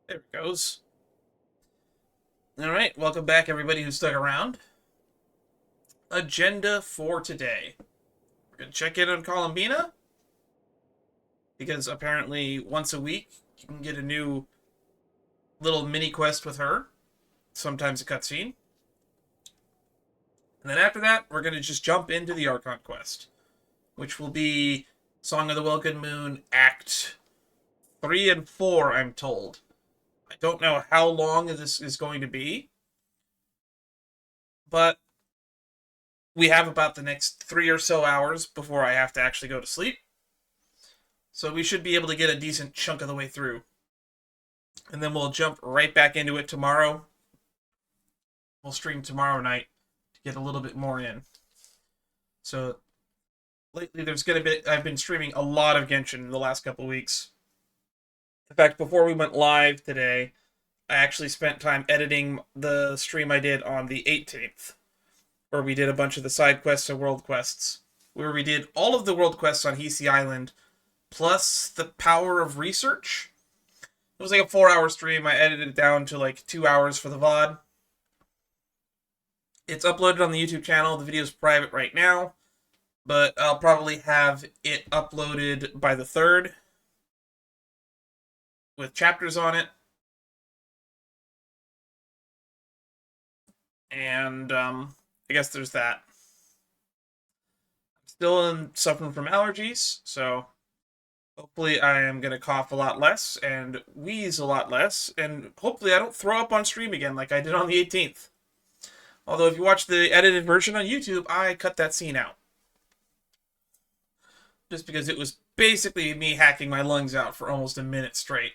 There it goes. Alright, welcome back everybody who stuck around. Agenda for today. We're going to check in on Columbina. Because apparently once a week you can get a new little mini quest with her. Sometimes a cutscene. And then after that, we're going to just jump into the Archon quest. Which will be Song of the Welkin Moon Act 3 and 4, I'm told. I don't know how long this is going to be, but we have about the next 3 or so hours before I have to actually go to sleep. So we should be able to get a decent chunk of the way through. And then we'll jump right back into it tomorrow. We'll stream tomorrow night to get a little bit more in. So lately I've been streaming a lot of Genshin in the last couple weeks. In fact, before we went live today, I actually spent time editing the stream I did on the 18th, where we did a bunch of the side quests and world quests, where we did all of the world quests on Hisi Island, plus the power of research. It was like a 4-hour stream. I edited it down to like 2 hours for the VOD. It's uploaded on the YouTube channel. The video is private right now, but I'll probably have it uploaded by the 3rd. With chapters on it. And, I guess there's that. I'm still suffering from allergies, so hopefully I am going to cough a lot less and wheeze a lot less, and hopefully I don't throw up on stream again like I did on the 18th. Although if you watch the edited version on YouTube, I cut that scene out. Just because it was basically me hacking my lungs out for almost a minute straight.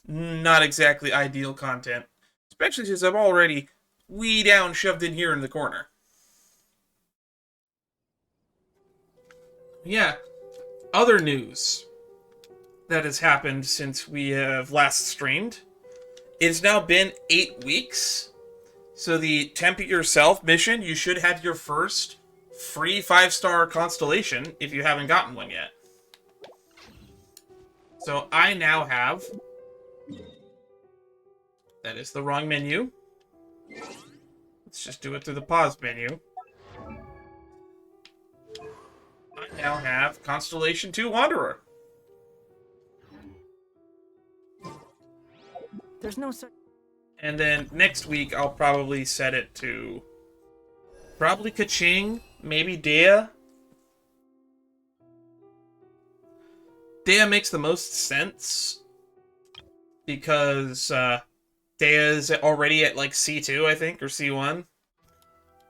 Not exactly ideal content. Especially since I'm already way down shoved in here in the corner. Yeah. Other news that has happened since we have last streamed. It's now been 8 weeks. So the Temp It Yourself mission, you should have your first free 5-star constellation if you haven't gotten one yet. So I now have... That is the wrong menu. Let's just do it through the pause menu. I now have Constellation 2 Wanderer. There's no such... And then next week I'll probably set it to... Probably Kaching, maybe Dea. Dea makes the most sense. Because, Dea's already at, like, C2, I think, or C1.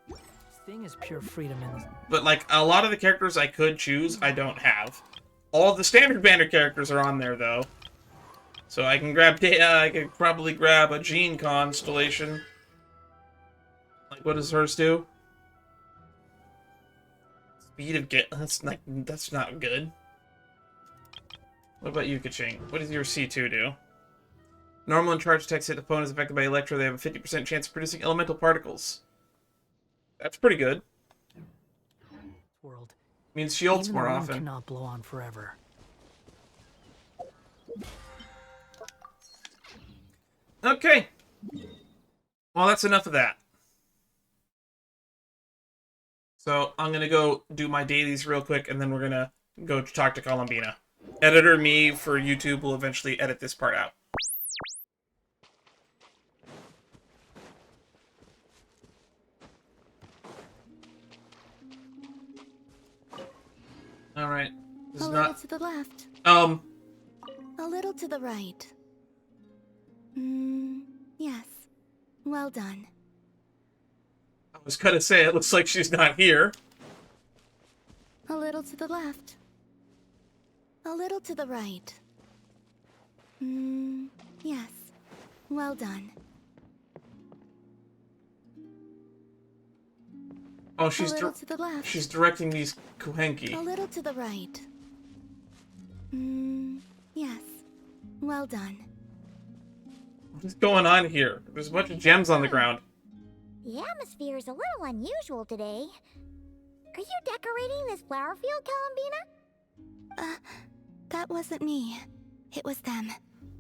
This thing is pure freedom in this. But, like, a lot of the characters I could choose, I don't have. All of the standard banner characters are on there, though. So I can grab Dea, I could probably grab a Jean Constellation. Like, what does hers do? Speed of get... That's not good. What about you, Kaching? What does your C2 do? Normal and charged attacks hit opponents affected by Electro. They have a 50% chance of producing elemental particles. That's pretty good. World. Means shields Even more the wind often. cannot blow on forever. Okay. Well, that's enough of that. So I'm gonna go do my dailies real quick, and then we're gonna go talk to Columbina. Editor me for YouTube will eventually edit this part out. All right. This A is little not. to the left. A little to the right. Yes. Well done. I was gonna say it looks like she's not here. A little to the left. A little to the right. Yes. Well done. Oh, A little to the left. she's directing these A Kuhenki. little to the right. Yes. Well done. What is going on here? There's a bunch of gems on the ground. The atmosphere is a little unusual today. Are you decorating this flower field, Columbina? That wasn't me. It was them.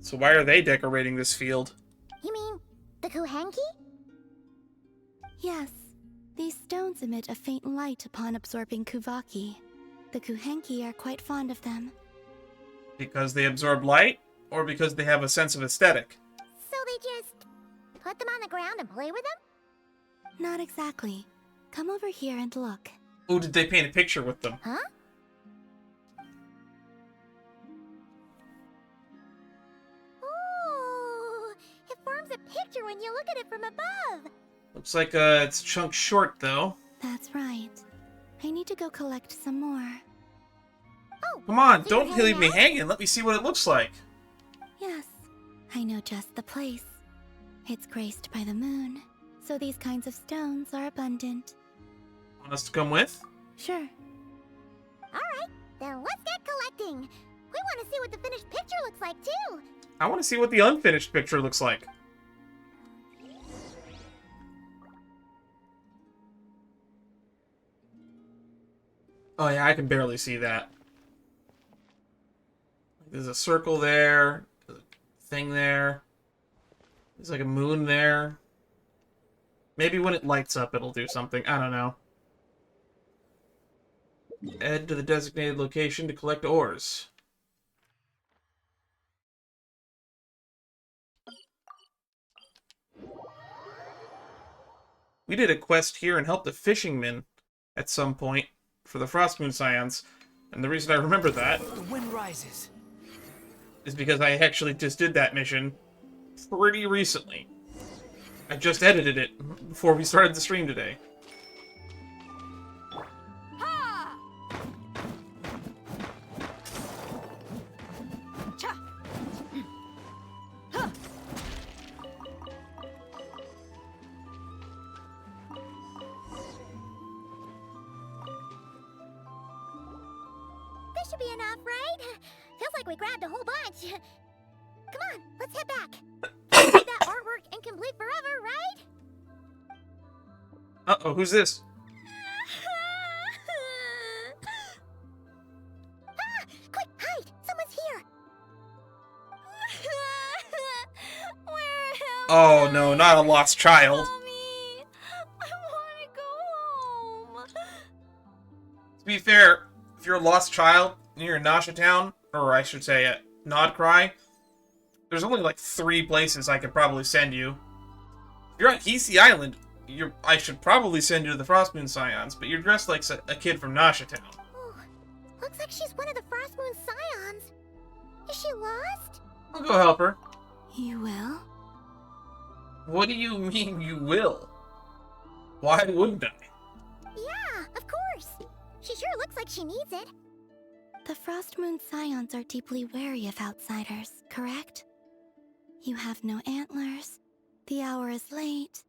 So why are they decorating this field? You mean the Kuhenki? Yes, these stones emit a faint light upon absorbing Kuvaki. The Kuhenki are quite fond of them. Because they absorb light? Or because they have a sense of aesthetic? So they just put them on the ground and play with them? Not exactly. Come over here and look. Oh, did they paint a picture with them? Huh? Ooh, it forms a picture when you look at it from above. Looks like it's a chunk short, though. That's right. I need to go collect some more. Oh, Come on, so you're don't leave me out? hanging. Let me see what it looks like. Yes, I know just the place. It's graced by the moon, so these kinds of stones are abundant. Want us to come with? Sure. Alright, then let's get collecting. We want to see what the finished picture looks like, too. I want to see what the unfinished picture looks like. Oh yeah, I can barely see that. There's a circle there, there's a thing there. There's like a moon there. Maybe when it lights up it'll do something, I don't know. Head to the designated location to collect ores. We did a quest here and helped a fisherman at some point for the Frostmoon Scions, and the reason I remember that The wind rises. is because I actually just did that mission pretty recently. I just edited it before we started the stream today. Ha! Cha! Ha! This should be enough, right? Feels like we grabbed a whole bunch. Come on, let's head back. Can't leave that artwork incomplete forever, right? Uh-oh, who's this? Ah! Quick, hide! Someone's here! Where am Oh no, not a lost child. Mommy? I want to go home. To be fair, if you're a lost child near Nasha Town, or I should say at Nodcry, there's only like 3 places I could probably send you. If you're on Hisi Island, I should probably send you to the Frostmoon Scions, but you're dressed like a kid from Nasha Town. Ooh, looks like she's one of the Frostmoon Scions. Is she lost? I'll go help her. You will? What do you mean you will? Why wouldn't I? Yeah, of course. She sure looks like she needs it. The Frostmoon Scions are deeply wary of outsiders, correct? You have no antlers. The hour is late.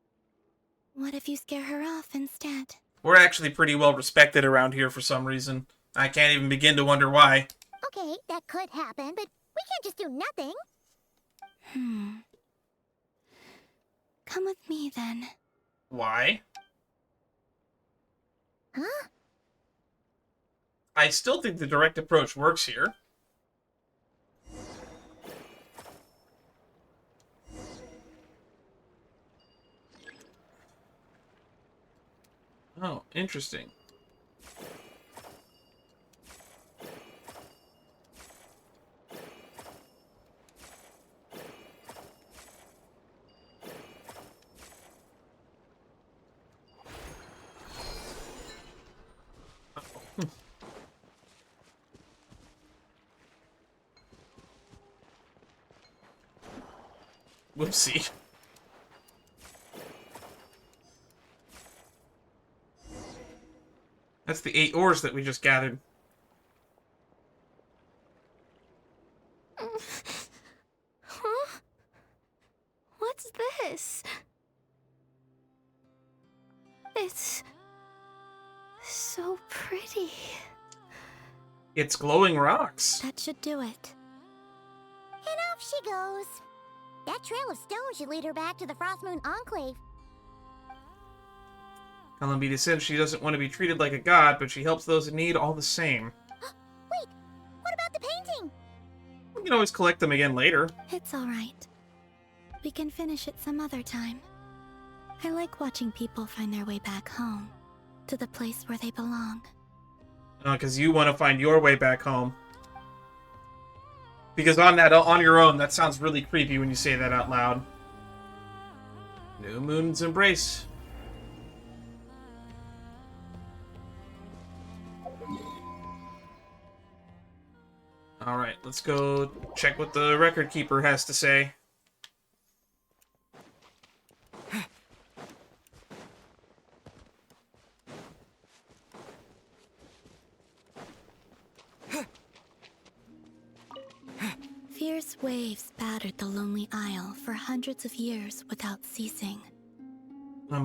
What if you scare her off instead? We're actually pretty well respected around here for some reason. I can't even begin to wonder why. Okay, that could happen, but we can't just do nothing. Come with me then. Why? Huh? I still think the direct approach works here. Oh, interesting. Whoopsie. That's the 8 ores that we just gathered. Huh? What's this? It's so pretty. It's glowing rocks. That should do it. And off she goes. That trail of stone should lead her back to the Frostmoon Enclave. Kalambita said she doesn't want to be treated like a god, but she helps those in need all the same. Wait, what about the painting? can always collect them again later. It's alright. We can finish it some other time. I like watching people find their way back home, to the place where they belong. Because you want to find your way back home. Because on your own, that sounds really creepy when you say that out loud. New Moon's Embrace. Alright, let's go check what the record keeper has to say. Fierce waves battered the lonely isle for hundreds of years without ceasing.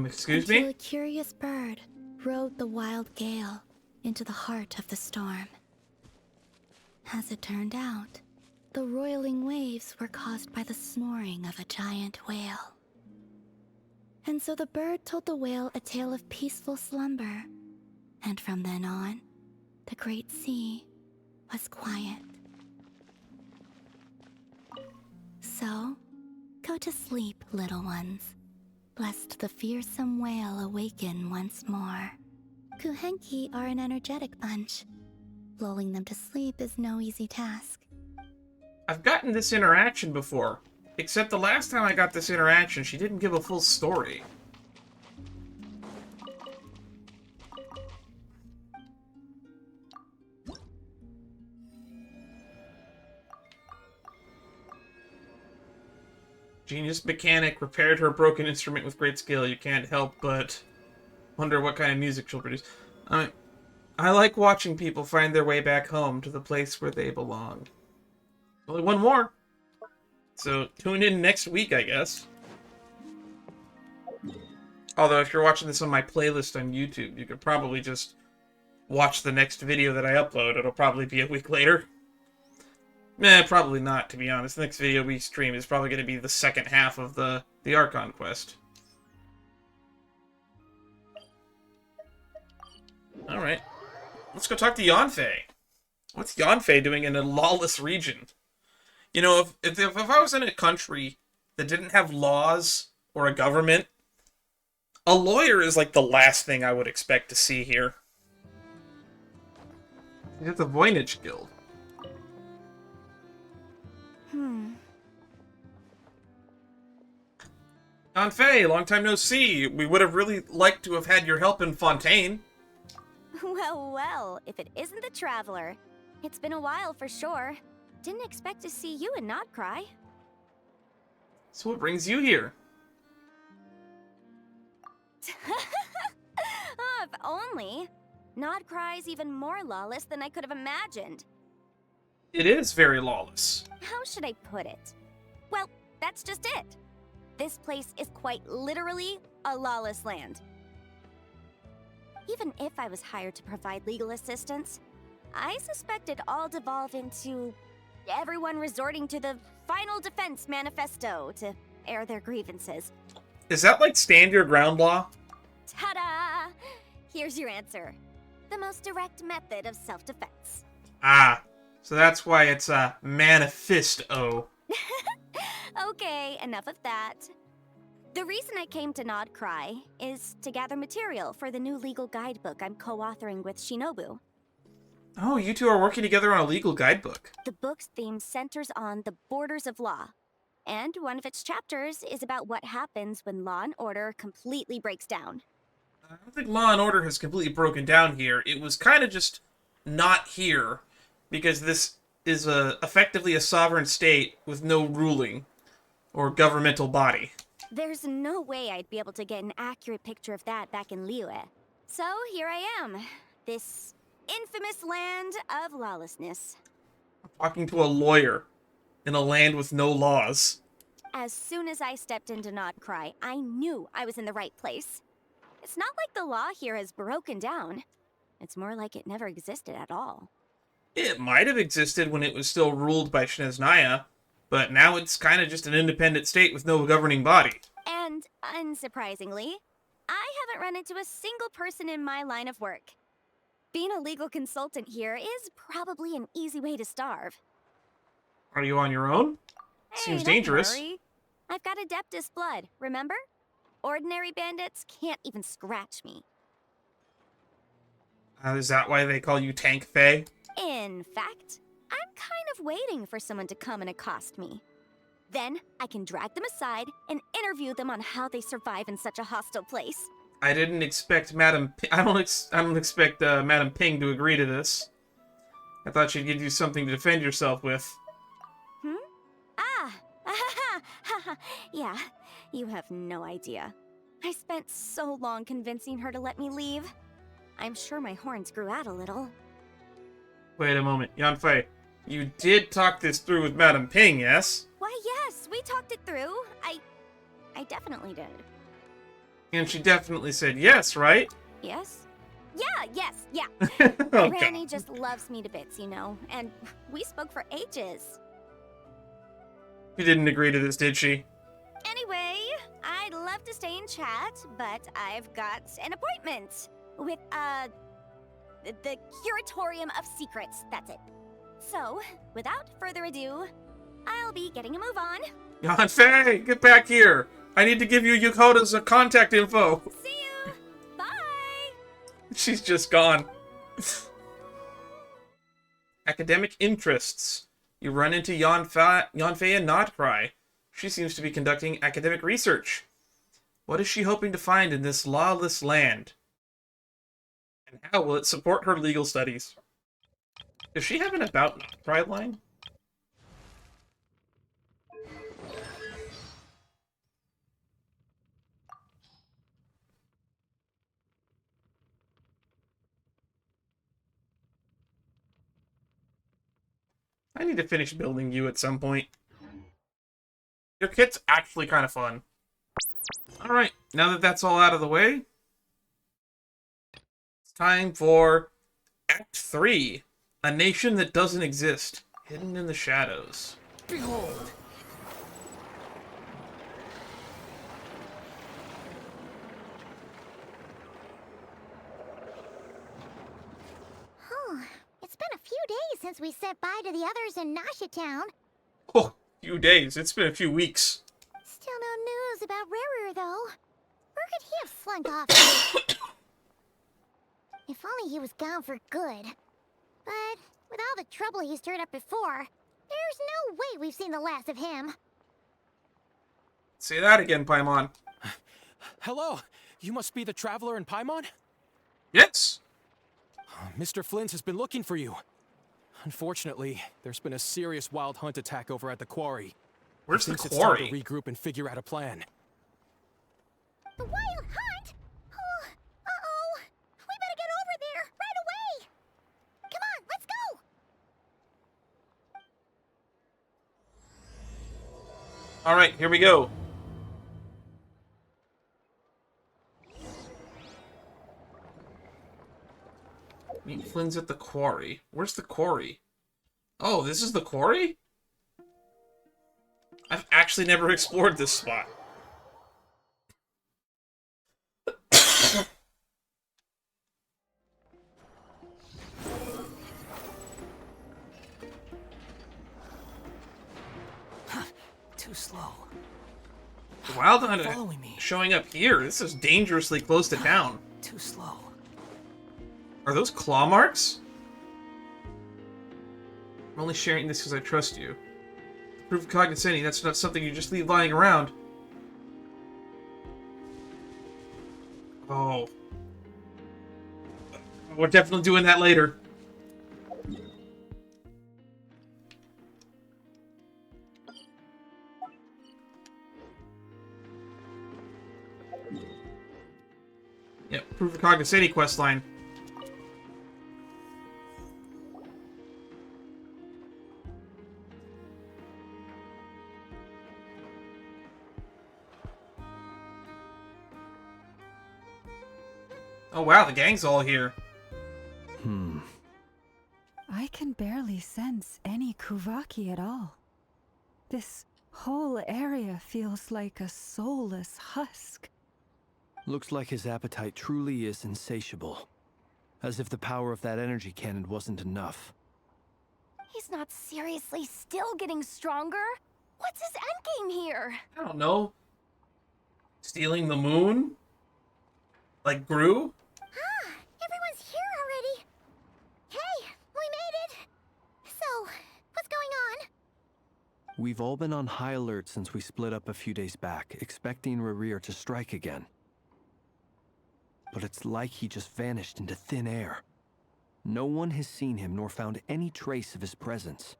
Excuse Until me? a curious bird rode the wild gale into the heart of the storm. As it turned out, the roiling waves were caused by the snoring of a giant whale. And so the bird told the whale a tale of peaceful slumber, and from then on, the great sea was quiet. So, go to sleep, little ones, lest the fearsome whale awaken once more. Kuhenki are an energetic bunch. Lulling them to sleep is no easy task. I've gotten this interaction before. Except the last time I got this interaction, she didn't give a full story. Genius mechanic repaired her broken instrument with great skill. You can't help but wonder what kind of music she'll produce. I like watching people find their way back home to the place where they belong. Only one more. So tune in next week, I guess. Although if you're watching this on my playlist on YouTube, you could probably just watch the next video that I upload. It'll probably be a week later. Probably not, to be honest. The next video we stream is probably going to be the second half of the Archon quest. Alright. Let's go talk to Yanfei. What's Yanfei doing in a lawless region? You know, if I was in a country that didn't have laws or a government, a lawyer is like the last thing I would expect to see here. He's at the Voynich Guild. Yanfei, long time no see. We would have really liked to have had your help in Fontaine. Well, well, if it isn't the Traveler. It's been a while for sure. Didn't expect to see you and not cry. So what brings you here? Oh, if only. Not cry's even more lawless than I could have imagined. It is very lawless. How should I put it? Well, that's just it. This place is quite literally a lawless land. Even if I was hired to provide legal assistance, I suspect it'd all devolve into everyone resorting to the Final Defense Manifesto to air their grievances. Is that like stand your ground law? Ta-da! Here's your answer. The most direct method of self-defense. Ah, so that's why it's a manifesto. Okay, enough of that. The reason I came to Nod Cry is to gather material for the new legal guidebook I'm co-authoring with Shinobu. Oh, you two are working together on a legal guidebook. The book's theme centers on the borders of law, and one of its chapters is about what happens when law and order completely breaks down. I don't think law and order has completely broken down here. It was kind of just not here, because this is effectively a sovereign state with no ruling or governmental body. There's no way I'd be able to get an accurate picture of that back in Liyue. So here I am, this infamous land of lawlessness. Talking to a lawyer in a land with no laws. As soon as I stepped into Nod Cry, I knew I was in the right place. It's not like the law here has broken down. It's more like it never existed at all. It might have existed when it was still ruled by Shneznaya, but now it's kind of just an independent state with no governing body. And, unsurprisingly, I haven't run into a single person in my line of work. Being a legal consultant here is probably an easy way to starve. Are you on your own? Hey, Seems don't dangerous. worry. I've got Adeptus blood, remember? Ordinary bandits can't even scratch me. Is that why they call you Tank Faye? In fact, I'm kind of waiting for someone to come and accost me. Then I can drag them aside and interview them on how they survive in such a hostile place. I didn't expect Madam. I don't expect Madam Ping to agree to this. I thought she'd give you something to defend yourself with. Ah, yeah, you have no idea. I spent so long convincing her to let me leave. I'm sure my horns grew out a little. Wait a moment, Yanfei. You did talk this through with Madam Ping, yes? Why, yes, we talked it through. I definitely did. And she definitely said yes, right? Yes? Yeah, yes, yeah. Oh, Granny God. just loves me to bits, you know, and we spoke for ages. She didn't agree to this, did she? Anyway, I'd love to stay and chat, but I've got an appointment with, the Curatorium of Secrets, that's it. So, without further ado, I'll be getting a move on. Yanfei, get back here! I need to give you Yokota's contact info. See you! Bye! She's just gone. Academic interests. You run into Yanfei and Notcry. She seems to be conducting academic research. What is she hoping to find in this lawless land? And how will it support her legal studies? Does she have an About Notcry line? I need to finish building you at some point. Your kit's actually kind of fun. Alright, now that that's all out of the way, it's time for Act 3. A nation that doesn't exist. Hidden in the shadows. Behold! It's been a few days since we said bye to the others in Nasha Town. Oh, few days. It's been a few weeks. Still no news about Rerir, though. Where could he have slunk off to? If only he was gone for good. But with all the trouble he stirred up before, there's no way we've seen the last of him. Say that again, Paimon. Hello, you must be the traveler in Paimon? Yes. Mr. Flint has been looking for you. Unfortunately, there's been a serious wild hunt attack over at the quarry. Where's the Thinks it's time to quarry? regroup and figure out a plan. The wild hunt? Oh, uh-oh. We better get over there right away. Come on, let's go. Alright, here we go. Meet Flynn's at the quarry. Where's the quarry? Oh, this is the quarry? I've actually never explored this spot. Too slow. The Wild Hunt Following me. showing up here. This is dangerously close to town. Too slow. Are those claw marks? I'm only sharing this because I trust you. Proof of cognoscenti, that's not something you just leave lying around. Oh. We're definitely doing that later. Yep, proof of cognoscenti quest line. Oh wow, the gang's all here. I can barely sense any Kuvaki at all. This whole area feels like a soulless husk. Looks like his appetite truly is insatiable. As if the power of that energy cannon wasn't enough. He's not seriously still getting stronger? What's his endgame here? I don't know. Stealing the moon? Like Gru? Ah, everyone's here already. Hey, we made it. So, what's going on? We've all been on high alert since we split up a few days back, expecting Rerir to strike again. But it's like he just vanished into thin air. No one has seen him nor found any trace of his presence.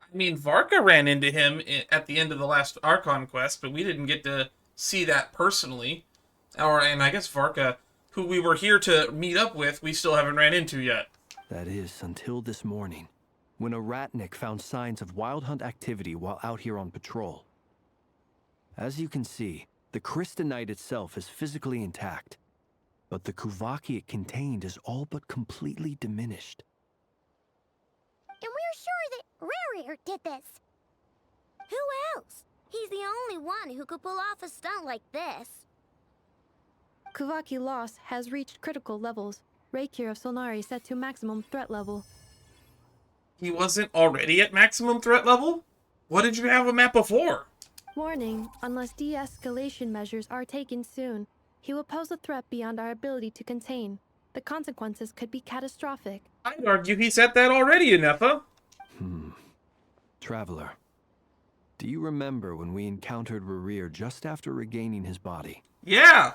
I mean, Varka ran into him at the end of the last Archon quest, but we didn't get to see that personally. And I guess Varka, who we were here to meet up with, we still haven't ran into yet. That is, until this morning, when a ratnik found signs of wild hunt activity while out here on patrol. As you can see, the crystalite itself is physically intact, but the Kuvaki it contained is all but completely diminished. And we're sure that Rerir did this. Who else? He's the only one who could pull off a stunt like this. Kuvaki loss has reached critical levels. Rerir of Solnari set to maximum threat level. He wasn't already at maximum threat level? What did you have him at before? Warning, unless de-escalation measures are taken soon, he will pose a threat beyond our ability to contain. The consequences could be catastrophic. I'd argue he's at that already, Yanfei. Traveler, do you remember when we encountered Rerir just after regaining his body? Yeah!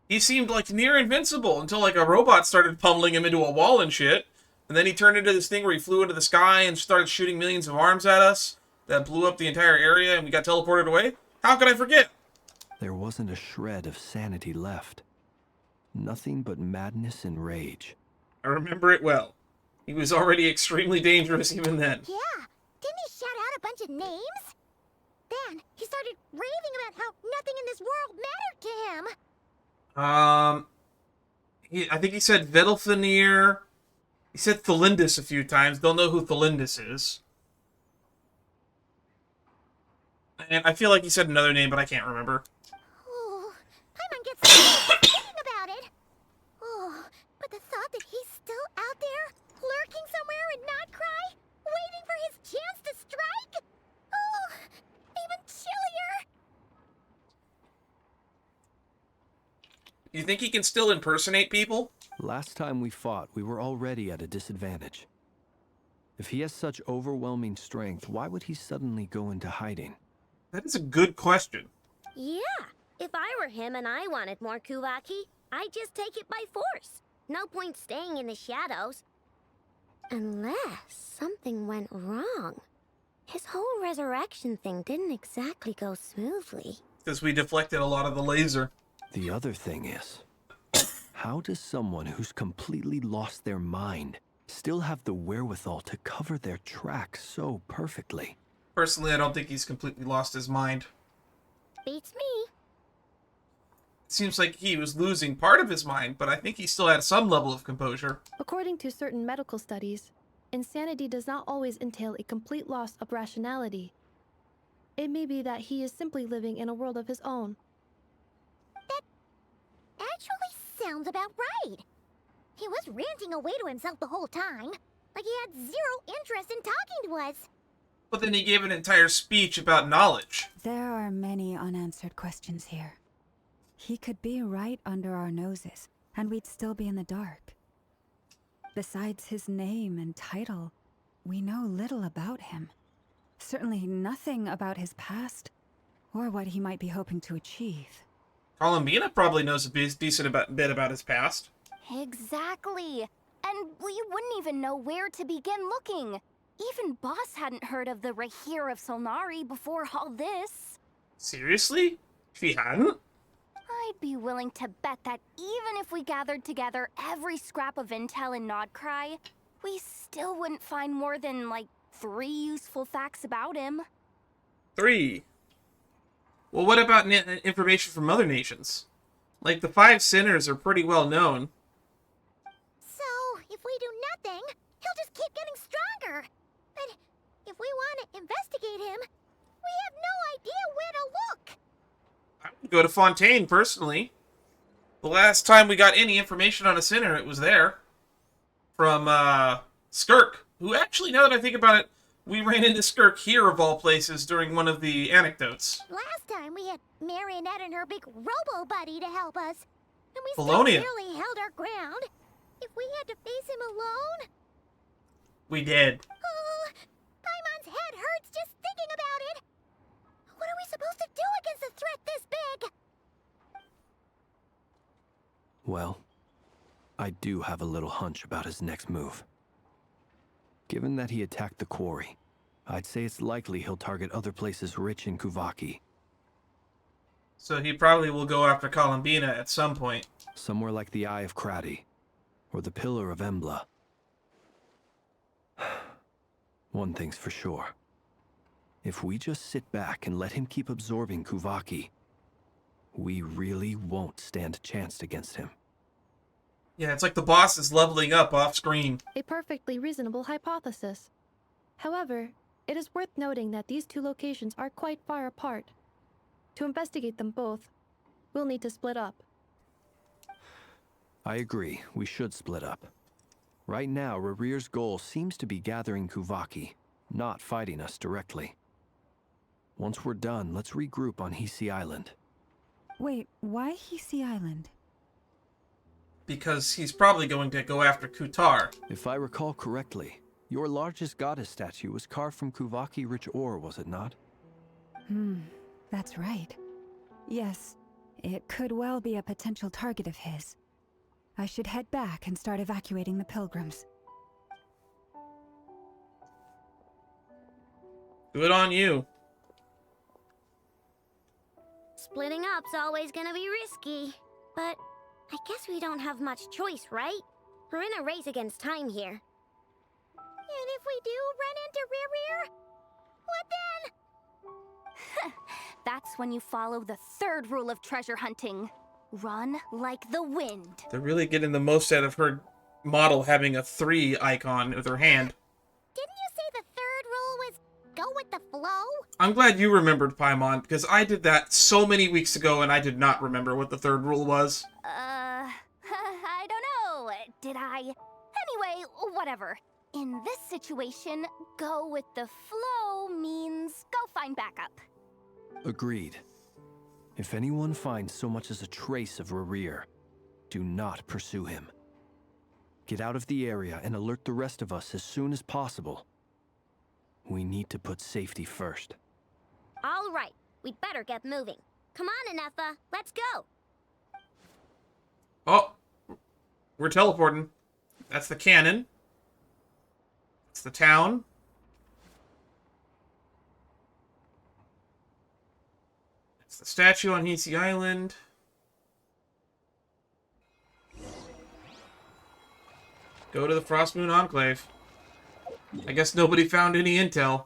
He seemed like near invincible until like a robot started pummeling him into a wall and shit. And then he turned into this thing where he flew into the sky and started shooting millions of arms at us. That blew up the entire area and we got teleported away. How could I forget? There wasn't a shred of sanity left. Nothing but madness and rage. I remember it well. He was already extremely dangerous even then. Yeah, didn't he shout out a bunch of names? Then he started raving about how nothing in this world mattered to him. I think he said Vedalfinir. He said Thalindus a few times. Don't know who Thalindus is. And I feel like he said another name, but I can't remember. Oh, Paimon gets so thinking about it. Oh, but the thought that he's still out there, lurking somewhere in Notcry, waiting for his chance to strike? Oh, even chillier. You think he can still impersonate people? Last time we fought, we were already at a disadvantage. If he has such overwhelming strength, why would he suddenly go into hiding? That is a good question. Yeah, if I were him and I wanted more Kuvaki, I'd just take it by force. No point staying in the shadows. Unless something went wrong. His whole resurrection thing didn't exactly go smoothly. Because we deflected a lot of the laser. The other thing is, how does someone who's completely lost their mind still have the wherewithal to cover their tracks so perfectly? Personally, I don't think he's completely lost his mind. Beats me. It seems like he was losing part of his mind, but I think he still had some level of composure. According to certain medical studies, insanity does not always entail a complete loss of rationality. It may be that he is simply living in a world of his own. That actually sounds about right. He was ranting away to himself the whole time, like he had zero interest in talking to us. But then he gave an entire speech about knowledge. There are many unanswered questions here. He could be right under our noses, and we'd still be in the dark. Besides his name and title, we know little about him. Certainly nothing about his past, or what he might be hoping to achieve. Columbina probably knows a decent bit about his past. Exactly. And we wouldn't even know where to begin looking. Even Boss hadn't heard of the Rerir of Solnari before all this. Seriously? She hadn't? I'd be willing to bet that even if we gathered together every scrap of intel in Nodcry, we still wouldn't find more than, like, 3 useful facts about him. 3. Well, what about information from other nations? Like, the 5 sinners are pretty well known. So, if we do nothing, he'll just keep getting stronger. But if we want to investigate him, we have no idea where to look. I would go to Fontaine, personally. The last time we got any information on a sinner, it was there. From, Skirk, who actually, now that I think about it, we ran into Skirk here of all places during one of the anecdotes. Last time we had Marionette and her big robo-buddy to help us. And we Bologna. still barely held our ground. If we had to face him alone... We did. Oh, Paimon's head hurts just thinking about it. What are we supposed to do against a threat this big? Well, I do have a little hunch about his next move. Given that he attacked the quarry, I'd say it's likely he'll target other places rich in Kuvaki. So he probably will go after Columbina at some point. Somewhere like the Eye of Krati, or the Pillar of Embla. One thing's for sure. If we just sit back and let him keep absorbing Kuvaki, we really won't stand a chance against him. Yeah, it's like the boss is leveling up off screen. A perfectly reasonable hypothesis. However, it is worth noting that these two locations are quite far apart. To investigate them both, we'll need to split up. I agree, we should split up. Right now, Rerir's goal seems to be gathering Kuvaki, not fighting us directly. Once we're done, let's regroup on Hisi Island. Wait, why Hisi Island? Because he's probably going to go after Kutar. If I recall correctly, your largest goddess statue was carved from Kuvaki-rich ore, was it not? That's right. Yes, it could well be a potential target of his. I should head back and start evacuating the pilgrims. Good on you. Splitting up's always gonna be risky. But I guess we don't have much choice, right? We're in a race against time here. And if we do run into Rerir, what then? That's when you follow the third rule of treasure hunting. Run like the wind. They're really getting the most out of her model having a 3 icon with her hand. Didn't you say the third rule was go with the flow? I'm glad you remembered, Paimon, because I did that so many weeks ago and I did not remember what the third rule was. I don't know. Did I? Anyway, whatever. In this situation, go with the flow means go find backup. Agreed. If anyone finds so much as a trace of Rerir, do not pursue him. Get out of the area and alert the rest of us as soon as possible. We need to put safety first. All right, we'd better get moving. Come on, Anefa, let's go. Oh, we're teleporting. That's the cannon. It's the town. It's the statue on Hisi Island. Go to the Frostmoon Enclave. I guess nobody found any intel.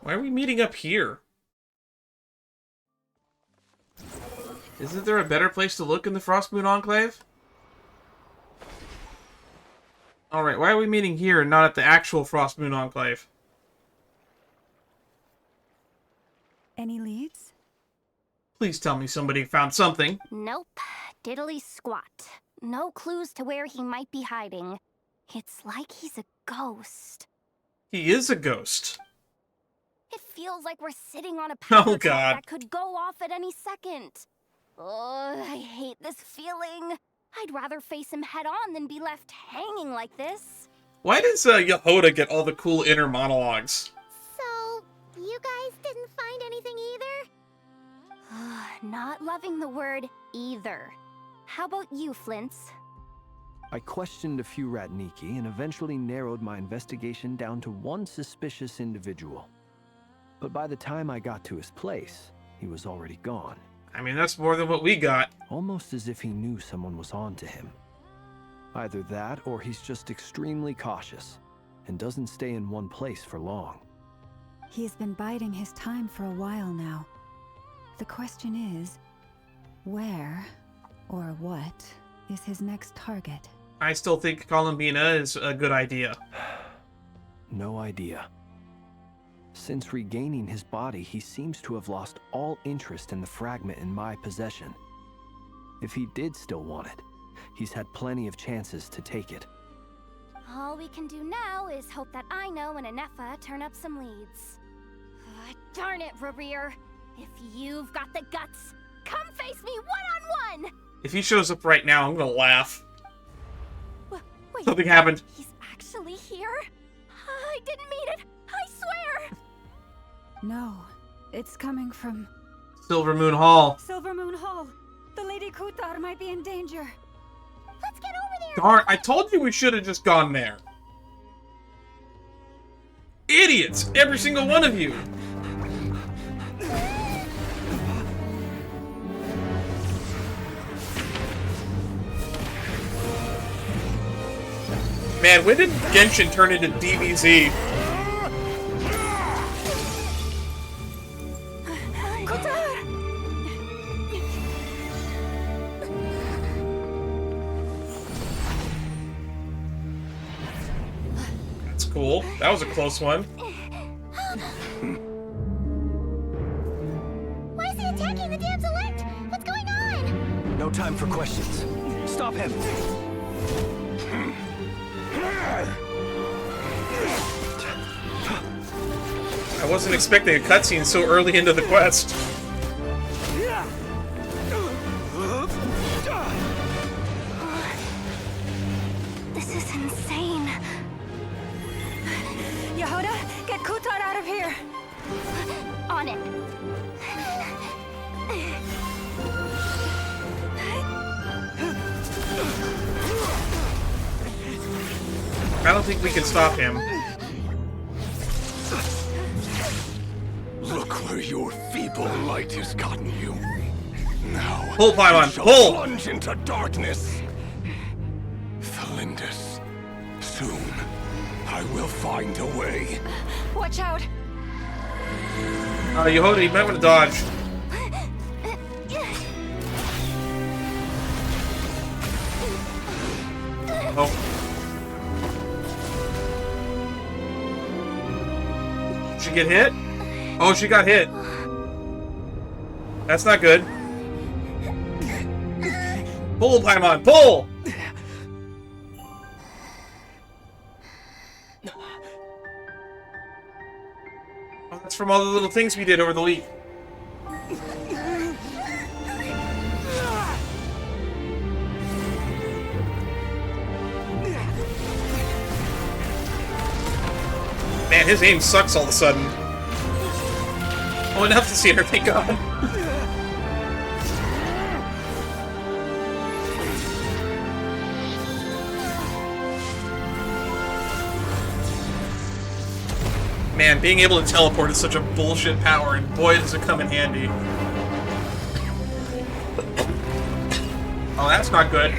Why are we meeting up here? Isn't there a better place to look in the Frostmoon Enclave? Alright, why are we meeting here and not at the actual Frostmoon Enclave? Any leads? Please tell me somebody found something. Nope. Diddly squat. No clues to where he might be hiding. It's like he's a ghost. He is a ghost. It feels like we're sitting on a power God. plant that could go off at any second. Oh, I hate this feeling. I'd rather face him head on than be left hanging like this. Why does Yehoda get all the cool inner monologues? So, you guys didn't find anything either? Not loving the word either. How about you, Flints? I questioned a few Ratniki and eventually narrowed my investigation down to one suspicious individual. But by the time I got to his place, he was already gone. I mean, that's more than what we got. Almost as if he knew someone was on to him. Either that, or he's just extremely cautious and doesn't stay in one place for long. He's been biding his time for a while now. The question is, where or what is his next target? I still think Columbina is a good idea. No idea. Since regaining his body, he seems to have lost all interest in the fragment in my possession. If he did still want it, he's had plenty of chances to take it. All we can do now is hope that Aino and Anefa turn up some leads. Darn it, Rerir. If you've got the guts, come face me one-on-one! If he shows up right now, I'm gonna laugh. Wait, Something happened. he's actually here? I didn't mean it, I swear! No, it's coming from Silver Moon Hall. Silver Moon Hall. The Lady Kutar might be in danger. Let's get over there! Darn, I told you we should have just gone there. Idiots! Every single one of you! Man, when did Genshin turn into DBZ? That's cool. That was a close one. Why is he attacking the damn select? What's going on? No time for questions. Stop him! I wasn't expecting a cutscene so early into the quest. This is insane. Yehuda, get Kutar out of here. On it. I don't think we can stop him. Look where your feeble light has gotten you. Now, Pull, Paimon, you shall pull! plunge into darkness. Thalindus, soon I will find a way. Watch out. Yehuda, you might want to dodge. Oh. She get hit? Oh, she got hit. That's not good. Pull, Paimon, pull! Oh, that's from all the little things we did over the week. Man, his aim sucks all of a sudden. Oh, enough to see her, thank God. Man, being able to teleport is such a bullshit power, and boy, does it come in handy. Oh, that's not good.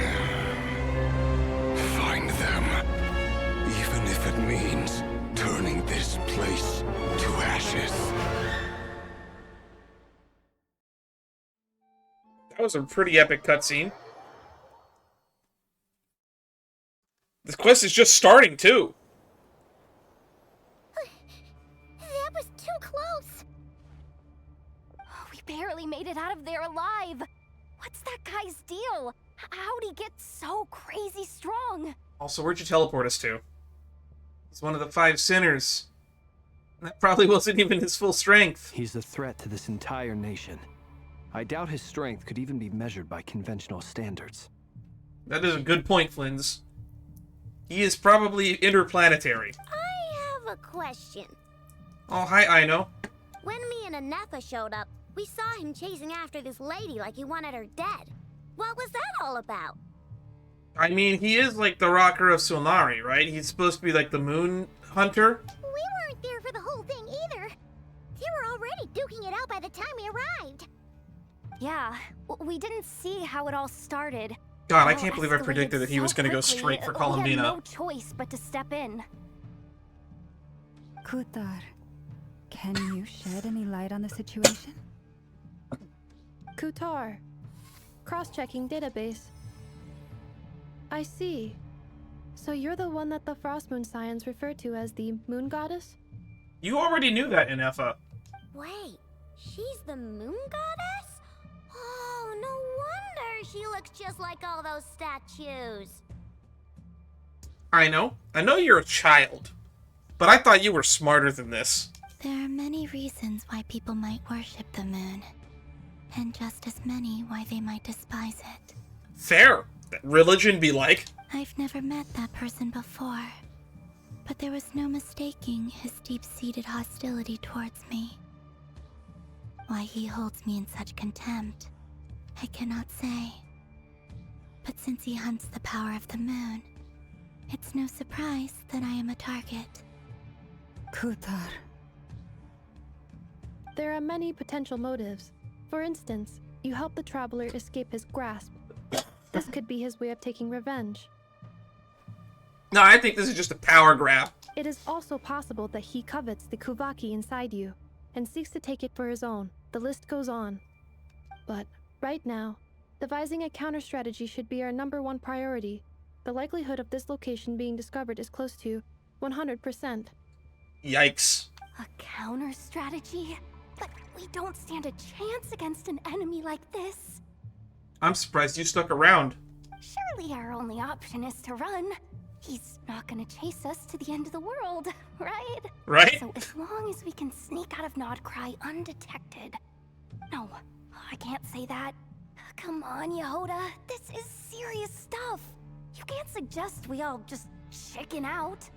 Find them, even if it means turning this place to ashes. That was a pretty epic cutscene. This quest is just starting, too. That was too close. We barely made it out of there alive. What's that guy's deal? How'd he get so crazy strong? Also, where'd you teleport us to? He's one of the 5 sinners. That probably wasn't even his full strength. He's a threat to this entire nation. I doubt his strength could even be measured by conventional standards. That is a good point, Flins. He is probably interplanetary. I have a question. Oh, hi, Aino. When me and Anefa showed up, we saw him chasing after this lady like he wanted her dead. What was that all about? I mean, he is like the rocker of Solnari, right? He's supposed to be like the moon hunter. We weren't there for the whole thing either. They were already duking it out by the time we arrived. Yeah, we didn't see how it all started. God, I It all can't believe I escalated predicted that he was so going to go quickly, straight for we had Columbina. no choice but to step in. Kutar, can you shed any light on the situation? Kutar. Cross-checking database. I see. So you're the one that the Frost Moon Scions refer to as the Moon Goddess? You already knew that, Yanfei. Wait, she's the moon goddess? Oh, no wonder She looks just like all those statues. I know you're a child, but I thought you were smarter than this. There are many reasons why people might worship the moon, and just as many why they might despise it. Fair. That religion be like. I've never met that person before, but there was no mistaking his deep-seated hostility towards me. Why he holds me in such contempt, I cannot say. But since he hunts the power of the moon, it's no surprise that I am a target. Kutar. There are many potential motives. For instance, you help the traveler escape his grasp. This could be his way of taking revenge. No, I think this is just a power grab. It is also possible that he covets the Kuvaki inside you, and seeks to take it for his own. The list goes on. But, right now, devising a counter-strategy should be our #1 priority. The likelihood of this location being discovered is close to 100%. Yikes. A counter strategy? But we don't stand a chance against an enemy like this. I'm surprised you stuck around. Surely our only option is to run. He's not gonna chase us to the end of the world, right? Right? So as long as we can sneak out of Nodcry undetected. No, I can't say that. Come on, Yehoda. This is serious stuff. You can't suggest we all just chicken out.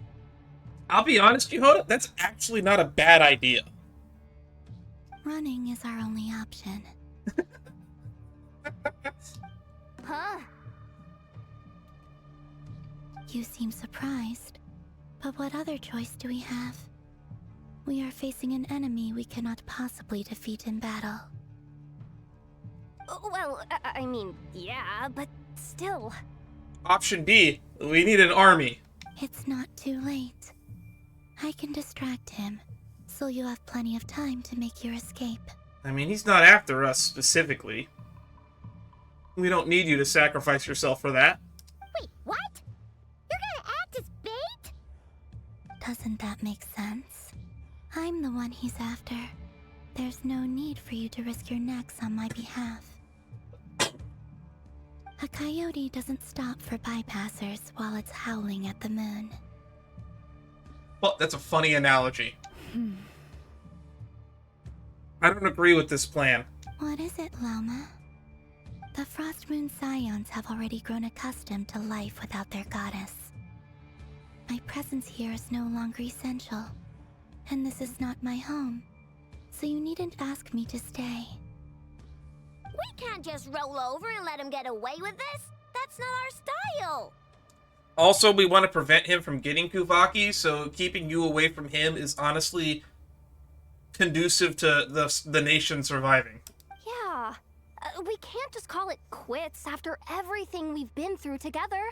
I'll be honest, Yehoda, that's actually not a bad idea. Running is our only option. Huh? You seem surprised, but what other choice do we have? We are facing an enemy we cannot possibly defeat in battle. Well, I mean, yeah, but still. Option B, we need an army. It's not too late. I can distract him, so you have plenty of time to make your escape. I mean, he's not after us specifically. We don't need you to sacrifice yourself for that. Wait, what? You're gonna act as bait? Doesn't that make sense? I'm the one he's after. There's no need for you to risk your necks on my behalf. A coyote doesn't stop for bypassers while it's howling at the moon. Well, that's a funny analogy. I don't agree with this plan. What is it, Loma? The Frost Moon Scions have already grown accustomed to life without their goddess. My presence here is no longer essential, and this is not my home, so you needn't ask me to stay. We can't just roll over and let him get away with this. That's not our style. Also, we want to prevent him from getting Kuvaki, so keeping you away from him is honestly conducive to the nation surviving. Yeah. We can't just call it quits after everything we've been through together.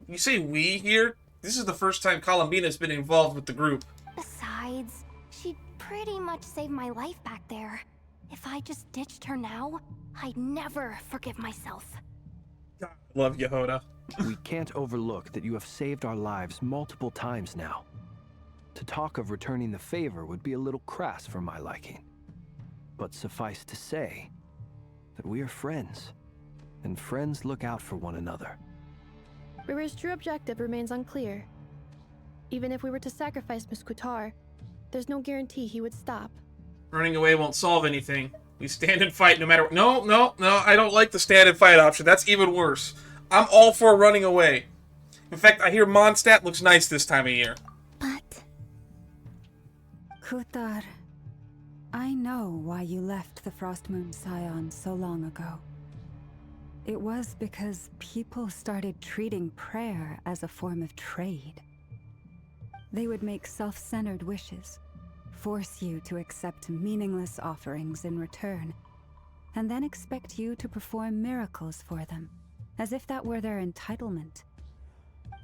You say we here? This is the first time Columbina's been involved with the group. Besides, she pretty much saved my life back there. If I just ditched her now, I'd never forgive myself. God, I love Yehoda. We can't overlook that you have saved our lives multiple times now. To talk of returning the favor would be a little crass for my liking. But suffice to say that we are friends, and friends look out for one another. Rerir's true objective remains unclear. Even if we were to sacrifice Miss Kutar, there's no guarantee he would stop. Running away won't solve anything. We stand and fight no matter... No, I don't like the stand and fight option. That's even worse. I'm all for running away. In fact, I hear Mondstadt looks nice this time of year. But... Kutar, I know why you left the Frost Moon Scions so long ago. It was because people started treating prayer as a form of trade. They would make self-centered wishes, force you to accept meaningless offerings in return, and then expect you to perform miracles for them, as if that were their entitlement.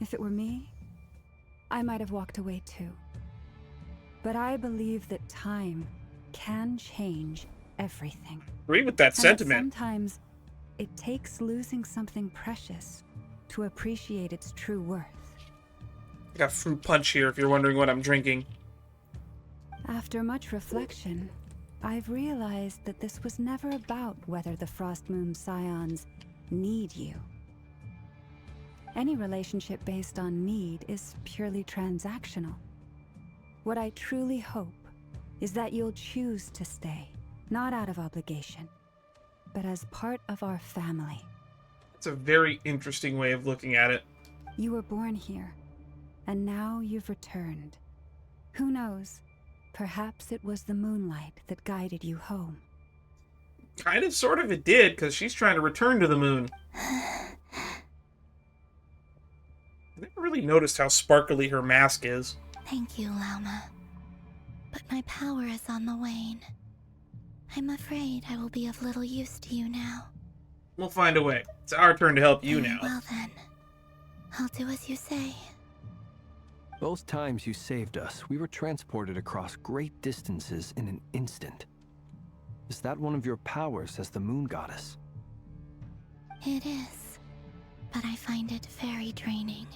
If it were me, I might have walked away too. But I believe that time can change everything. Agree with that And sentiment. sometimes it takes losing something precious to appreciate its true worth. I got fruit punch here if you're wondering what I'm drinking. After much reflection, I've realized that this was never about whether the Frost Moon Scions need you. Any relationship based on need is purely transactional. What I truly hope is that you'll choose to stay, not out of obligation, but as part of our family. It's a very interesting way of looking at it. You were born here, and now you've returned. Who knows? Perhaps it was the moonlight that guided you home. Kind of, sort of, it did, because she's trying to return to the moon. I never really noticed how sparkly her mask is. Thank you, Lauma. But my power is on the wane. I'm afraid I will be of little use to you now. We'll find a way. It's our turn to help you now. Well then, I'll do as you say. Both times you saved us, we were transported across great distances in an instant. Is that one of your powers as the moon goddess? It is, but I find it very draining.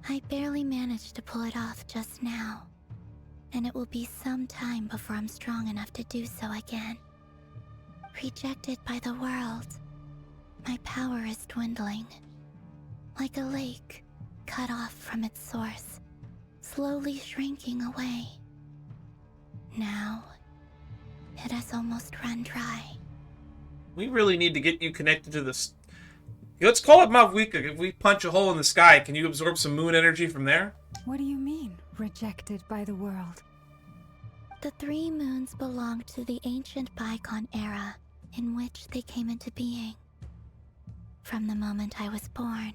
I barely managed to pull it off just now, and it will be some time before I'm strong enough to do so again. Rejected by the world, my power is dwindling. Like a lake, cut off from its source, slowly shrinking away. Now, it has almost run dry. We really need to get you connected to this. Let's call it Mavwika. If we punch a hole in the sky, can you absorb some moon energy from there? What do you mean, rejected by the world? The 3 moons belonged to the ancient bygone era in which they came into being. From the moment I was born,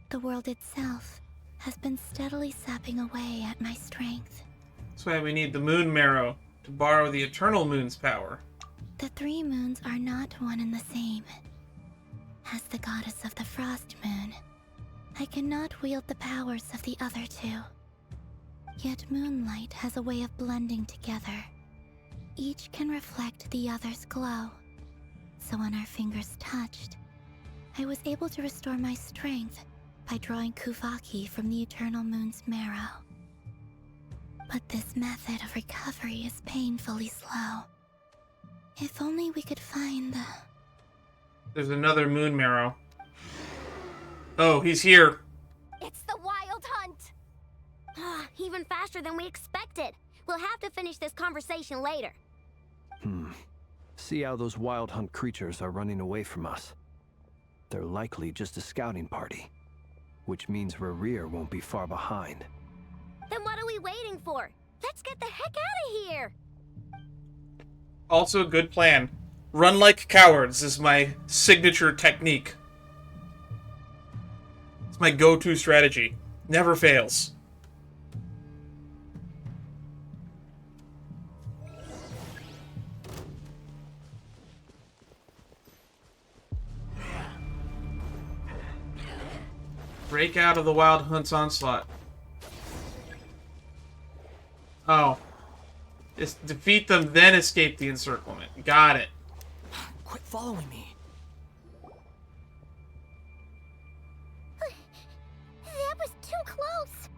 the world itself has been steadily sapping away at my strength. That's why we need the moon marrow to borrow the eternal moon's power. The 3 moons are not one and the same. As the goddess of the Frost Moon, I cannot wield the powers of the other 2. Yet moonlight has a way of blending together. Each can reflect the other's glow. So when our fingers touched, I was able to restore my strength by drawing Kuvaki from the eternal moon's marrow. But this method of recovery is painfully slow. If only we could find the... There's another moon marrow. Oh, he's here. It's the Wild Hunt! Even faster than we expected. We'll have to finish this conversation later. See how those Wild Hunt creatures are running away from us. They're likely just a scouting party, which means Rerir won't be far behind. Then what are we waiting for? Let's get the heck out of here! Also a good plan. Run like cowards is my signature technique. It's my go-to strategy. Never fails. Break out of the Wild Hunt's onslaught. Oh. Just defeat them, then escape the encirclement. Got it. Quit following me. That was too close.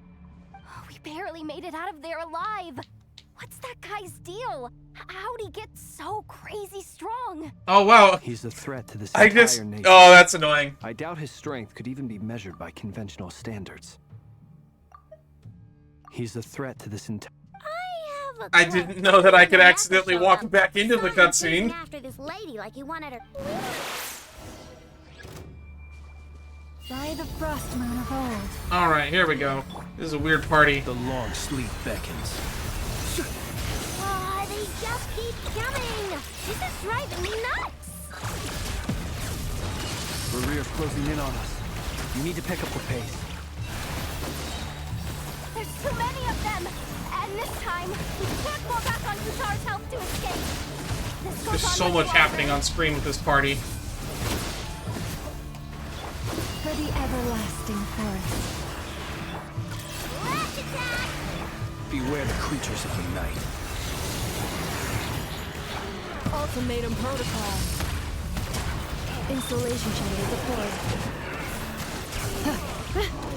We barely made it out of there alive. What's that guy's deal? How'd he get so crazy strong? Oh, wow. He's a threat to this entire nation. Oh, that's annoying. I doubt his strength could even be measured by conventional standards. He's a threat to this entire... I didn't know that I could accidentally walk back into the cutscene. After this lady like you wanted her. By the Frost Moon of old. Alright, here we go. This is a weird party. The long sleep beckons. Oh, they just keep coming! This is driving me nuts! Rerir's closing in on us. You need to pick up the pace. There's too many of them! And this time, we can't fall back on Kutar's health to escape. There's so much happening on screen with this party. For the everlasting forest. Flash attack! Beware the creatures of the night. Ultimatum protocol. Installation channel deployed.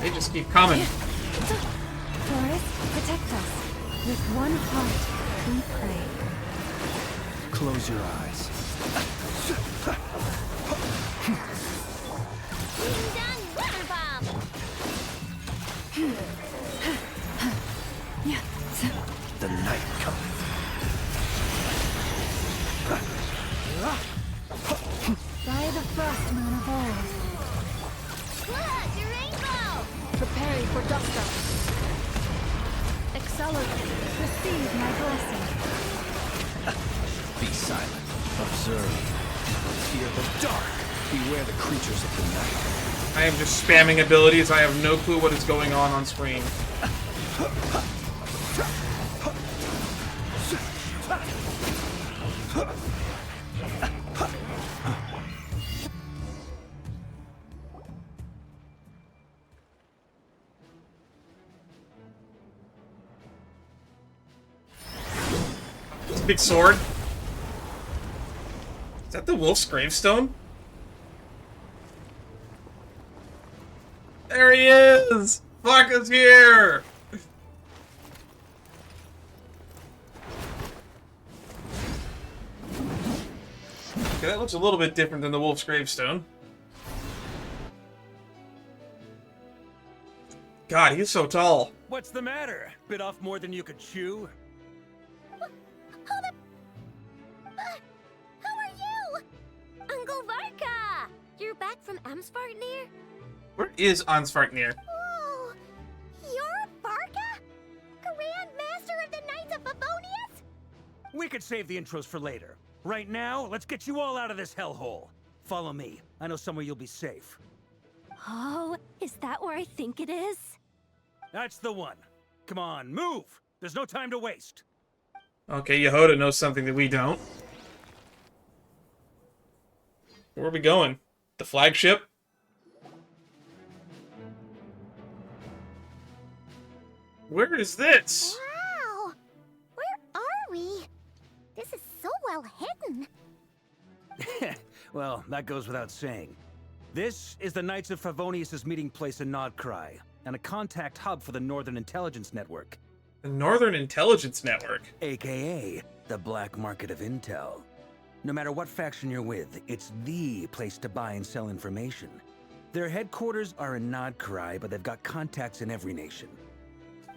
They just keep coming. Forest, protect us. With one heart, we pray. Close your eyes. Ding dong, water bomb! The night cometh. By the frost moon of old, Look, a rainbow! Preparing for dust up. Accelerate. receive my blessing. Be silent. Observe. Fear the dark. Beware the creatures of the night. I am just spamming abilities. I have no clue what is going on screen. It's a big sword. Is that the wolf's gravestone? There he is! Fuck is here! Okay, that looks a little bit different than the wolf's gravestone. God, he's so tall. What's the matter? Bit off more than you could chew? Who are you? Uncle Varka! You're back from Amsfartnir? Where is Ansfartnir? Oh, you're Varka? Grand Master of the Knights of Favonius? We could save the intros for later. Right now, let's get you all out of this hellhole. Follow me. I know somewhere you'll be safe. Oh, is that where I think it is? That's the one. Come on, move! There's no time to waste. Okay, Yehoda knows something that we don't. Where are we going? The flagship? Where is this? Wow! Where are we? This is so well hidden. Well, that goes without saying. This is the Knights of Favonius' meeting place in Nodcry, and a contact hub for the Northern Intelligence Network. The Northern Intelligence Network. AKA, the black market of intel. No matter what faction you're with, it's the place to buy and sell information. Their headquarters are in Nodcry, but they've got contacts in every nation.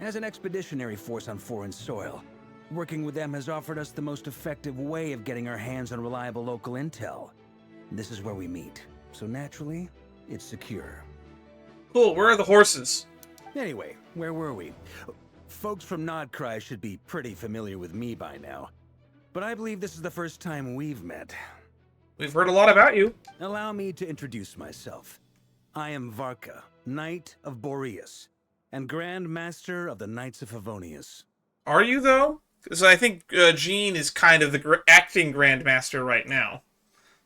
As an expeditionary force on foreign soil, working with them has offered us the most effective way of getting our hands on reliable local intel. This is where we meet, so naturally, it's secure. Cool, where are the horses? Anyway, where were we? Folks from Nodcry should be pretty familiar with me by now. But I believe this is the first time we've met. We've heard a lot about you. Allow me to introduce myself. I am Varka, Knight of Boreas, and Grand Master of the Knights of Favonius. Are you, though? Because I think Jean is kind of the acting Grandmaster right now.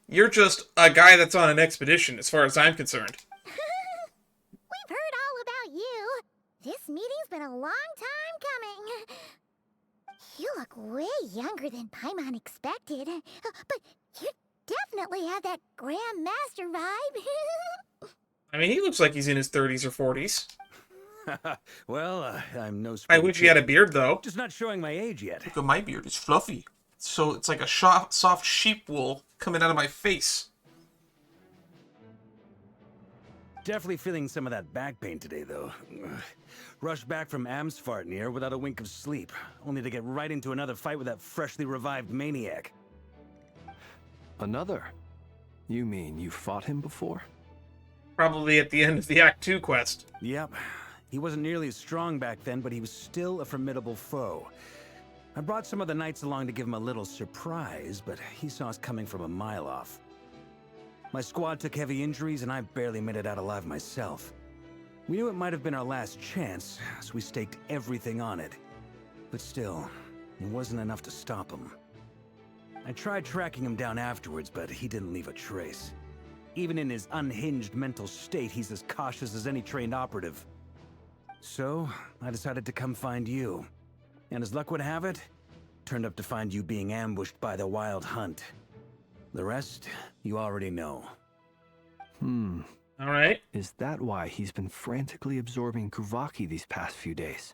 You're just a guy that's on an expedition, as far as I'm concerned. We've heard all about you. This meeting's been a long time coming. You look way younger than Paimon expected. But you definitely have that Grand Master vibe. I mean, he looks like he's in his 30s or 40s. Well, I'm no I spring wish he had a chicken. beard, though. Just not showing my age yet. Look at my beard. It's fluffy. So it's like a soft sheep wool coming out of my face. Definitely feeling some of that back pain today, though. Rushed back from Amsfartnir without a wink of sleep, only to get right into another fight with that freshly revived maniac. Another? You mean you fought him before? Probably at the end of the Act 2 quest. Yep. He wasn't nearly as strong back then, but he was still a formidable foe. I brought some of the knights along to give him a little surprise, but he saw us coming from a mile off. My squad took heavy injuries, and I barely made it out alive myself. We knew it might have been our last chance, so we staked everything on it. But still, it wasn't enough to stop him. I tried tracking him down afterwards, but he didn't leave a trace. Even in his unhinged mental state, he's as cautious as any trained operative. So, I decided to come find you. And as luck would have it, turned up to find you being ambushed by the Wild Hunt. The rest, you already know. All right. Is that why he's been frantically absorbing Kuvaki these past few days?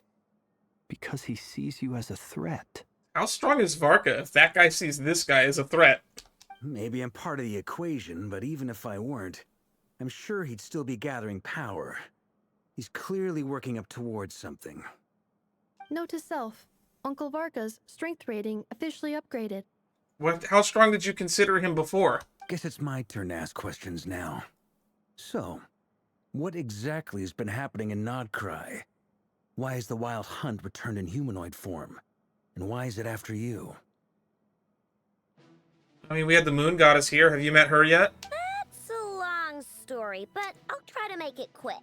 Because he sees you as a threat. How strong is Varka if that guy sees this guy as a threat? Maybe I'm part of the equation, but even if I weren't, I'm sure he'd still be gathering power. He's clearly working up towards something. Note to self, Uncle Varka's strength rating officially upgraded. How strong did you consider him before? Guess it's my turn to ask questions now. So, what exactly has been happening in Nodcry? Why has the Wild Hunt returned in humanoid form? And why is it after you? I mean, we had the Moon Goddess here. Have you met her yet? That's a long story, but I'll try to make it quick.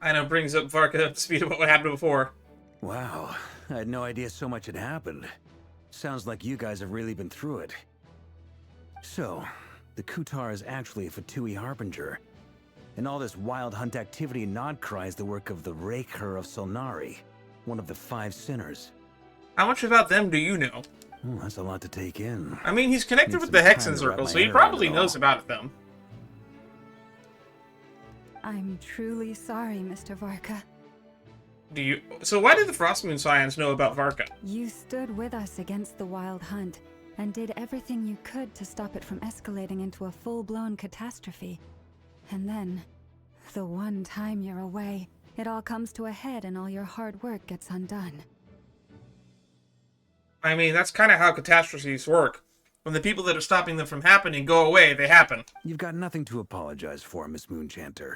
I know, brings up Varka up to speed about what happened before. Wow, I had no idea so much had happened. Sounds like you guys have really been through it. So, the Kutar is actually a Fatui Harbinger. And all this Wild Hunt activity in Nodcry is the work of the Rerir of Solnari, one of the 5 sinners. How much about them do you know? Oh, that's a lot to take in. I mean, he's connected Need with some the time Hexen to wrap Circle, my so he head around probably it knows all. about them. I'm truly sorry, Mr. Varka. So why did the Frostmoon Scions know about Varka? You stood with us against the Wild Hunt and did everything you could to stop it from escalating into a full-blown catastrophe. And then, the one time you're away, it all comes to a head and all your hard work gets undone. I mean, that's kind of how catastrophes work. When the people that are stopping them from happening go away, they happen. You've got nothing to apologize for, Miss Moonchanter.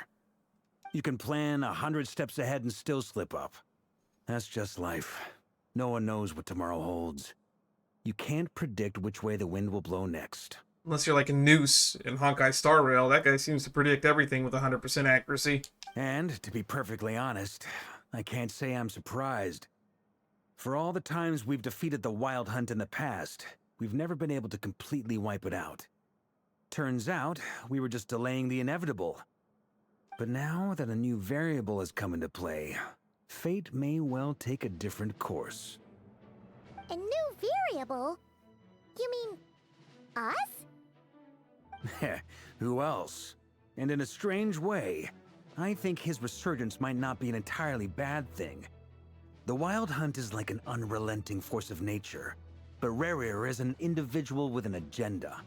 You can plan 100 steps ahead and still slip up. That's just life. No one knows what tomorrow holds. You can't predict which way the wind will blow next. Unless you're like a Noose in Honkai Star Rail, that guy seems to predict everything with 100% accuracy. And, to be perfectly honest, I can't say I'm surprised. For all the times we've defeated the Wild Hunt in the past, we've never been able to completely wipe it out. Turns out, we were just delaying the inevitable. But now that a new variable has come into play, fate may well take a different course. A new variable? You mean us? Who else? And in a strange way, I think his resurgence might not be an entirely bad thing. The Wild Hunt is like an unrelenting force of nature, but Rerir is an individual with an agenda.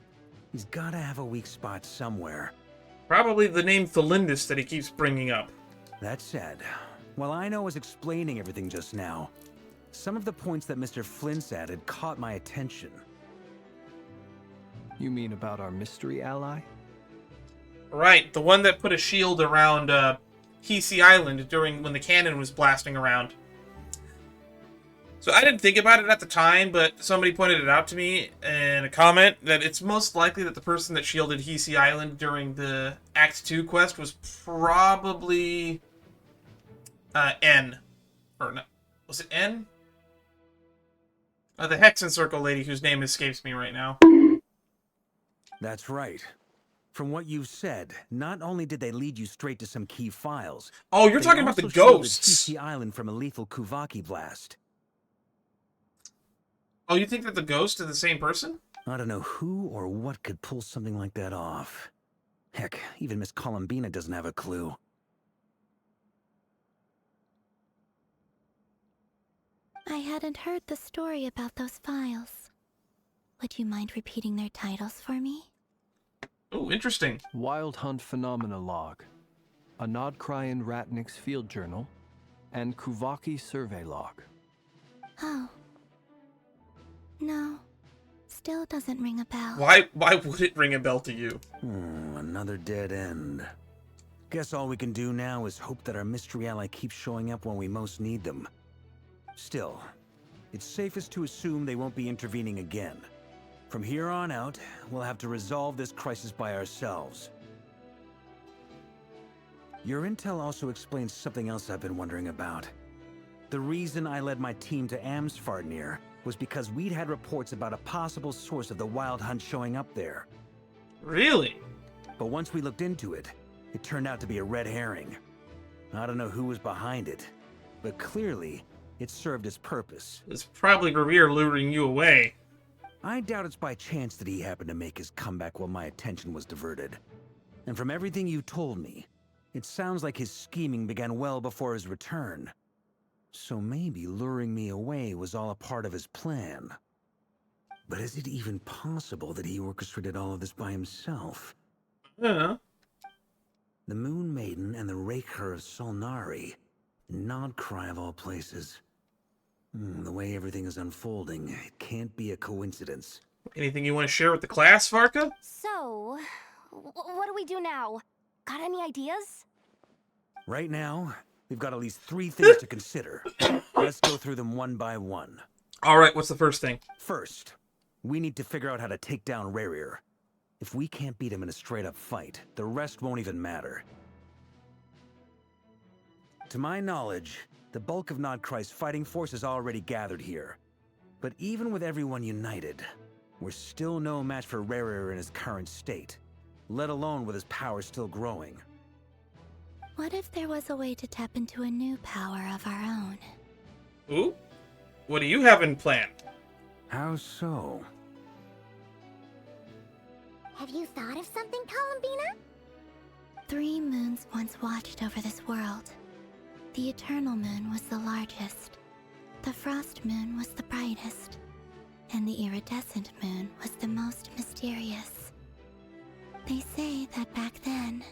He's gotta have a weak spot somewhere. Probably the name Thelindis that he keeps bringing up. That said, while Ino was explaining everything just now, some of the points that Mr. Flint's added caught my attention. You mean about our mystery ally? Right, the one that put a shield around Hisi Island when the cannon was blasting around. So I didn't think about it at the time, but somebody pointed it out to me in a comment that it's most likely that the person that shielded Hisi Island during the Act 2 quest was probably N. Or no, was it N? The Hexen Circle lady whose name escapes me right now. That's right. From what you've said, not only did they lead you straight to some key files... Oh, you're talking about the also shielded ghosts! Hisi Island from a lethal Kuvaki blast. Oh, you think that the ghost is the same person? I don't know who or what could pull something like that off. Heck, even Miss Columbina doesn't have a clue. I hadn't heard the story about those files. Would you mind repeating their titles for me? Oh, interesting. Wild Hunt Phenomena Log, a Nodcryan Ratnik's Field Journal, and Kuvaki Survey Log. Oh. No. Still doesn't ring a bell. Why would it ring a bell to you? Another dead end. Guess all we can do now is hope that our mystery ally keeps showing up when we most need them. Still, it's safest to assume they won't be intervening again. From here on out, we'll have to resolve this crisis by ourselves. Your intel also explains something else I've been wondering about. The reason I led my team to Amsfarnir was because we'd had reports about a possible source of the Wild Hunt showing up there. Really? But once we looked into it, it turned out to be a red herring. I don't know who was behind it, but clearly, it served its purpose. It's probably Rerir luring you away. I doubt it's by chance that he happened to make his comeback while my attention was diverted. And from everything you told me, it sounds like his scheming began well before his return. So maybe luring me away was all a part of his plan. But is it even possible that he orchestrated all of this by himself? Yeah. The Moon Maiden and the Rerir of Solnari. Nodcry of all places. The way everything is unfolding, it can't be a coincidence. Anything you want to share with the class, Varka? So, what do we do now? Got any ideas? Right now, we've got at least 3 things to consider. Let's go through them one by one. Alright, what's the first thing? First, we need to figure out how to take down Rerir. If we can't beat him in a straight-up fight, the rest won't even matter. To my knowledge, the bulk of Nodcry's fighting force is already gathered here. But even with everyone united, we're still no match for Rerir in his current state, let alone with his power still growing. What if there was a way to tap into a new power of our own? Ooh? What do you have in plan? How so? Have you thought of something, Columbina? 3 moons once watched over this world. The Eternal Moon was the largest. The Frost Moon was the brightest. And the Iridescent Moon was the most mysterious. They say that back then,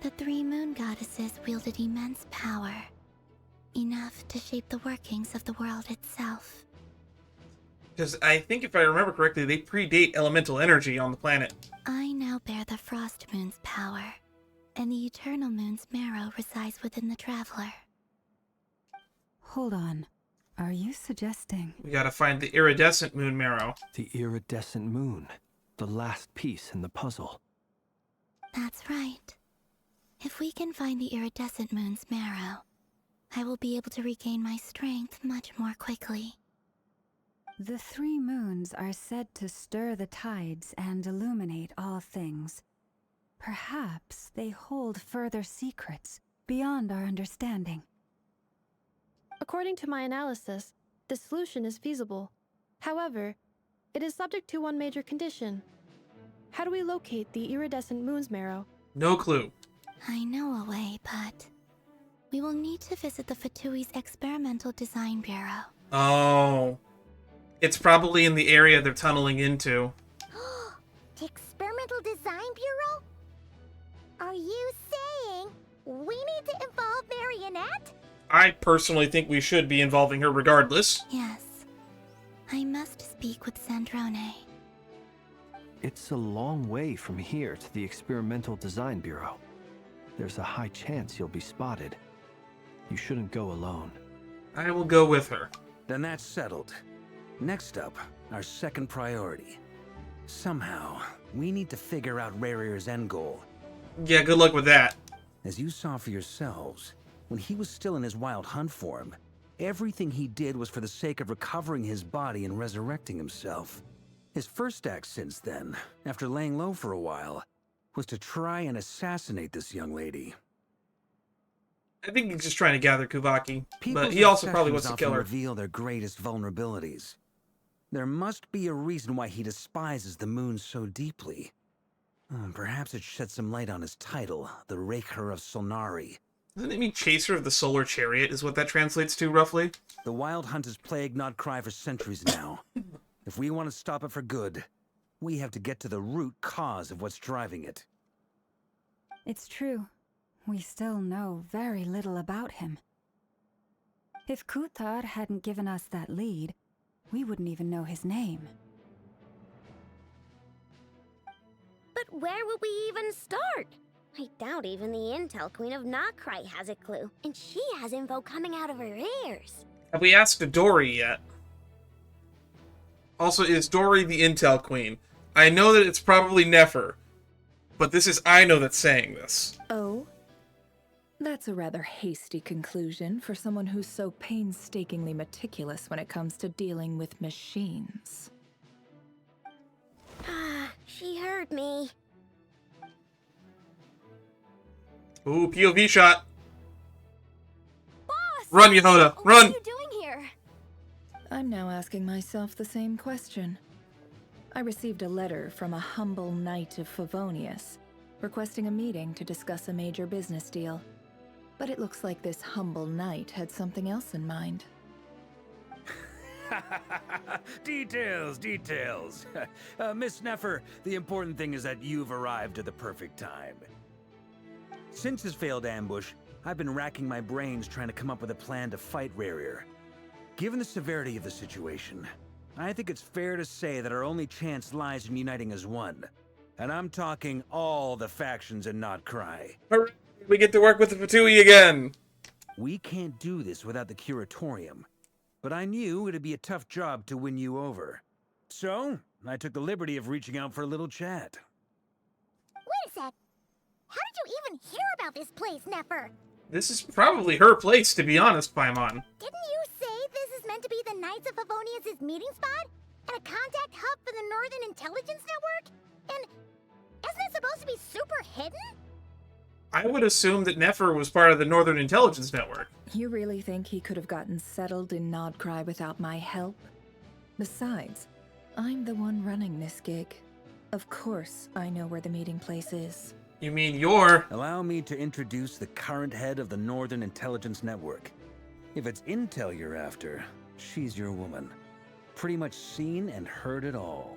the 3 moon goddesses wielded immense power. Enough to shape the workings of the world itself. Because I think if I remember correctly, they predate elemental energy on the planet. I now bear the Frost Moon's power, and the Eternal Moon's marrow resides within the Traveler. Hold on. Are you suggesting... We gotta find the iridescent moon marrow. The iridescent moon. The last piece in the puzzle. That's right. If we can find the iridescent moon's marrow, I will be able to regain my strength much more quickly. The 3 moons are said to stir the tides and illuminate all things. Perhaps they hold further secrets beyond our understanding. According to my analysis, the solution is feasible. However, it is subject to one major condition. How do we locate the iridescent moon's marrow? No clue. I know a way, but we will need to visit the Fatui's Experimental Design Bureau. Oh. It's probably in the area they're tunneling into. The Experimental Design Bureau? Are you saying we need to involve Marionette? I personally think we should be involving her regardless. Yes. I must speak with Sandrone. It's a long way from here to the Experimental Design Bureau. There's a high chance you'll be spotted. You shouldn't go alone. I will go with her. Then that's settled. Next up, our second priority. Somehow, we need to figure out Rerir's end goal. Yeah, good luck with that. As you saw for yourselves, when he was still in his wild hunt form, everything he did was for the sake of recovering his body and resurrecting himself. His first act since then, after laying low for a while, was to try and assassinate this young lady. I think he's just trying to gather Kuvaki, but People's he also probably obsessions wants to kill often her. reveal their greatest vulnerabilities. There must be a reason why he despises the moon so deeply. Perhaps it sheds some light on his title, the Rerir of Solnari. Doesn't it mean Chaser of the Solar Chariot is what that translates to, roughly? The Wild Hunt has plagued Nodcry for centuries now. If we want to stop it for good, we have to get to the root cause of what's driving it. It's true. We still know very little about him. If Kuthar hadn't given us that lead, we wouldn't even know his name. But where would we even start? I doubt even the Intel Queen of Nodcry has a clue, and she has info coming out of her ears. Have we asked Dory yet? Also, is Dory the Intel Queen? I know that it's probably Nefer, but this is Aino that's saying this. Oh? That's a rather hasty conclusion for someone who's so painstakingly meticulous when it comes to dealing with machines. Ah, she heard me. Ooh, POV shot. Boss! Run, Yehoda, What run! are you doing here? I'm now asking myself the same question. I received a letter from a humble knight of Favonius, requesting a meeting to discuss a major business deal. But it looks like this humble knight had something else in mind. Details, details. Miss Nefer, the important thing is that you've arrived at the perfect time. Since his failed ambush, I've been racking my brains trying to come up with a plan to fight Rerir. Given the severity of the situation, I think it's fair to say that our only chance lies in uniting as one. And I'm talking all the factions in Notcry. Hooray! We get to work with the Fatui again! We can't do this without the Curatorium. But I knew it'd be a tough job to win you over. So, I took the liberty of reaching out for a little chat. Wait a sec. How did you even hear about this place, Nefer? This is probably her place, to be honest, Paimon. Didn't you say this is meant to be the Knights of Favonius' meeting spot? And a contact hub for the Northern Intelligence Network? And isn't it supposed to be super hidden? I would assume that Nefer was part of the Northern Intelligence Network. You really think he could have gotten settled in Nodcry without my help? Besides, I'm the one running this gig. Of course I know where the meeting place is. You mean you're... Allow me to introduce the current head of the Northern Intelligence Network. If it's intel you're after, she's your woman. Pretty much seen and heard it all.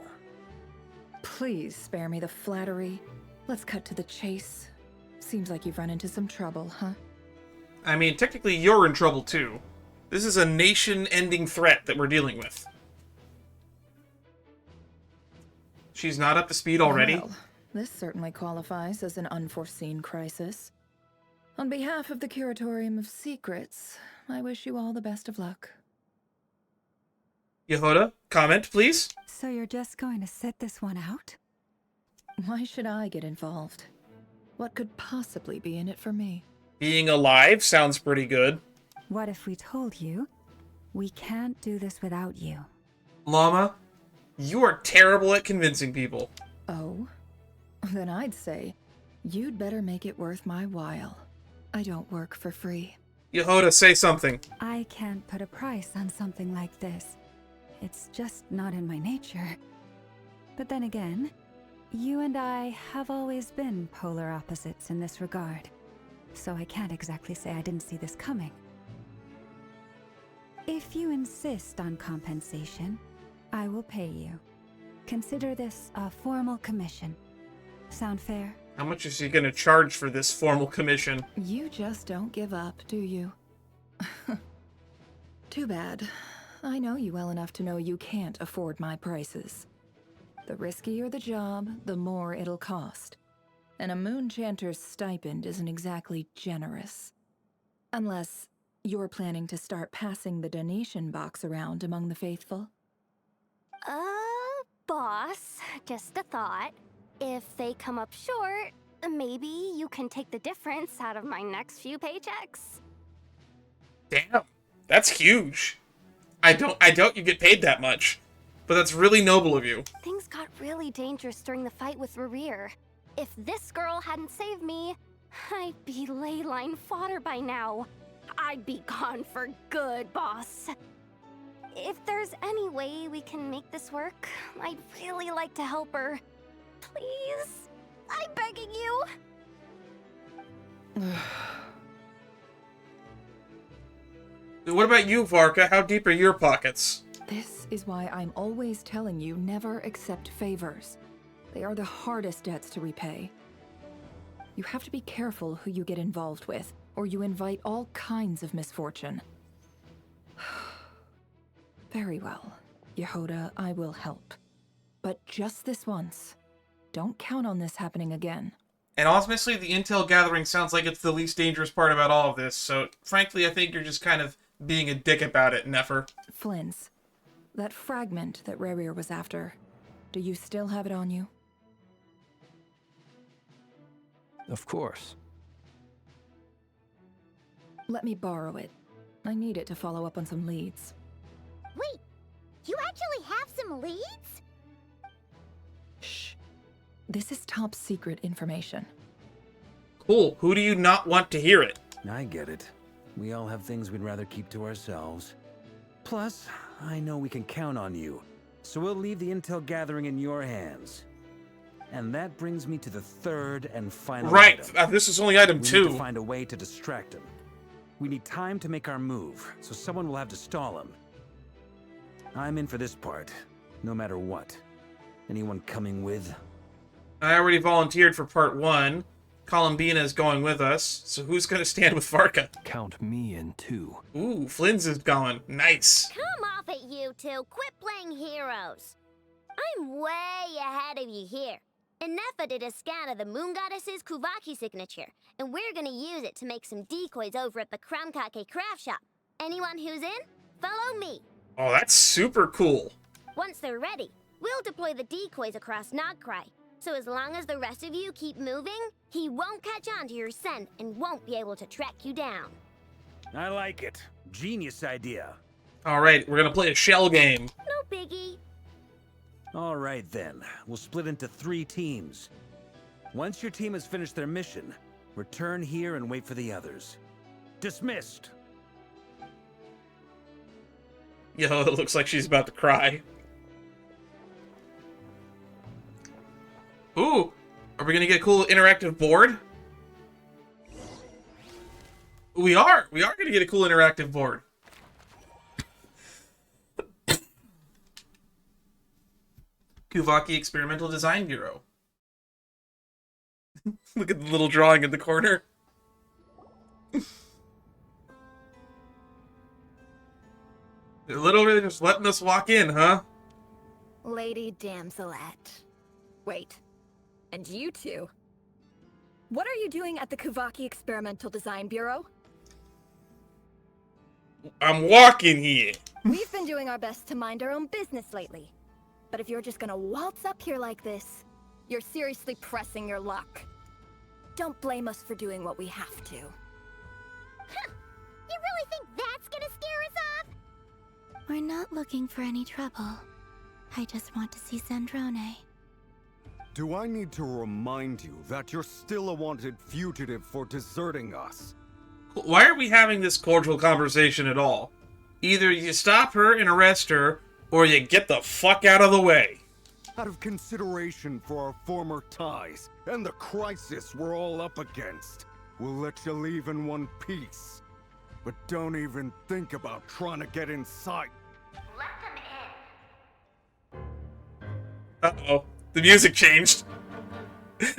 Please spare me the flattery. Let's cut to the chase. Seems like you've run into some trouble, huh? I mean, technically you're in trouble too. This is a nation-ending threat that we're dealing with. She's not up to speed already? Well, this certainly qualifies as an unforeseen crisis. On behalf of the Curatorium of Secrets, I wish you all the best of luck. Yehuda, comment, please? So you're just going to sit this one out? Why should I get involved? What could possibly be in it for me? Being alive sounds pretty good. What if we told you we can't do this without you? Llama, you are terrible at convincing people. Oh? Then I'd say, you'd better make it worth my while. I don't work for free. Yehuda, say something. I can't put a price on something like this. It's just not in my nature. But then again, you and I have always been polar opposites in this regard. So I can't exactly say I didn't see this coming. If you insist on compensation, I will pay you. Consider this a formal commission. Sound fair? How much is he gonna charge for this formal commission? You just don't give up, do you? Too bad. I know you well enough to know you can't afford my prices. The riskier the job, the more it'll cost. And a Moonchanter's stipend isn't exactly generous. Unless you're planning to start passing the donation box around among the faithful. Boss, just a thought. If they come up short, maybe you can take the difference out of my next few paychecks. Damn, that's huge. I doubt you get paid that much, but that's really noble of you. Things got really dangerous during the fight with Rerir. If this girl hadn't saved me, I'd be ley line fodder by now. I'd be gone for good, boss. If there's any way we can make this work, I'd really like to help her. Please? I'm begging you. What about you, Varka? How deep are your pockets? This is why I'm always telling you never accept favors. They are the hardest debts to repay. You have to be careful who you get involved with, or you invite all kinds of misfortune. Very well, Yehuda, I will help. But just this once. Don't count on this happening again. And honestly, the intel gathering sounds like it's the least dangerous part about all of this, so frankly, I think you're just kind of being a dick about it, Nefer. Flins, that fragment that Rerir was after, do you still have it on you? Of course. Let me borrow it. I need it to follow up on some leads. Wait, you actually have some leads? Shh. This is top secret information. Cool. Who do you not want to hear it? I get it. We all have things we'd rather keep to ourselves. Plus, I know we can count on you, so we'll leave the intel gathering in your hands. And that brings me to the third and final Right, item. this is only item We 2. need to find a way to distract him. We need time to make our move, so someone will have to stall him. I'm in for this part, no matter what. Anyone coming with? I already volunteered for part 1. Columbina is going with us, so who's going to stand with Varka? Count me in too. Ooh, Flynn's is going. Nice. Come off it, you two. Quit playing heroes. I'm way ahead of you here. Nefa did a scan of the Moon Goddess's Kuvaki signature, and we're gonna use it to make some decoys over at the Kramkake craft shop. Anyone who's in, follow me. Oh, that's super cool. Once they're ready, we'll deploy the decoys across Nogcry. So as long as the rest of you keep moving, he won't catch on to your scent and won't be able to track you down. I like it. Genius idea. All right, we're going to play a shell game. No biggie. All right then, we'll split into 3 teams. Once your team has finished their mission, return here and wait for the others. Dismissed! Yo, it looks like she's about to cry. Ooh, are we gonna get a cool interactive board? We are gonna get a cool interactive board. Kuvaki Experimental Design Bureau. Look at the little drawing in the corner. They're literally just letting us walk in, huh? Lady Damselette. Wait. And you two? What are you doing at the Kuvaki Experimental Design Bureau? I'm walking here. We've been doing our best to mind our own business lately. But if you're just gonna waltz up here like this, you're seriously pressing your luck. Don't blame us for doing what we have to. Huh. You really think that's gonna scare us off? We're not looking for any trouble. I just want to see Zandrone. Do I need to remind you that you're still a wanted fugitive for deserting us? Why are we having this cordial conversation at all? Either you stop her and arrest her, or you get the fuck out of the way. Out of consideration for our former ties and the crisis we're all up against, we'll let you leave in one piece. But don't even think about trying to get inside. Let them in. Uh-oh. The music changed.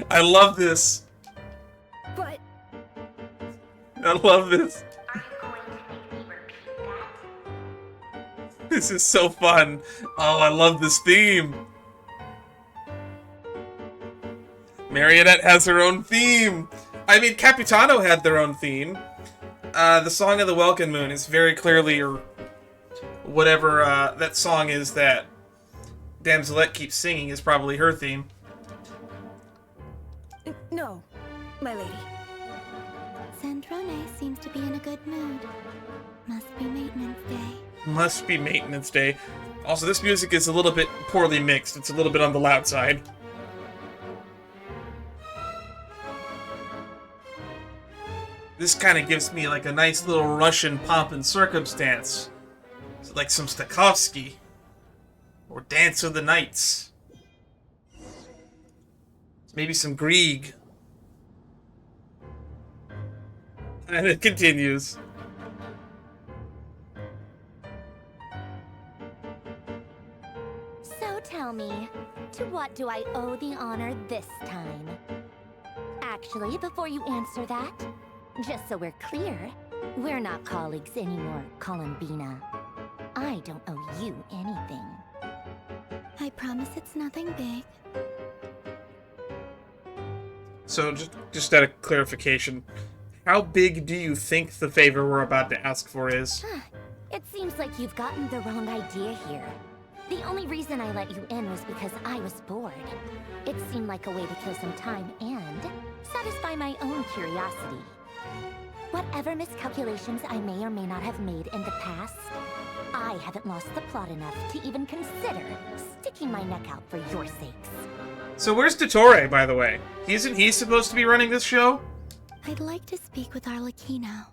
I love this. But... I love this. Are you going to make me repeat that? This is so fun. Oh, I love this theme. Marionette has her own theme. I mean, Capitano had their own theme. The Song of the Welkin Moon is very clearly, or whatever that song is that Damselette keeps singing is probably her theme. No, my lady. Zandrone seems to be in a good mood. Must be maintenance day. Must be maintenance day. Also, this music is a little bit poorly mixed. It's a little bit on the loud side. This kind of gives me like a nice little Russian pomp and circumstance. So like some Stokowski. Or Dance of the Nights. Maybe some Grieg. And it continues. So tell me, to what do I owe the honor this time? Actually, before you answer that, just so we're clear, we're not colleagues anymore, Columbina. I don't owe you anything. I promise it's nothing big. So, just out of clarification, how big do you think the favor we're about to ask for is? It seems like you've gotten the wrong idea here. The only reason I let you in was because I was bored. It seemed like a way to kill some time and satisfy my own curiosity. Whatever miscalculations I may or may not have made in the past, I haven't lost the plot enough to even consider sticking my neck out for your sakes. So where's Dottore, by the way? Isn't he supposed to be running this show? I'd like to speak with Arlecchino.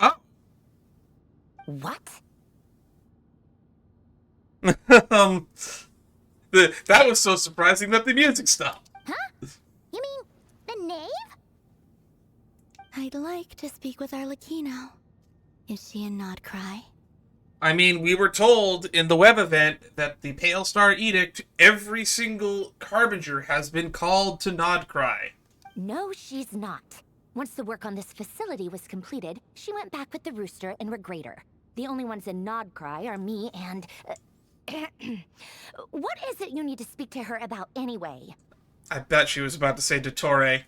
Oh. What? That was so surprising that the music stopped. Huh? You mean the knave? I'd like to speak with Arlecchino. Is she in Nodcry? I mean, we were told in the web event that the Pale Star Edict, every single Harbinger has been called to Nodcry. No, she's not. Once the work on this facility was completed, she went back with the Rooster and Regrator. The only ones in Nodcry are me and... What is it you need to speak to her about anyway? I bet she was about to say Dottore.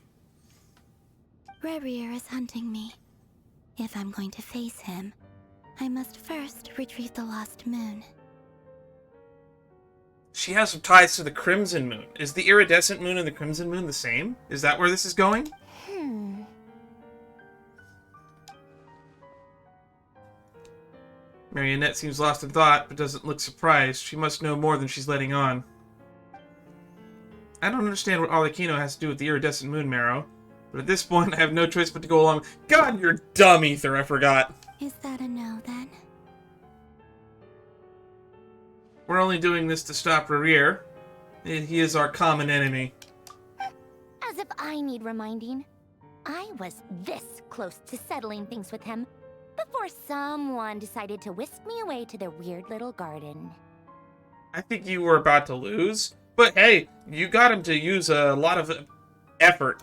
Rerir is hunting me. If I'm going to face him, I must first retrieve the lost moon. She has some ties to the Crimson Moon. Is the iridescent moon and the Crimson Moon the same? Is that where this is going? Marionette seems lost in thought, but doesn't look surprised. She must know more than she's letting on. I don't understand what Arlecchino has to do with the iridescent moon, Marrow. But at this point, I have no choice but to go along. God, you're dumb, Ether, I forgot. Is that a no, then? We're only doing this to stop Rerir. He is our common enemy. As if I need reminding. I was this close to settling things with him before someone decided to whisk me away to their weird little garden. I think you were about to lose. But hey, you got him to use a lot of effort.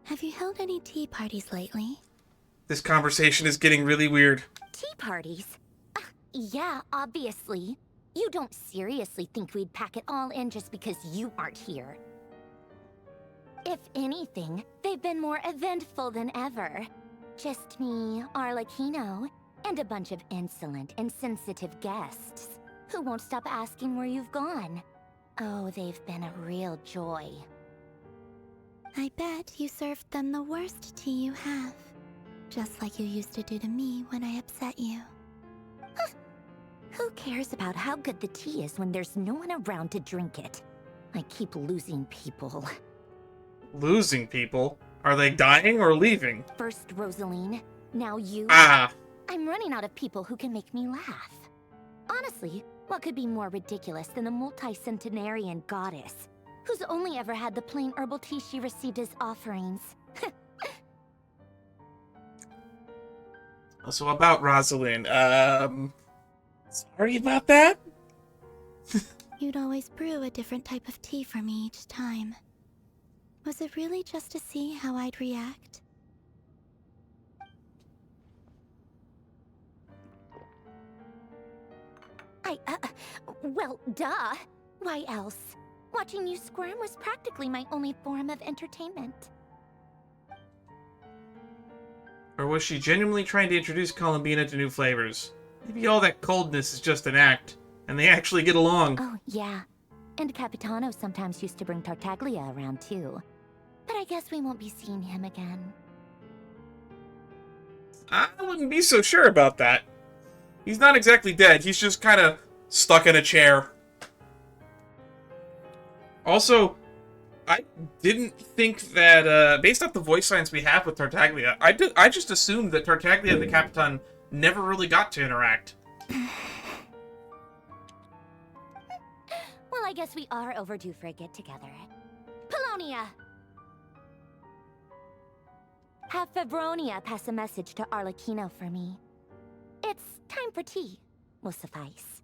Have you held any tea parties lately? This conversation is getting really weird. Tea parties? Yeah, obviously. You don't seriously think we'd pack it all in just because you aren't here. If anything, they've been more eventful than ever. Just me, Arlecchino, and a bunch of insolent, insensitive guests who won't stop asking where you've gone. Oh, they've been a real joy. I bet you served them the worst tea you have. Just like you used to do to me when I upset you. Who cares about how good the tea is when there's no one around to drink it? I keep losing people. Losing people? Are they dying or leaving? First Rosaline, now you. Ah! I'm running out of people who can make me laugh. Honestly, what could be more ridiculous than a multi-centenarian goddess who's only ever had the plain herbal tea she received as offerings? So about Rosalind, sorry about that? You'd always brew a different type of tea for me each time. Was it really just to see how I'd react? Well, duh. Why else? Watching you squirm was practically my only form of entertainment. Or was she genuinely trying to introduce Columbina to new flavors? Maybe all that coldness is just an act, and they actually get along. Oh, yeah. And Capitano sometimes used to bring Tartaglia around, too. But I guess we won't be seeing him again. I wouldn't be so sure about that. He's not exactly dead, he's just kind of stuck in a chair. Also, I didn't think that, based off the voice lines we have with Tartaglia, I just assumed that Tartaglia and the Capitan never really got to interact. Well, I guess we are overdue for a get-together. Polonia! Have Febronia pass a message to Arlecchino for me. It's time for tea. Will suffice.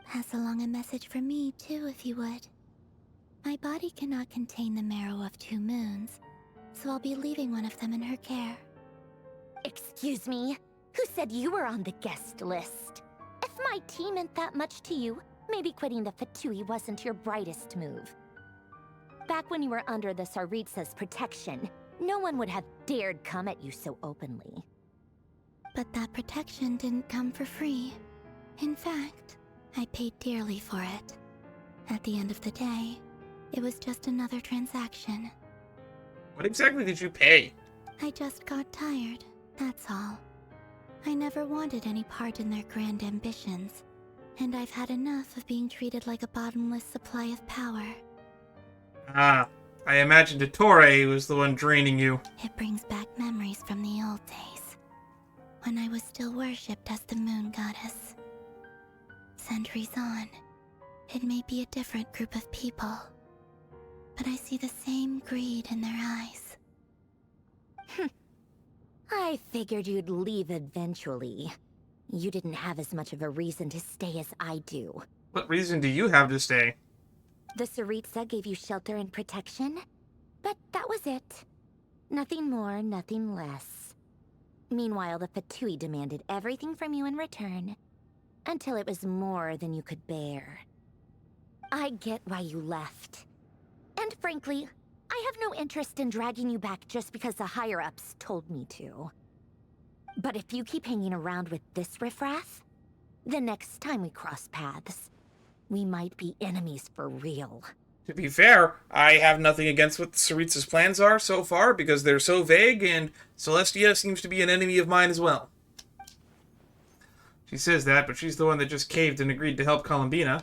Pass along a message for me, too, if you would. My body cannot contain the marrow of 2 moons, so I'll be leaving one of them in her care. Excuse me? Who said you were on the guest list? If my tea meant that much to you, maybe quitting the Fatui wasn't your brightest move. Back when you were under the Tsaritsa's protection, no one would have dared come at you so openly. But that protection didn't come for free. In fact, I paid dearly for it. At the end of the day, it was just another transaction. What exactly did you pay? I just got tired, that's all. I never wanted any part in their grand ambitions, and I've had enough of being treated like a bottomless supply of power. Ah, I imagine Dottore was the one draining you. It brings back memories from the old days, when I was still worshipped as the moon goddess. centuries on, it may be a different group of people, but I see the same greed in their eyes. I figured you'd leave eventually. You didn't have as much of a reason to stay as I do. What reason do you have to stay? The Tsaritsa gave you shelter and protection, but that was it. Nothing more, nothing less. Meanwhile, the Fatui demanded everything from you in return, until it was more than you could bear. I get why you left. And frankly, I have no interest in dragging you back just because the higher-ups told me to. But if you keep hanging around with this riffraff, the next time we cross paths, we might be enemies for real. To be fair, I have nothing against what the Tsaritsa's plans are so far, because they're so vague, and Celestia seems to be an enemy of mine as well. She says that, but she's the one that just caved and agreed to help Columbina.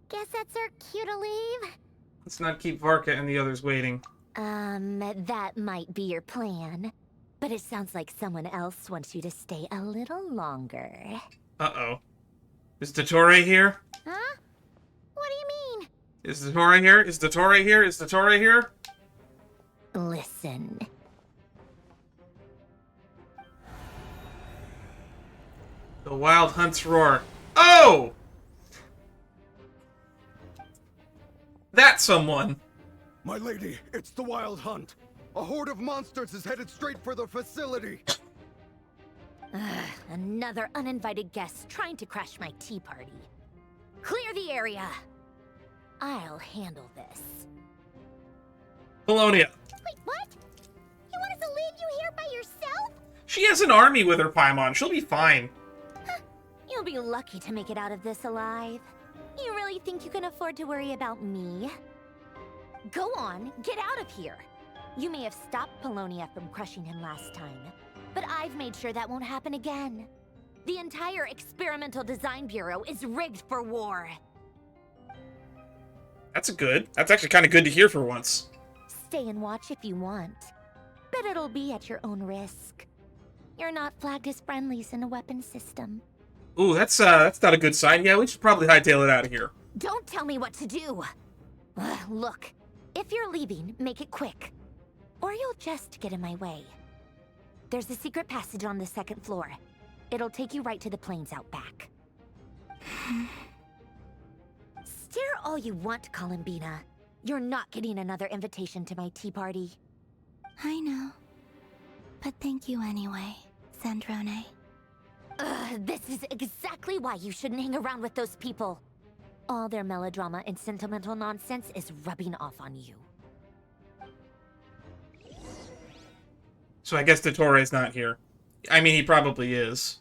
Guess that's our cue to leave. Let's not keep Varka and the others waiting. That might be your plan. But it sounds like someone else wants you to stay a little longer. Uh-oh. Is Dottore here? Huh? What do you mean? Is Dottore here? Is Dottore here? Is Dottore here? Listen. The Wild Hunt's roar. Oh! That's someone. My lady, it's the Wild Hunt. A horde of monsters is headed straight for the facility. Another uninvited guest trying to crash my tea party. Clear the area. I'll handle this. Polonia. Wait, what? You want us to leave you here by yourself? She has an army with her, Paimon. She'll be fine. You'll be lucky to make it out of this alive. You really think you can afford to worry about me? Go on, get out of here. You may have stopped Polonia from crushing him last time, but I've made sure that won't happen again. The entire Experimental Design Bureau is rigged for war. That's actually kind of good to hear for once. Stay and watch if you want, but it'll be at your own risk. You're not flagged as friendlies in a weapon system. Ooh, that's not a good sign. Yeah, we should probably hightail it out of here. Don't tell me what to do. Look, if you're leaving, make it quick, or you'll just get in my way. There's a secret passage on the second floor. It'll take you right to the plains out back. Stare all you want, Columbina. You're not getting another invitation to my tea party. I know. But thank you anyway, Sandrone. This is exactly why you shouldn't hang around with those people. All their melodrama and sentimental nonsense is rubbing off on you. So I guess Dottore's not here. I mean, he probably is.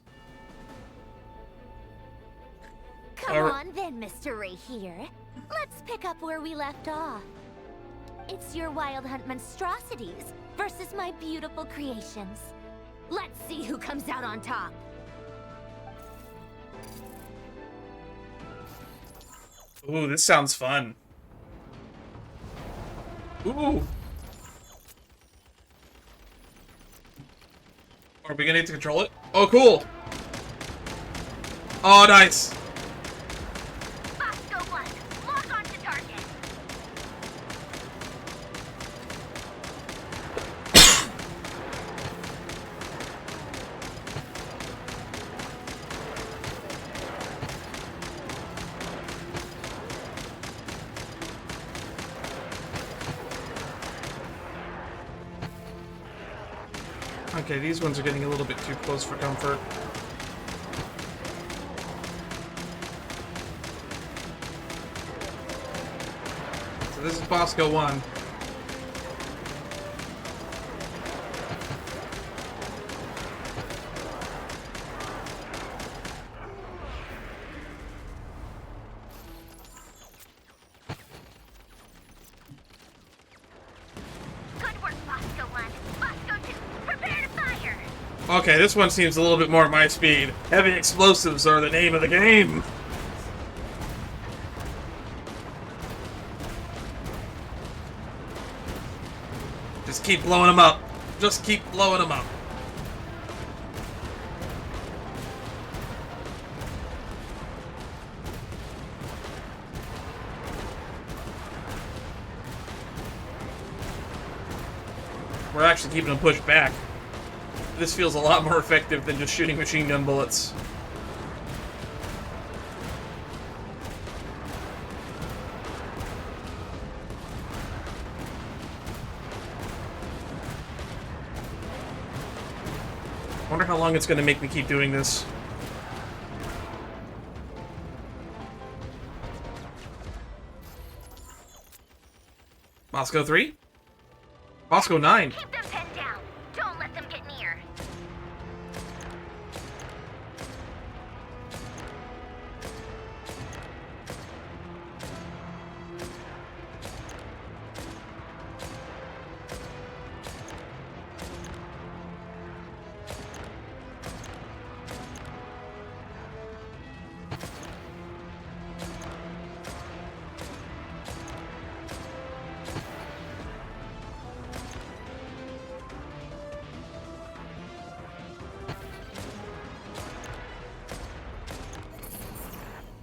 Come on then, Mr. Rerir. Let's pick up where we left off. It's your Wild Hunt monstrosities versus my beautiful creations. Let's see who comes out on top. Ooh, this sounds fun. Ooh. Are we gonna need to control it? Oh, cool. Oh, nice. Bosco 1, lock onto target. Okay, these ones are getting a little bit too close for comfort. So this is Bosco 1. Good work, Bosco 1. Bosco 2, prepare to fire. Okay, this one seems a little bit more at my speed. Heavy explosives are the name of the game. Just keep blowing them up. Just keep blowing them up. We're actually keeping them pushed back. This feels a lot more effective than just shooting machine gun bullets. I wonder how long it's going to make me keep doing this. Moscow 3? Moscow 9. Keep them pinned down. Don't let them get near.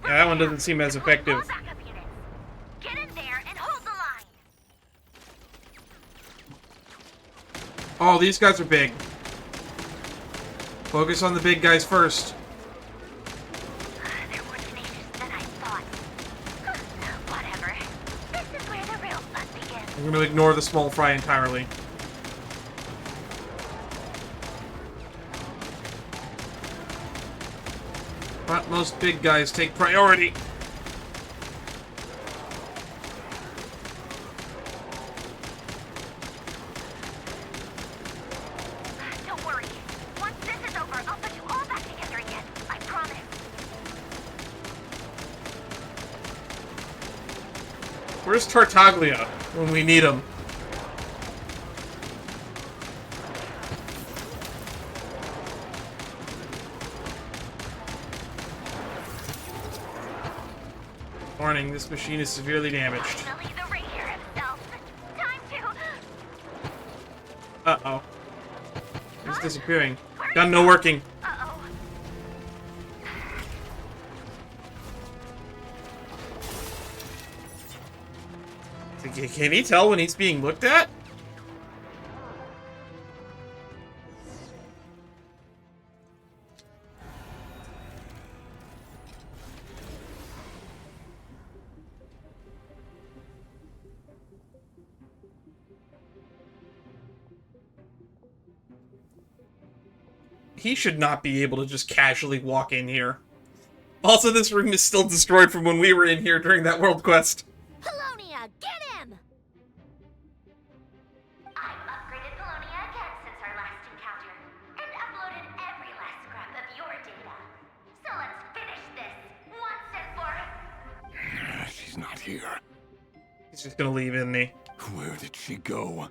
Yeah, that one doesn't seem as effective. Get in there and hold the line. Oh, these guys are big. Focus on the big guys first. They're more tenacious than I thought. Whatever. This is where the real fun begins. I'm going to ignore the small fry entirely. But most big guys take priority. Don't worry. Once this is over, I'll put you all back together again. I promise. Where's Tartaglia when we need him? Warning, this machine is severely damaged. Finally, the Rerir himself. Time to... Uh-oh. He's disappearing. Gun no working. Uh-oh. Can he tell when he's being looked at? He should not be able to just casually walk in here. Also, this room is still destroyed from when we were in here during that world quest. Polonia, get him! I've upgraded Polonia again since our last encounter, and uploaded every last scrap of your data. So let's finish this, once and for... She's not here. He's just gonna leave, isn't he? Where did she go?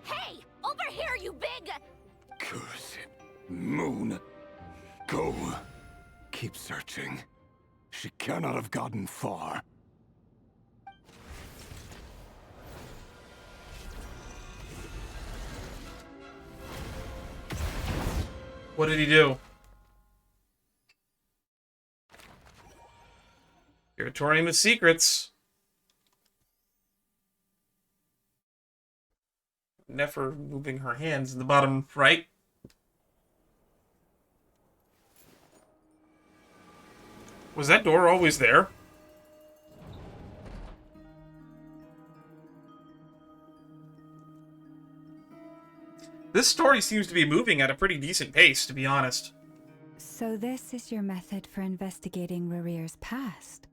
Hey! Over here, you big... Curse it. Moon. Go. Keep searching. She cannot have gotten far. What did he do? Curatorium of Secrets. Nefer moving her hands in the bottom right. Was that door always there? This story seems to be moving at a pretty decent pace, to be honest. So this is your method for investigating Rerir's past?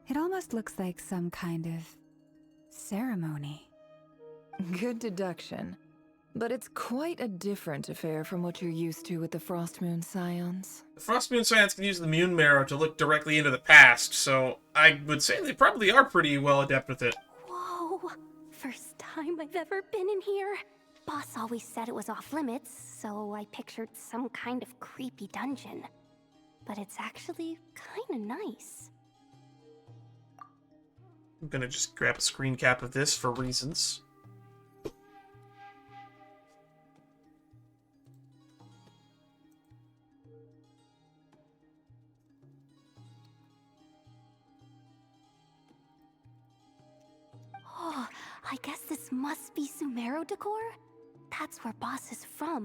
It almost looks like some kind of ceremony. Good deduction. But it's quite a different affair from what you're used to with the Frostmoon Scions. The Frostmoon Scions can use the Moon Marrow to look directly into the past, so I would say they probably are pretty well adept with it. Whoa! First time I've ever been in here. Boss always said it was off limits, so I pictured some kind of creepy dungeon. But it's actually kinda nice. I'm gonna just grab a screen cap of this for reasons. Oh, I guess this must be Sumero decor? That's where Boss is from.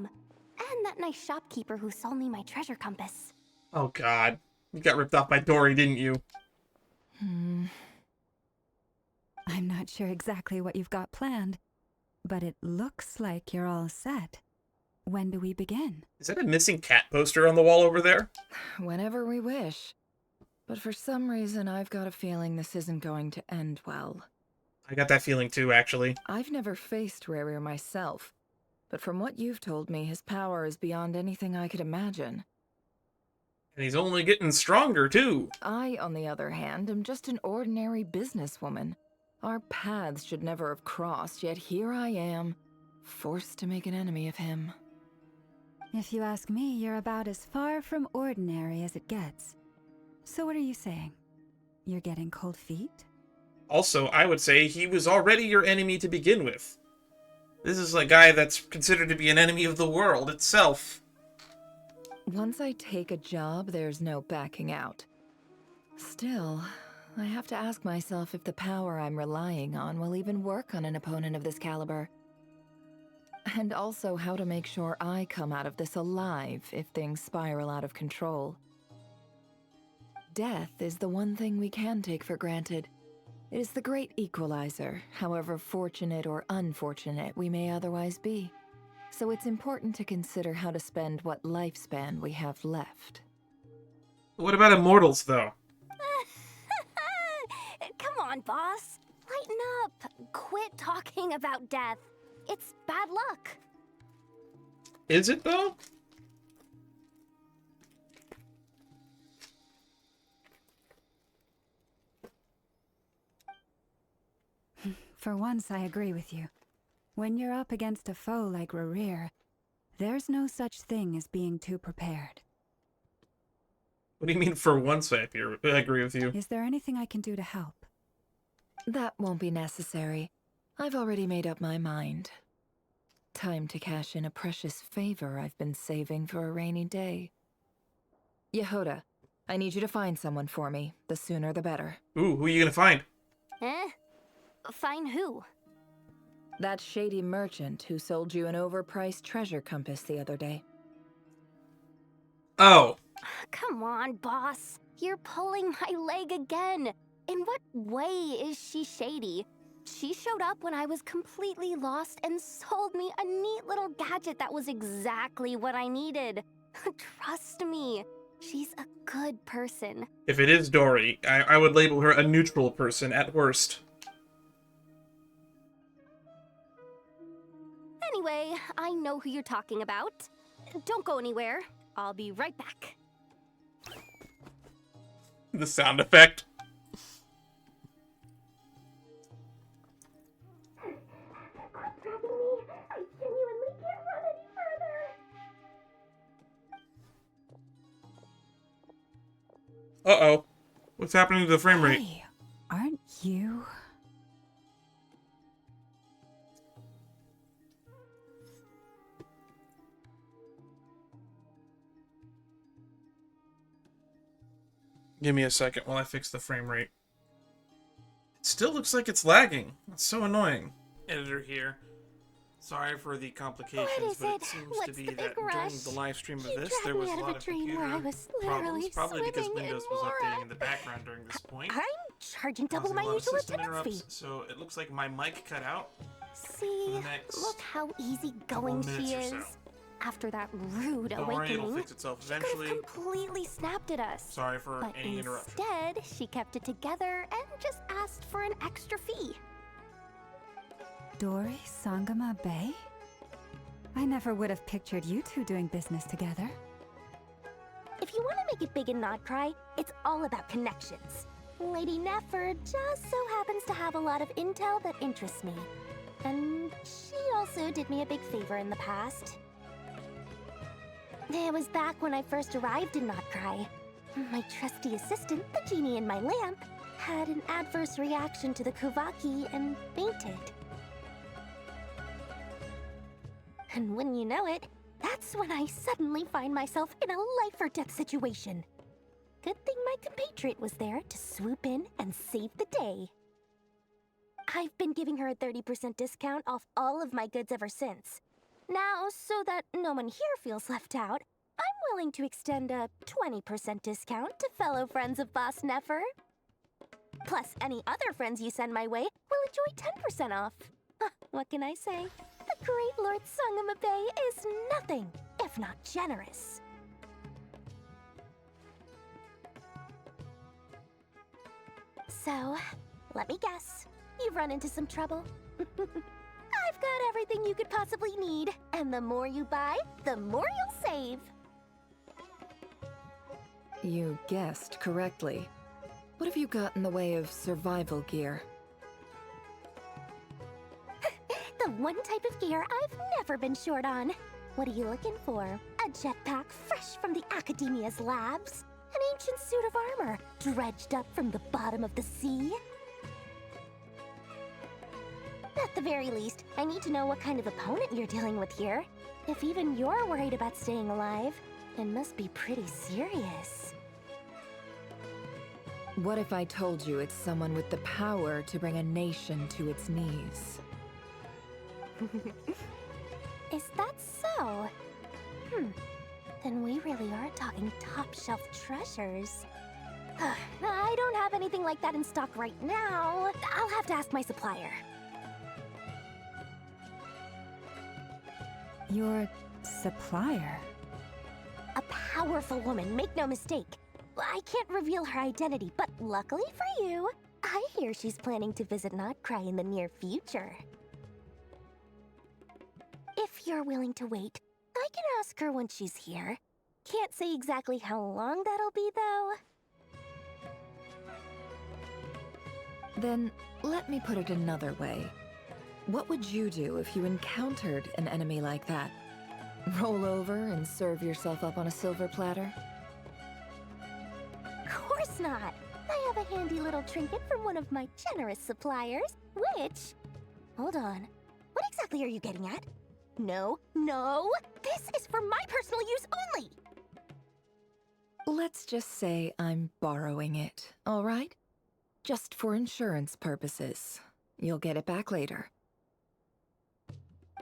And that nice shopkeeper who sold me my treasure compass. Oh god. You got ripped off by Dory, didn't you? I'm not sure exactly what you've got planned, but it looks like you're all set. When do we begin? Is that a missing cat poster on the wall over there? Whenever we wish. But for some reason, I've got a feeling this isn't going to end well. I got that feeling too, actually. I've never faced Rerir myself, but from what you've told me, his power is beyond anything I could imagine. And he's only getting stronger, too. I, on the other hand, am just an ordinary businesswoman. Our paths should never have crossed, yet here I am, forced to make an enemy of him. If you ask me, you're about as far from ordinary as it gets. So what are you saying? You're getting cold feet? Also, I would say he was already your enemy to begin with. This is a guy that's considered to be an enemy of the world itself. Once I take a job, there's no backing out. Still, I have to ask myself if the power I'm relying on will even work on an opponent of this caliber. And also how to make sure I come out of this alive if things spiral out of control. Death is the one thing we can take for granted. It is the great equalizer, however fortunate or unfortunate we may otherwise be. So it's important to consider how to spend what lifespan we have left. What about immortals, though? Come on, boss. Lighten up. Quit talking about death. It's bad luck. Is it, though? For once, I agree with you. When you're up against a foe like Rerir, there's no such thing as being too prepared. What do you mean, for once I agree with you? Is there anything I can do to help? That won't be necessary. I've already made up my mind. Time to cash in a precious favor I've been saving for a rainy day. Yehoda, I need you to find someone for me. The sooner the better. Ooh, who are you gonna find? Find who? That shady merchant who sold you an overpriced treasure compass the other day. Oh. Come on, boss. You're pulling my leg again. In what way is she shady? She showed up when I was completely lost and sold me a neat little gadget that was exactly what I needed. Trust me, she's a good person. If it is Dory, I would label her a neutral person at worst. Anyway, I know who you're talking about. Don't go anywhere. I'll be right back. The sound effect. Uh-oh. What's happening to the frame rate? Hey, aren't you... Give me a second while I fix the frame rate. It still looks like it's lagging. It's so annoying. Editor here. Sorry for the complications, but it seems to be that during the live stream of this, there was a lot of computer problems, probably because Windows was updating in the background during this point. I'm charging double Causing my a lot of usual system attendance fee. interrupts, so it looks like my mic cut out. See, look how easygoing she minutes or is. so. After that rude Don't worry, it'll awakening, fix itself she could eventually. have completely snapped at us. Sorry for But any interruption. instead, she kept it together and just asked for an extra fee. Dory Sangama Bay? I never would have pictured you two doing business together. If you want to make it big and not cry, it's all about connections. Lady Nefer just so happens to have a lot of intel that interests me. And she also did me a big favor in the past. It was back when I first arrived in Not Cry. My trusty assistant, the genie in my lamp, had an adverse reaction to the Kuvaki and fainted. And when you know it, that's when I suddenly find myself in a life-or-death situation. Good thing my compatriot was there to swoop in and save the day. I've been giving her a 30% discount off all of my goods ever since. Now, so that no one here feels left out, I'm willing to extend a 20% discount to fellow friends of Boss Nefer. Plus, any other friends you send my way will enjoy 10% off. What can I say? The great Lord Sangamabe is nothing if not generous. So, let me guess. You've run into some trouble? I've got everything you could possibly need, and the more you buy, the more you'll save. You guessed correctly. What have you got in the way of survival gear? The one type of gear I've never been short on. What are you looking for? A jetpack fresh from the Academia's labs? An ancient suit of armor dredged up from the bottom of the sea? At the very least, I need to know what kind of opponent you're dealing with here. If even you're worried about staying alive, it must be pretty serious. What if I told you it's someone with the power to bring a nation to its knees? Is that so? Then we really are talking top-shelf treasures. I don't have anything like that in stock right now. I'll have to ask my supplier. Your supplier? A powerful woman, make no mistake. I can't reveal her identity, but luckily for you, I hear she's planning to visit Notcry in the near future. If you're willing to wait, I can ask her when she's here. Can't say exactly how long that'll be, though. Then, let me put it another way. What would you do if you encountered an enemy like that? Roll over and serve yourself up on a silver platter? Of course not! I have a handy little trinket from one of my generous suppliers, which... Hold on. What exactly are you getting at? No, no! This is for my personal use only! Let's just say I'm borrowing it, all right? Just for insurance purposes. You'll get it back later.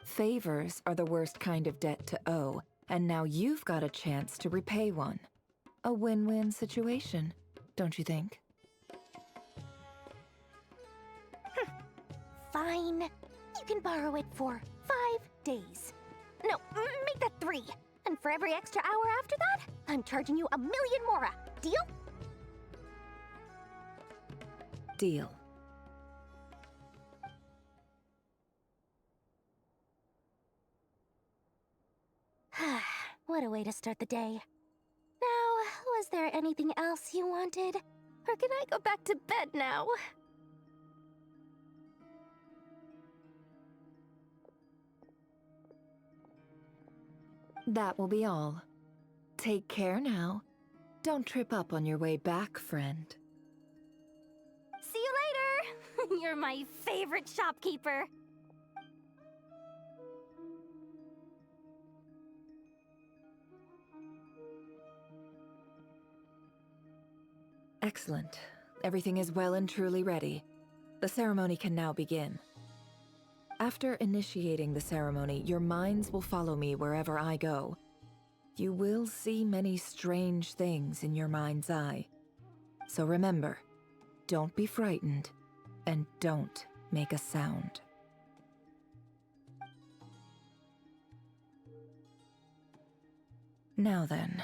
Favors are the worst kind of debt to owe, and now you've got a chance to repay one. A win-win situation, don't you think? Fine. You can borrow it for 5 days. No, make that 3. And for every extra hour after that, I'm charging you 1,000,000 mora. Deal? Deal. What a way to start the day. Now, was there anything else you wanted? Or can I go back to bed now? That will be all. Take care now. Don't trip up on your way back, friend. See you later! You're my favorite shopkeeper. Excellent. Everything is well and truly ready. The ceremony can now begin. After initiating the ceremony, your minds will follow me wherever I go. You will see many strange things in your mind's eye. So remember, don't be frightened, and don't make a sound. Now then,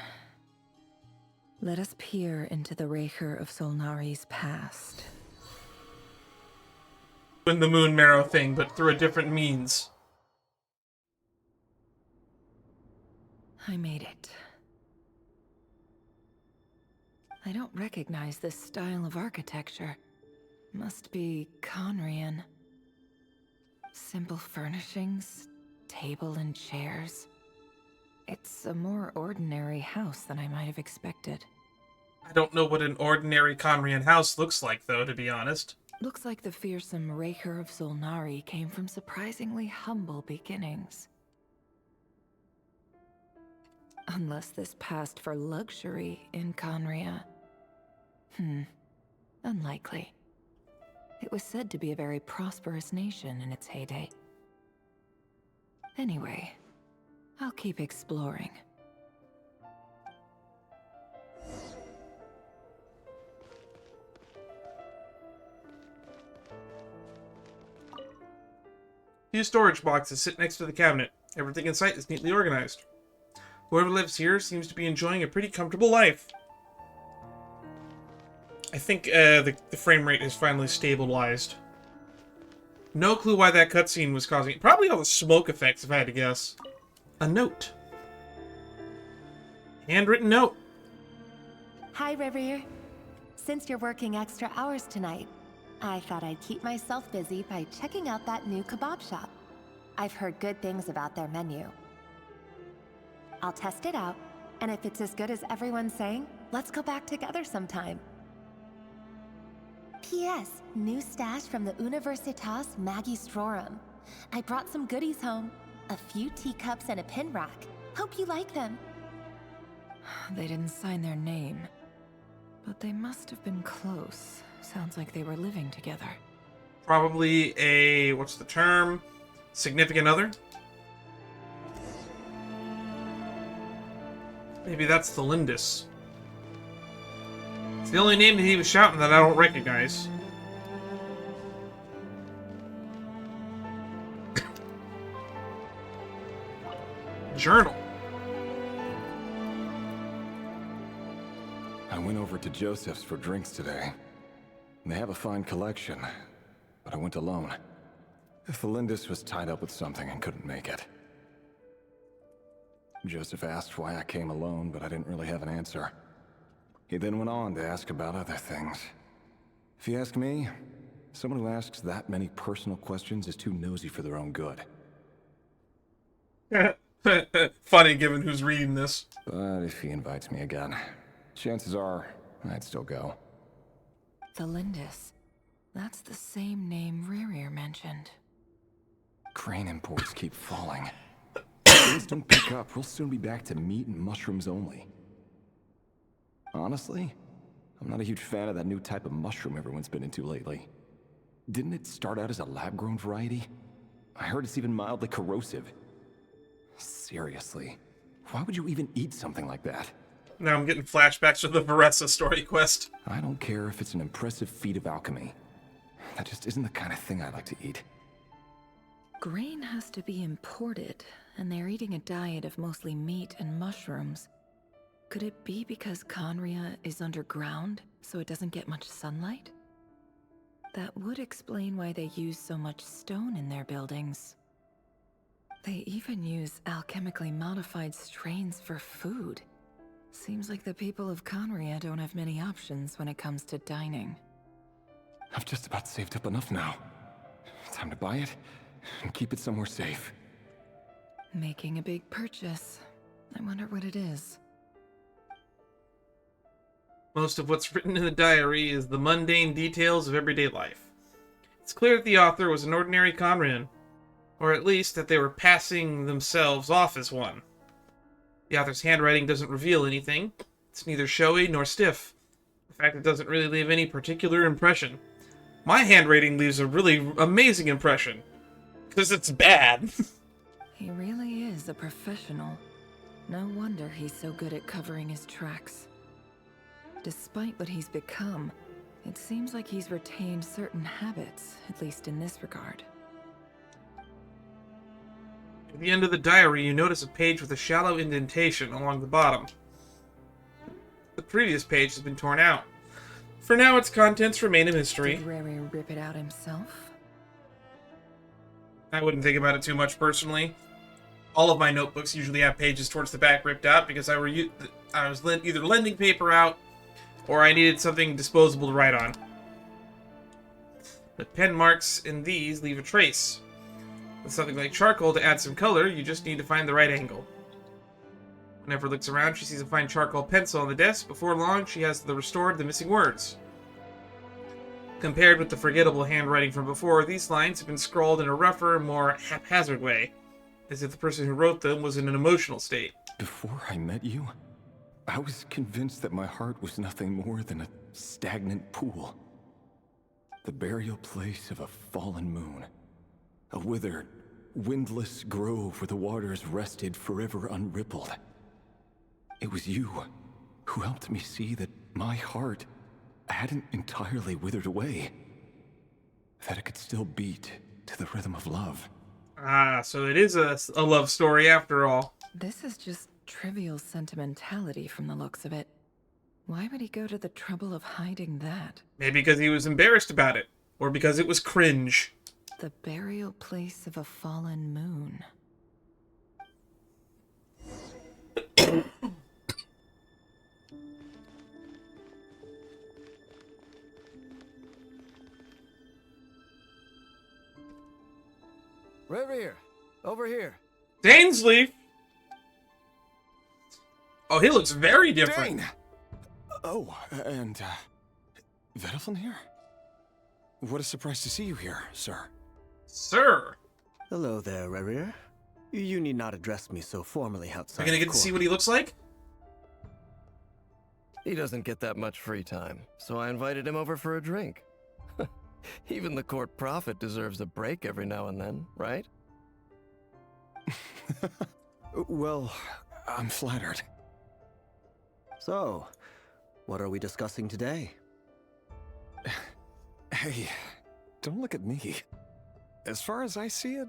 let us peer into the Rerir of Solnari's past. Doing the moon marrow thing, but through a different means. I made it. I don't recognize this style of architecture. Must be Conrian. Simple furnishings, table and chairs. It's a more ordinary house than I might have expected. I don't know what an ordinary Conrian house looks like, though, to be honest. Looks like the fearsome Rerir of Solnari came from surprisingly humble beginnings. Unless this passed for luxury in Conria. Unlikely. It was said to be a very prosperous nation in its heyday. Anyway, I'll keep exploring. Few storage boxes sit next to the cabinet. Everything in sight is neatly organized. Whoever lives here seems to be enjoying a pretty comfortable life. I think the frame rate is finally stabilized. No clue why that cutscene was causing it. Probably all the smoke effects, if I had to guess. A note. Handwritten note. Hi, Rerir. Since you're working extra hours tonight, I thought I'd keep myself busy by checking out that new kebab shop. I've heard good things about their menu. I'll test it out, and if it's as good as everyone's saying, let's go back together sometime. P.S. New stash from the Universitas Magistrorum. I brought some goodies home. A few teacups and a pin rack. Hope you like them. They didn't sign their name, but they must have been close. Sounds like they were living together. Probably a, what's the term? Significant other? Maybe that's the Lindis. It's the only name that he was shouting that I don't recognize. Journal. I went over to Joseph's for drinks today. They have a fine collection, but I went alone. Felindis was tied up with something and couldn't make it. Joseph asked why I came alone, but I didn't really have an answer. He then went on to ask about other things. If you ask me, someone who asks that many personal questions is too nosy for their own good. Funny given who's reading this. But if he invites me again, chances are I'd still go. The Lindis. That's the same name Rerir mentioned. Crane imports keep falling. If things don't pick up, we'll soon be back to meat and mushrooms only. Honestly, I'm not a huge fan of that new type of mushroom everyone's been into lately. Didn't it start out as a lab-grown variety? I heard it's even mildly corrosive. Seriously, why would you even eat something like that? Now I'm getting flashbacks to the Varessa story quest. I don't care if it's an impressive feat of alchemy. That just isn't the kind of thing I like to eat. Grain has to be imported, and they're eating a diet of mostly meat and mushrooms. Could it be because Conria is underground, so it doesn't get much sunlight? That would explain why they use so much stone in their buildings. They even use alchemically modified strains for food. Seems like the people of Conria don't have many options when it comes to dining. I've just about saved up enough now. Time to buy it and keep it somewhere safe. Making a big purchase. I wonder what it is. Most of what's written in the diary is the mundane details of everyday life. It's clear that the author was an ordinary Conrian, or at least that they were passing themselves off as one. The author's handwriting doesn't reveal anything. It's neither showy nor stiff. In fact, it doesn't really leave any particular impression. My handwriting leaves a really amazing impression, because it's bad. He really is a professional. No wonder he's so good at covering his tracks. Despite what he's become, it seems like he's retained certain habits, at least in this regard. At the end of the diary, you notice a page with a shallow indentation along the bottom. The previous page has been torn out. For now, its contents remain a mystery. Did Rerir rip it out himself? I wouldn't think about it too much personally. All of my notebooks usually have pages towards the back ripped out because I was either lending paper out or I needed something disposable to write on. But pen marks in these leave a trace. With something like charcoal to add some color, you just need to find the right angle. Whenever looks around, she sees a fine charcoal pencil on the desk. Before long, she has restored the missing words. Compared with the forgettable handwriting from before, these lines have been scrawled in a rougher, more haphazard way, as if the person who wrote them was in an emotional state. Before I met you, I was convinced that my heart was nothing more than a stagnant pool. The burial place of a fallen moon. A withered, windless grove where the waters rested forever unrippled. It was you who helped me see that my heart hadn't entirely withered away. That it could still beat to the rhythm of love. Ah, so it is a love story after all. This is just trivial sentimentality from the looks of it. Why would he go to the trouble of hiding that? Maybe because he was embarrassed about it. Or because it was cringe. The burial place of a fallen moon. Rerir, over here. Dainsleif! Oh, he looks very different. Dane! Oh, and, Vedafin here? What a surprise to see you here, sir. Sir! Hello there, Rerir. You need not address me so formally outside. Are we gonna get to see what he looks like? He doesn't get that much free time, so I invited him over for a drink. Even the court prophet deserves a break every now and then, right? Well, I'm flattered. So, what are we discussing today? Hey, don't look at me. As far as I see it,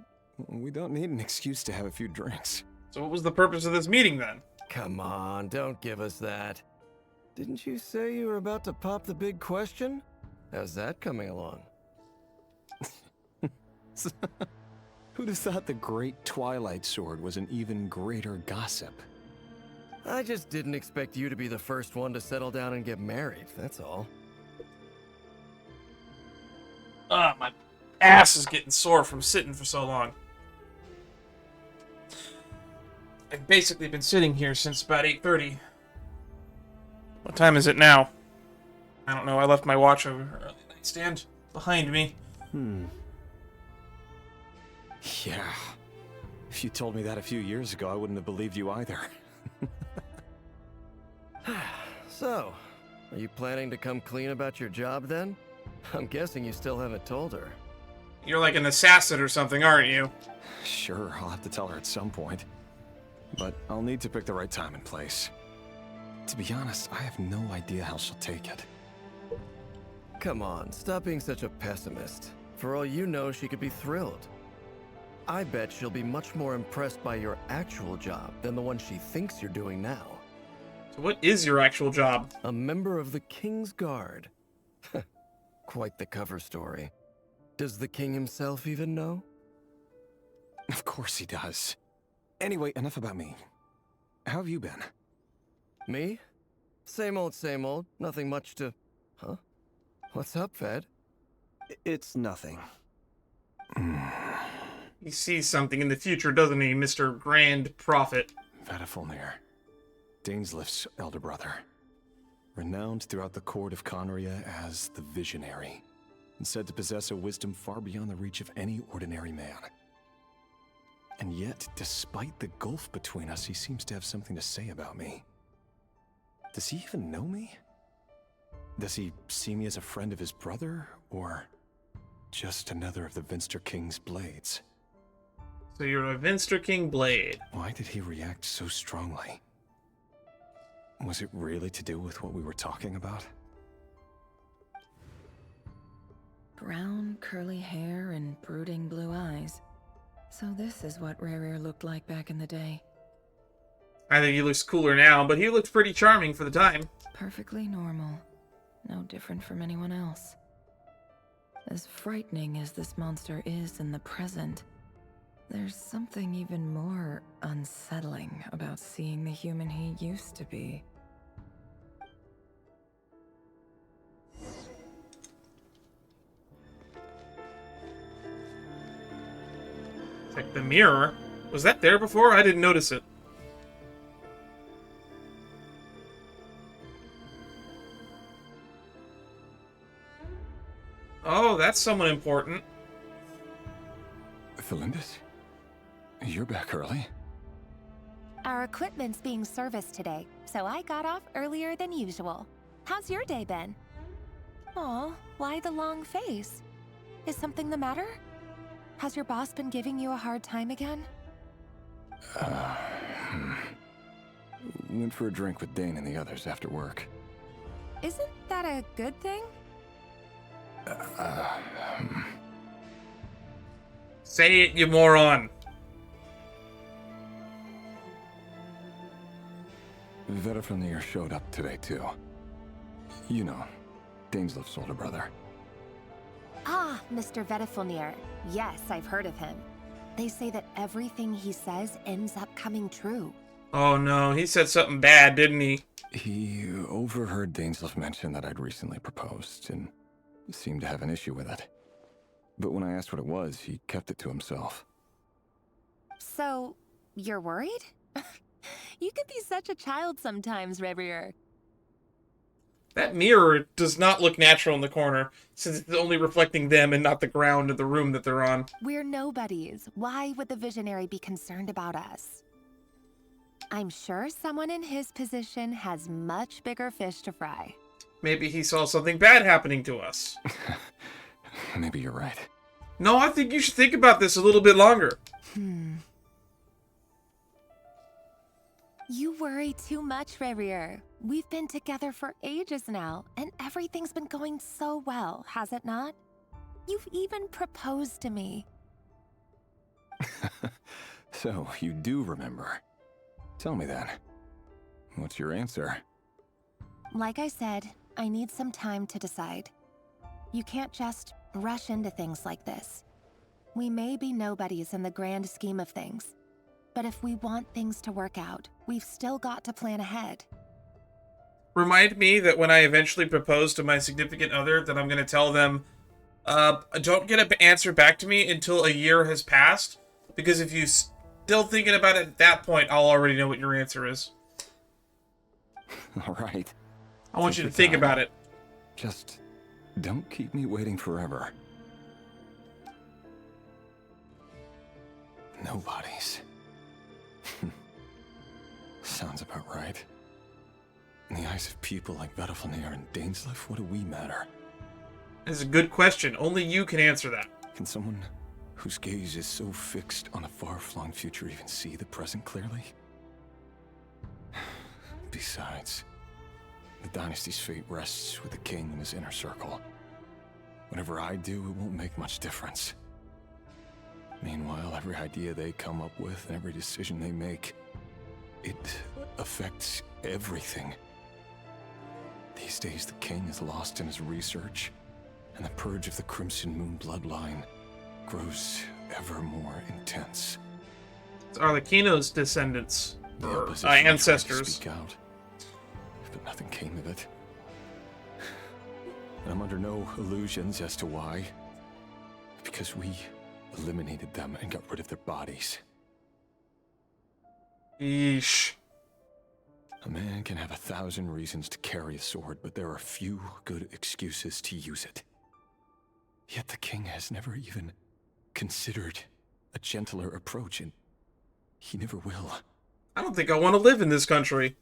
we don't need an excuse to have a few drinks. So what was the purpose of this meeting then? Come on, don't give us that. Didn't you say you were about to pop the big question? How's that coming along? Who'd have thought the great Twilight Sword was an even greater gossip? I just didn't expect you to be the first one to settle down and get married, that's all. Ah, my ass is getting sore from sitting for so long. I've basically been sitting here since about 8:30. What time is it now? I don't know, I left my watch over the nightstand behind me. Yeah. If you told me that a few years ago, I wouldn't have believed you either. So, are you planning to come clean about your job then? I'm guessing you still haven't told her. You're like an assassin or something, aren't you? Sure, I'll have to tell her at some point. But I'll need to pick the right time and place. To be honest, I have no idea how she'll take it. Come on, stop being such a pessimist. For all you know, she could be thrilled. I bet she'll be much more impressed by your actual job than the one she thinks you're doing now. So what is your actual job? A member of the King's Guard. Quite the cover story. Does the king himself even know? Of course he does. Anyway, enough about me. How have you been? Me? Same old, same old. Nothing much to... Huh? What's up, Fed? It's nothing. He sees something in the future, doesn't he, Mr. Grand Prophet? Vedafilnir, Dainsleif's elder brother. Renowned throughout the court of Conria as the Visionary, and said to possess a wisdom far beyond the reach of any ordinary man. And yet, despite the gulf between us, he seems to have something to say about me. Does he even know me? Does he see me as a friend of his brother, or just another of the Vinster King's blades? So you're a Vinster King blade. Why did he react so strongly? Was it really to do with what we were talking about? Brown, curly hair and brooding blue eyes. So this is what Rerir looked like back in the day. I think he looks cooler now, but he looked pretty charming for the time. Perfectly normal. No different from anyone else. As frightening as this monster is in the present, there's something even more unsettling about seeing the human he used to be. Like the mirror. Was that there before? I didn't notice it. Oh, that's someone important. Philindus? You're back early? Our equipment's being serviced today, so I got off earlier than usual. How's your day been? Aw, why the long face? Is something the matter? Has your boss been giving you a hard time again? Went for a drink with Dane and the others after work. Isn't that a good thing? Say it, you moron. Vetter showed up today, too. You know, Dainsleif's older brother. Ah, Mr. Vedifilnir. Yes, I've heard of him. They say that everything he says ends up coming true. Oh no, he said something bad, didn't he? He overheard Dainsleif mention that I'd recently proposed, and seemed to have an issue with it. But when I asked what it was, he kept it to himself. So, you're worried? You could be such a child sometimes, Rerir. That mirror does not look natural in the corner, since it's only reflecting them and not the ground of the room that they're on. We're nobodies. Why would the visionary be concerned about us? I'm sure someone in his position has much bigger fish to fry. Maybe he saw something bad happening to us. Maybe you're right. No, I think you should think about this a little bit longer. You worry too much, Rerir. We've been together for ages now, and everything's been going so well, has it not? You've even proposed to me. So, you do remember. Tell me then. What's your answer? Like I said, I need some time to decide. You can't just rush into things like this. We may be nobodies in the grand scheme of things, but if we want things to work out, we've still got to plan ahead. Remind me that when I eventually propose to my significant other, that I'm going to tell them, don't get an answer back to me until a year has passed, because if you still thinking about it at that point, I'll already know what your answer is. All right. I want you to think about it. Just don't keep me waiting forever. Nobodies. Sounds about right. In the eyes of people like Vedifilnir and Dainsleif, what do we matter? It's a good question. Only you can answer that. Can someone whose gaze is so fixed on a far-flung future even see the present clearly? Besides, the dynasty's fate rests with the king and his inner circle. Whatever I do, it won't make much difference. Meanwhile, every idea they come up with and every decision they make, it affects everything. These days, the king is lost in his research, and the purge of the Crimson Moon bloodline grows ever more intense. It's Arlecchino's descendants, The or opposition tried to ancestors. speak out, but nothing came of it. And I'm under no illusions as to why. Because we eliminated them and got rid of their bodies. Yeesh. A man can have 1,000 reasons to carry a sword, but there are few good excuses to use it. Yet the king has never even considered a gentler approach, and he never will. I don't think I want to live in this country.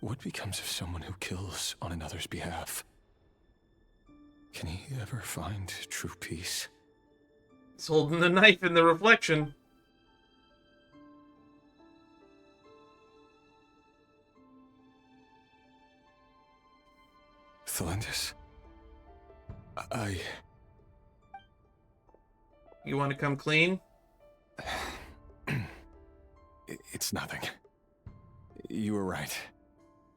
What becomes of someone who kills on another's behalf? Can he ever find true peace? He's holding the knife in the reflection. Thelendis, You want to come clean? It's nothing. You were right.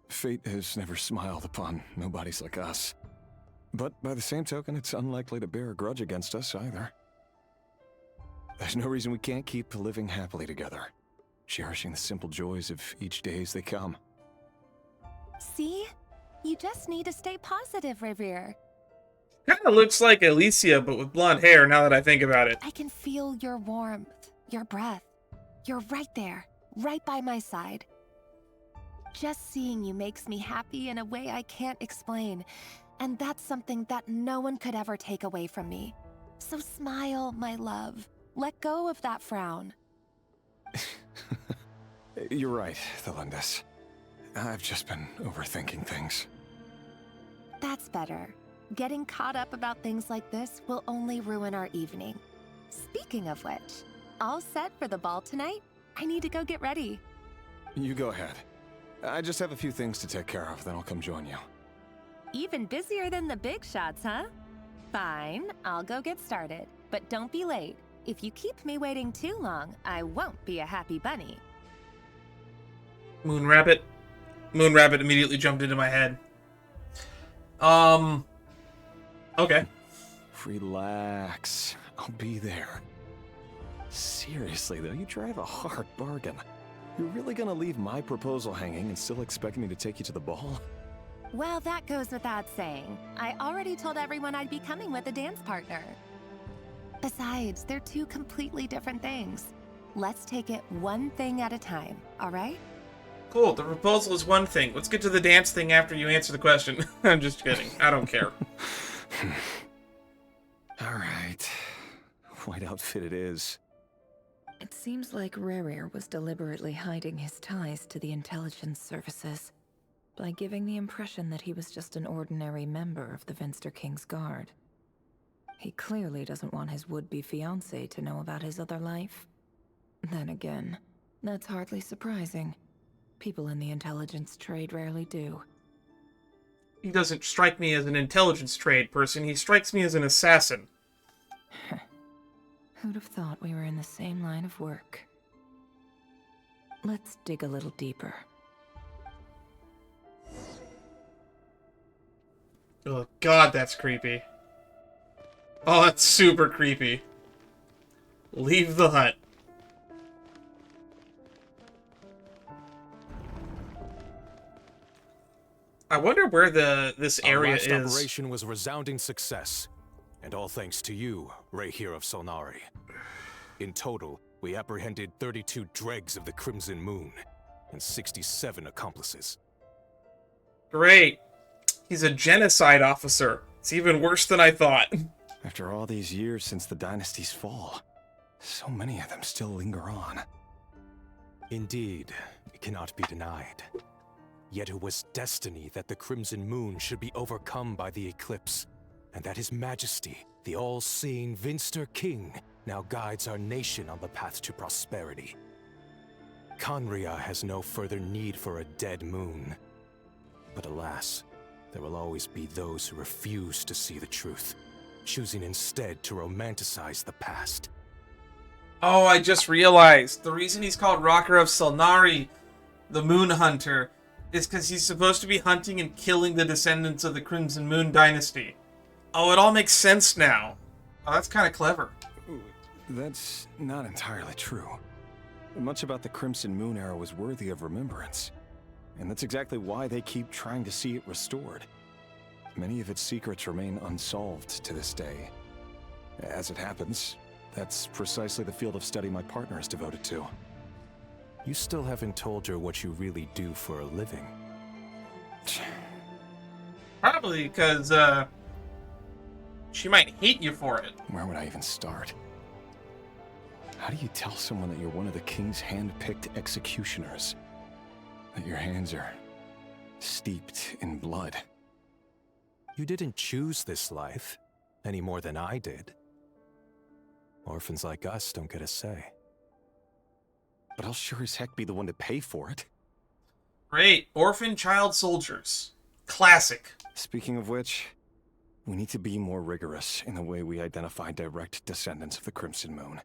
Fate has never smiled upon nobodies like us. But by the same token, it's unlikely to bear a grudge against us either. There's no reason we can't keep living happily together, cherishing the simple joys of each day as they come. See? You just need to stay positive, Rerir. Kind of looks like Alicia, but with blonde hair, now that I think about it. I can feel your warmth, your breath. You're right there, right by my side. Just seeing you makes me happy in a way I can't explain, and that's something that no one could ever take away from me. So smile, my love. Let go of that frown. You're right, Thelendis. I've just been overthinking things. That's better. Getting caught up about things like this will only ruin our evening. Speaking of which, all set for the ball tonight? I need to go get ready. You go ahead. I just have a few things to take care of, then I'll come join you. Even busier than the big shots, huh? Fine, I'll go get started. But don't be late. If you keep me waiting too long, I won't be a happy bunny. Moon Rabbit. Moon Rabbit immediately jumped into my head. Okay. Relax. I'll be there. Seriously, though, you drive a hard bargain. You're really gonna leave my proposal hanging and still expect me to take you to the ball? Well, that goes without saying. I already told everyone I'd be coming with a dance partner. Besides, they're two completely different things. Let's take it one thing at a time, all right? Cool, the proposal is one thing. Let's get to the dance thing after you answer the question. I'm just kidding. I don't care. Alright. White outfit it is. It seems like Rerir was deliberately hiding his ties to the intelligence services by giving the impression that he was just an ordinary member of the Venster King's Guard. He clearly doesn't want his would-be fiancée to know about his other life. Then again, that's hardly surprising. People in the intelligence trade rarely do. He doesn't strike me as an intelligence trade person. He strikes me as an assassin. Who'd have thought we were in the same line of work? Let's dig a little deeper. Oh god, that's creepy. Oh, that's super creepy. Leave the hut. I wonder where this area Our last is. operation was a resounding success, and all thanks to you, Rerir of Solnari. In total, we apprehended 32 dregs of the Crimson Moon, and 67 accomplices. Great. He's a genocide officer. It's even worse than I thought. After all these years since the dynasty's fall, so many of them still linger on. Indeed, it cannot be denied. Yet it was destiny that the Crimson Moon should be overcome by the eclipse, and that His Majesty, the all-seeing Venster King, now guides our nation on the path to prosperity. Conria has no further need for a dead moon. But alas, there will always be those who refuse to see the truth, choosing instead to romanticize the past. Oh, I just realized. The reason he's called Rocker of Solnari, the Moon Hunter, is because he's supposed to be hunting and killing the descendants of the Crimson Moon Dynasty. Oh, it all makes sense now. Oh, that's kind of clever. That's not entirely true. Much about the Crimson Moon era was worthy of remembrance. And that's exactly why they keep trying to see it restored. Many of its secrets remain unsolved to this day. As it happens, that's precisely the field of study my partner is devoted to. You still haven't told her what you really do for a living. Probably because, she might hate you for it. Where would I even start? How do you tell someone that you're one of the king's hand-picked executioners? That your hands are steeped in blood? You didn't choose this life, any more than I did. Orphans like us don't get a say. But I'll sure as heck be the one to pay for it. Great. Orphan child soldiers. Classic. Speaking of which, we need to be more rigorous in the way we identify direct descendants of the Crimson Moon.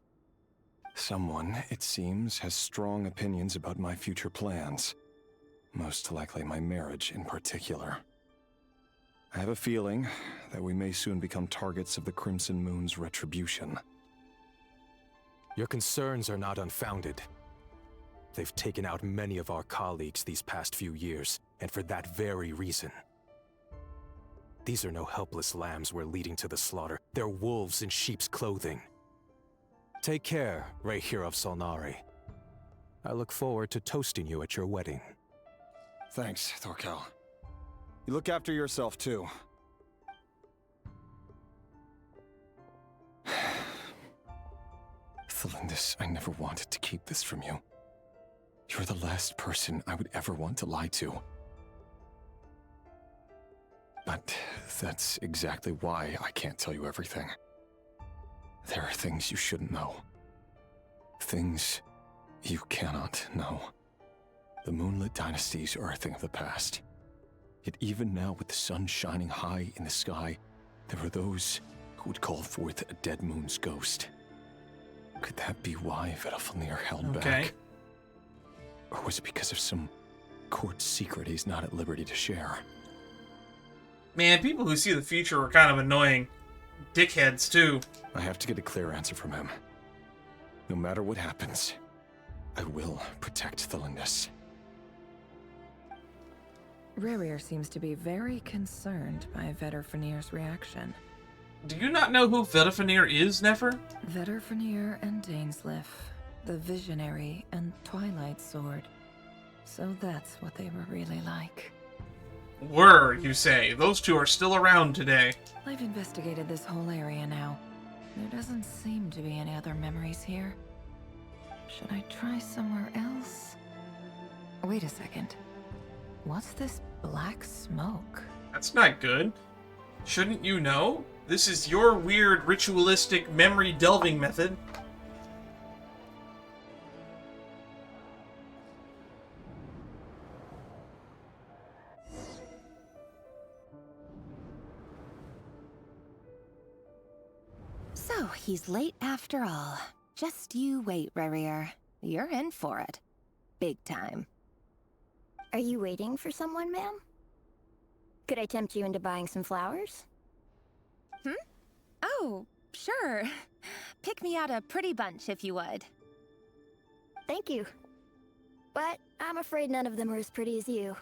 Someone, it seems, has strong opinions about my future plans. Most likely my marriage in particular. I have a feeling that we may soon become targets of the Crimson Moon's retribution. Your concerns are not unfounded. They've taken out many of our colleagues these past few years, and for that very reason. These are no helpless lambs we're leading to the slaughter. They're wolves in sheep's clothing. Take care, Rerir of Solnari. I look forward to toasting you at your wedding. Thanks, Thorkel. You look after yourself, too. Thelindis, I never wanted to keep this from you. You're the last person I would ever want to lie to. But that's exactly why I can't tell you everything. There are things you shouldn't know. Things you cannot know. The moonlit dynasties are a thing of the past. Yet even now, with the sun shining high in the sky, there are those who would call forth a dead moon's ghost. Could that be why Vedalfnir held back? Or was it because of some court secret he's not at liberty to share? Man, people who see the future are kind of annoying dickheads, too. I have to get a clear answer from him. No matter what happens, I will protect the Lindis. Rerir seems to be very concerned by Vedalfnir's reaction. Do you not know who Vedalfnir is, Nefer? Vedalfnir and Dainsleif, the Visionary and Twilight Sword. So that's what they were really like. Were, you say? Those two are still around today. I've investigated this whole area now. There doesn't seem to be any other memories here. Should I try somewhere else? Wait a second. What's this black smoke? That's not good. Shouldn't you know? This is your weird ritualistic memory delving method. So, he's late after all. Just you wait, Rerir. You're in for it. Big time. Are you waiting for someone, ma'am? Could I tempt you into buying some flowers? Oh, sure. Pick me out a pretty bunch if you would. Thank you. But I'm afraid none of them are as pretty as you.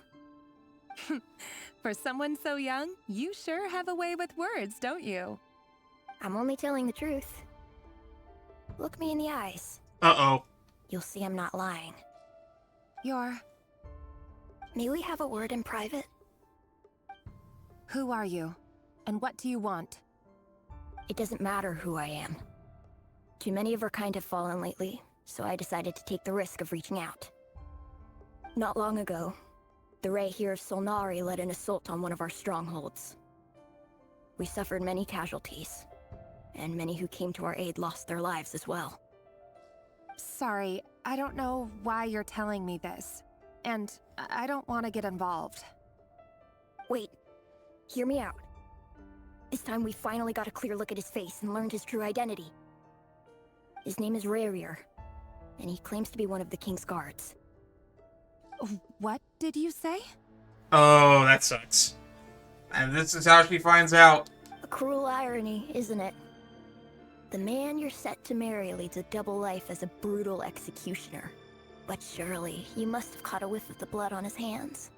For someone so young, you sure have a way with words, don't you? I'm only telling the truth. Look me in the eyes. Uh-oh. You'll see I'm not lying. May we have a word in private? Who are you? And what do you want? It doesn't matter who I am. Too many of our kind have fallen lately, so I decided to take the risk of reaching out. Not long ago, the Rerir of Solnari led an assault on one of our strongholds. We suffered many casualties, and many who came to our aid lost their lives as well. Sorry, I don't know why you're telling me this. And I don't want to get involved. Wait. Hear me out. This time we finally got a clear look at his face and learned his true identity. His name is Rerir, and he claims to be one of the King's guards. What did you say? Oh, that sucks. And this is how she finds out. A cruel irony, isn't it? The man you're set to marry leads a double life as a brutal executioner. But surely, you must have caught a whiff of the blood on his hands.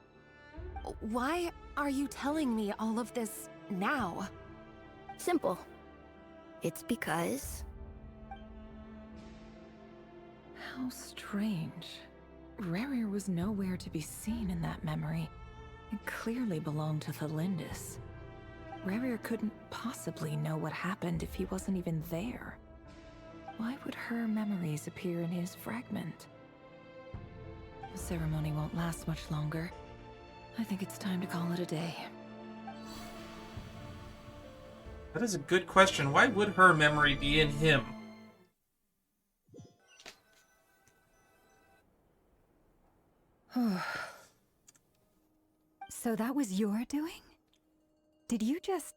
Why are you telling me all of this now? Simple. It's because... How strange. Rerir was nowhere to be seen in that memory. It clearly belonged to the Lindis. Rerir couldn't possibly know what happened if he wasn't even there. Why would her memories appear in his fragment? The ceremony won't last much longer. I think it's time to call it a day. That is a good question. Why would her memory be in him? So that was your doing? Did you just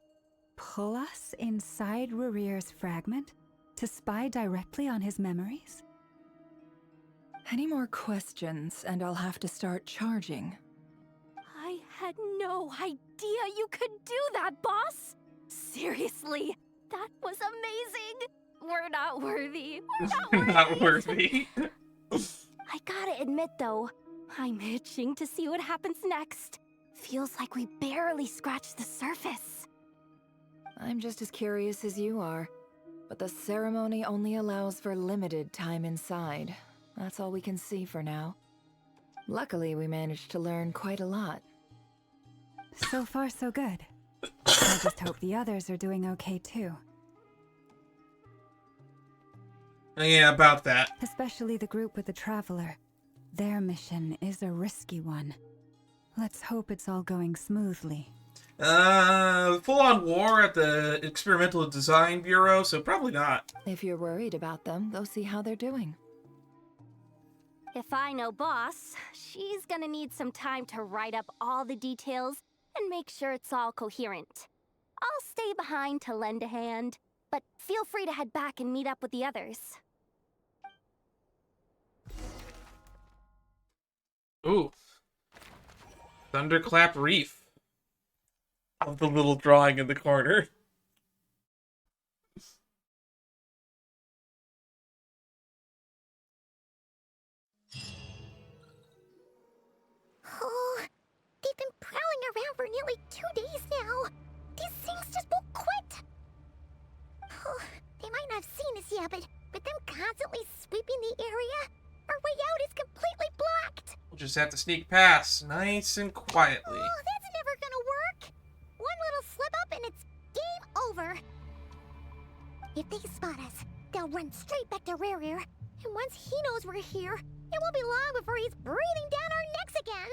pull us inside Rerir's fragment to spy directly on his memories? Any more questions, and I'll have to start charging. I had no idea you could do that, boss! Seriously, that was amazing! We're not worthy. We're not worthy. Not worthy. I gotta admit, though, I'm itching to see what happens next. Feels like we barely scratched the surface. I'm just as curious as you are, but the ceremony only allows for limited time inside. That's all we can see for now. Luckily, we managed to learn quite a lot. So far, so good. I just hope the others are doing okay too. Yeah, about that. Especially the group with the Traveler. Their mission is a risky one. Let's hope it's all going smoothly. Full-on war at the Experimental Design Bureau, so probably not. If you're worried about them, go see how they're doing. If I know Boss, she's gonna need some time to write up all the details and make sure it's all coherent. I'll stay behind to lend a hand, but feel free to head back and meet up with the others. Ooh. Thunderclap Reef. Of the little drawing in the corner. Oh, they've been prowling around for nearly 2 days now. These things just won't quit. Oh, they might not have seen us yet, but them constantly sweeping the area, our way out is completely blocked. We'll just have to sneak past, nice and quietly. Oh, that's never gonna work. One little slip up and it's game over. If they spot us, they'll run straight back to Rerir. And once he knows we're here, it won't be long before he's breathing down our necks again.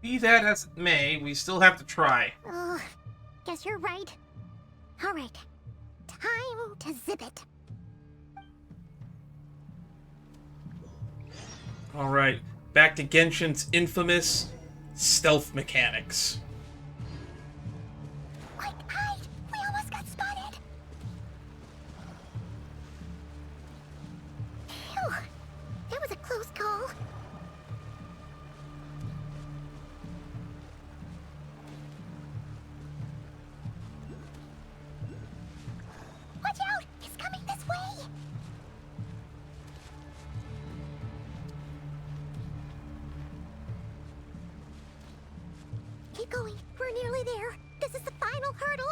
Be that as it may, we still have to try. Oh, guess you're right. All right, time to zip it. Alright, back to Genshin's infamous stealth mechanics. Quick, hide! We almost got spotted. Phew, that was a close call. Watch out! He's coming this way! Keep going. We're nearly there. This is the final hurdle.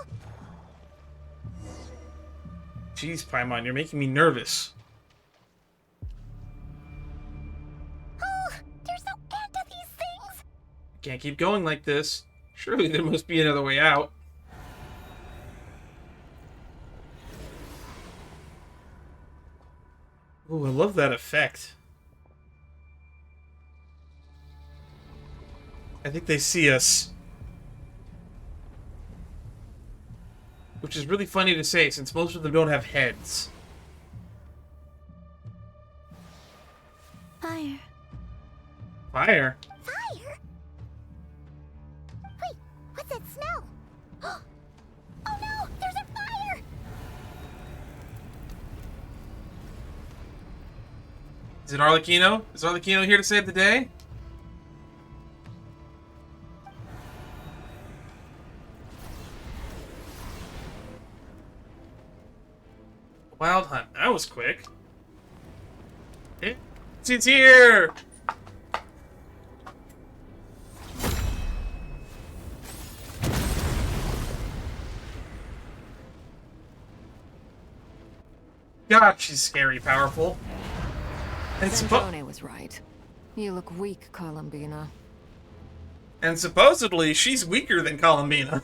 Jeez, Paimon, you're making me nervous. Oh, there's no end to these things. Can't keep going like this. Surely there must be another way out. Ooh, I love that effect. I think they see us. Which is really funny to say, since most of them don't have heads. Fire. Fire? Fire? Wait, what's that smell? Oh no, there's a fire! Is it Arlecchino? Is Arlecchino here to save the day? Wild Hunt. That was quick. It's here! God, she's scary powerful. And Sandrone was right. You look weak, Columbina. And supposedly, she's weaker than Columbina.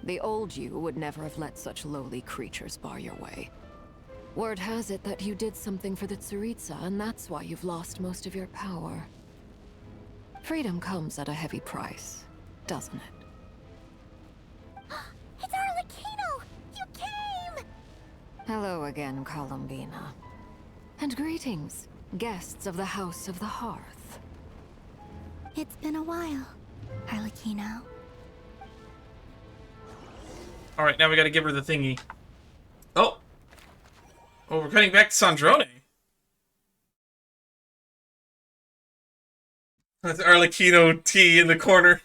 The old you would never have let such lowly creatures bar your way. Word has it that you did something for the Tsaritsa, and that's why you've lost most of your power. Freedom comes at a heavy price, doesn't it? It's Arlecchino! You came! Hello again, Columbina. And greetings, guests of the House of the Hearth. It's been a while, Arlecchino. Alright, now we gotta give her the thingy. Oh! Oh, we're cutting back to Sandrone. That's Arlecchino T in the corner.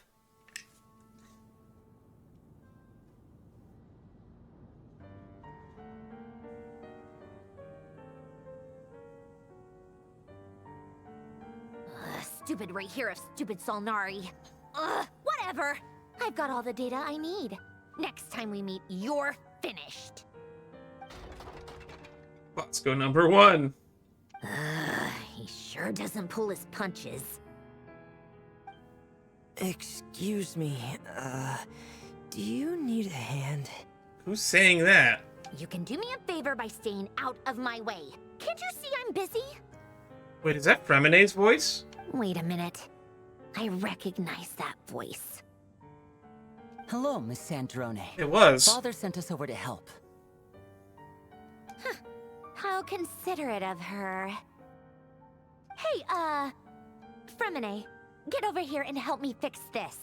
Stupid Rerir of stupid Solnari. Ugh, whatever. I've got all the data I need. Next time we meet, you're finished. Let's go number 1. He sure doesn't pull his punches. Excuse me, do you need a hand? Who's saying that? You can do me a favor by staying out of my way. Can't you see I'm busy? Wait, is that Fremene's voice? Wait a minute. I recognize that voice. Hello, Miss Sandrone. It was. Father sent us over to help. How considerate of her. Hey, Fremine, get over here and help me fix this.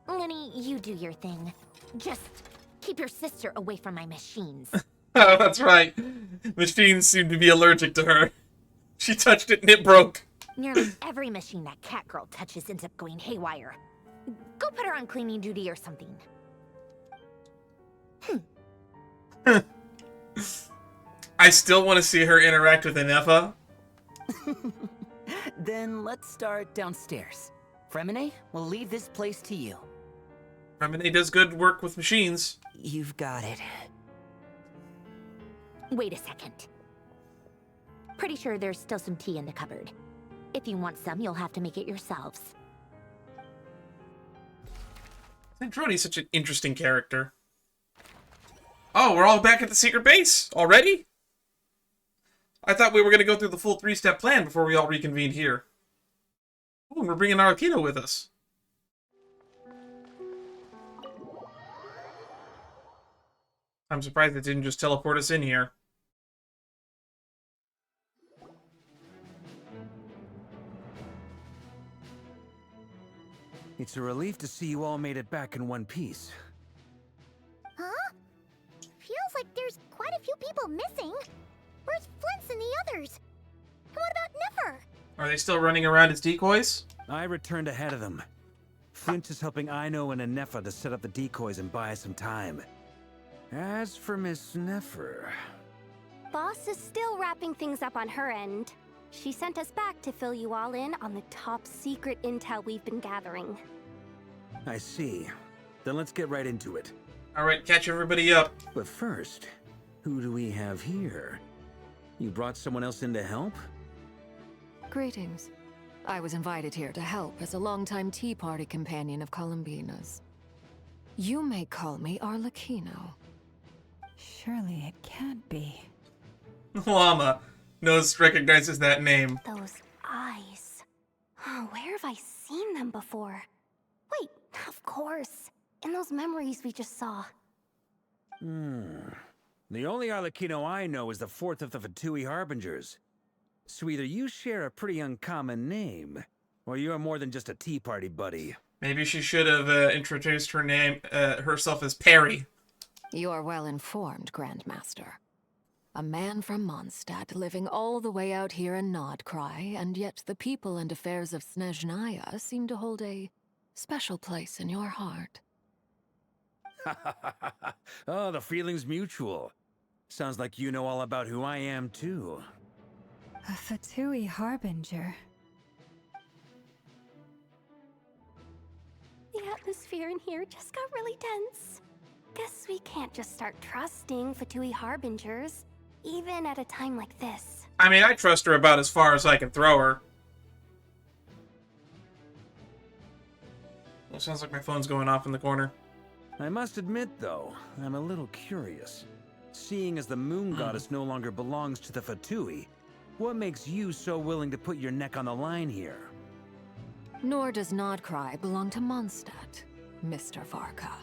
Lenny, you do your thing. Just keep your sister away from my machines. Oh, that's right. Machines seem to be allergic to her. She touched it and it broke. Nearly every machine that cat girl touches ends up going haywire. Go put her on cleaning duty or something. I still want to see her interact with Yanfei. Then let's start downstairs. Fremine, we'll leave this place to you. Remine does good work with machines. You've got it. Wait a second. Pretty sure there's still some tea in the cupboard. If you want some, you'll have to make it yourselves. Sandrone's such an interesting character. Oh, we're all back at the secret base already? I thought we were going to go through the full 3-step plan before we all reconvened here. Oh, and we're bringing Arlecchino with us. I'm surprised it didn't just teleport us in here. It's a relief to see you all made it back in one piece. Huh? Feels like there's quite a few people missing. Where's Flint's and the others? And what about Nefer? Are they still running around as decoys? I returned ahead of them. Flint is helping Aino and Nefer to set up the decoys and buy some time. As for Miss Nefer... Boss is still wrapping things up on her end. She sent us back to fill you all in on the top secret intel we've been gathering. I see. Then let's get right into it. Alright, catch everybody up. But first, who do we have here? You brought someone else in to help? Greetings. I was invited here to help as a longtime Tea Party companion of Columbina's. You may call me Arlecchino. Surely it can't be. Llama recognizes that name. Those eyes. Oh, where have I seen them before? Wait, of course. In those memories we just saw. The only Arlecchino I know is the fourth of the Fatui Harbingers. So either you share a pretty uncommon name, or you're more than just a Tea Party buddy. Maybe she should have introduced her name, herself as Perry. You are well informed, Grandmaster. A man from Mondstadt living all the way out here in Nodcry, and yet the people and affairs of Snezhnaya seem to hold a special place in your heart. Oh, the feeling's mutual. Sounds like you know all about who I am, too. A Fatui Harbinger. The atmosphere in here just got really tense. Guess we can't just start trusting Fatui Harbingers, even at a time like this. I mean, I trust her about as far as I can throw her. Well, sounds like my phone's going off in the corner. I must admit, though, I'm a little curious. Seeing as the moon goddess no longer belongs to the Fatui, what makes you so willing to put your neck on the line here? Nor does Nodcry belong to Mondstadt, Mr. Varka.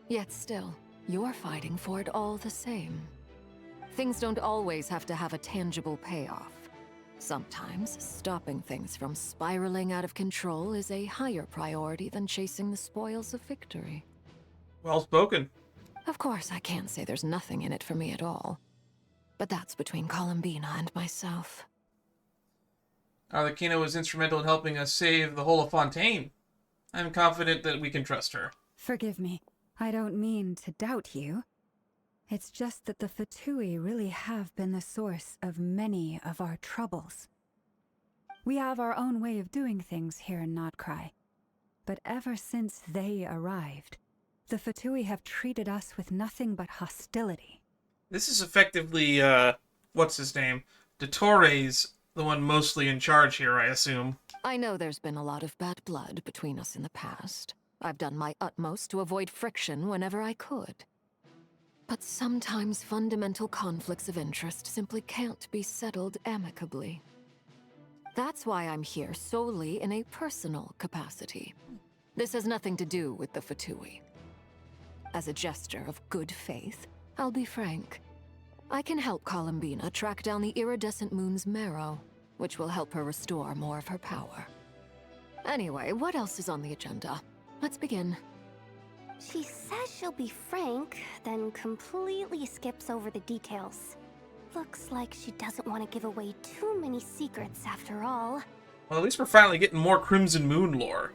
Yet still, you're fighting for it all the same. Things don't always have to have a tangible payoff. Sometimes, stopping things from spiraling out of control is a higher priority than chasing the spoils of victory. Well spoken. Of course, I can't say there's nothing in it for me at all. But that's between Columbina and myself. Arlecchino was instrumental in helping us save the whole of Fontaine. I'm confident that we can trust her. Forgive me. I don't mean to doubt you. It's just that the Fatui really have been the source of many of our troubles. We have our own way of doing things here in Nodcry. But ever since they arrived, the Fatui have treated us with nothing but hostility. This is effectively, what's his name? Dottores, the one mostly in charge here, I assume. I know there's been a lot of bad blood between us in the past. I've done my utmost to avoid friction whenever I could. But sometimes fundamental conflicts of interest simply can't be settled amicably. That's why I'm here solely in a personal capacity. This has nothing to do with the Fatui. As a gesture of good faith, I'll be frank. I can help Columbina track down the iridescent moon's marrow, which will help her restore more of her power. Anyway, what else is on the agenda? Let's begin. She says she'll be frank, then completely skips over the details. Looks like she doesn't want to give away too many secrets after all. Well, at least we're finally getting more Crimson Moon lore.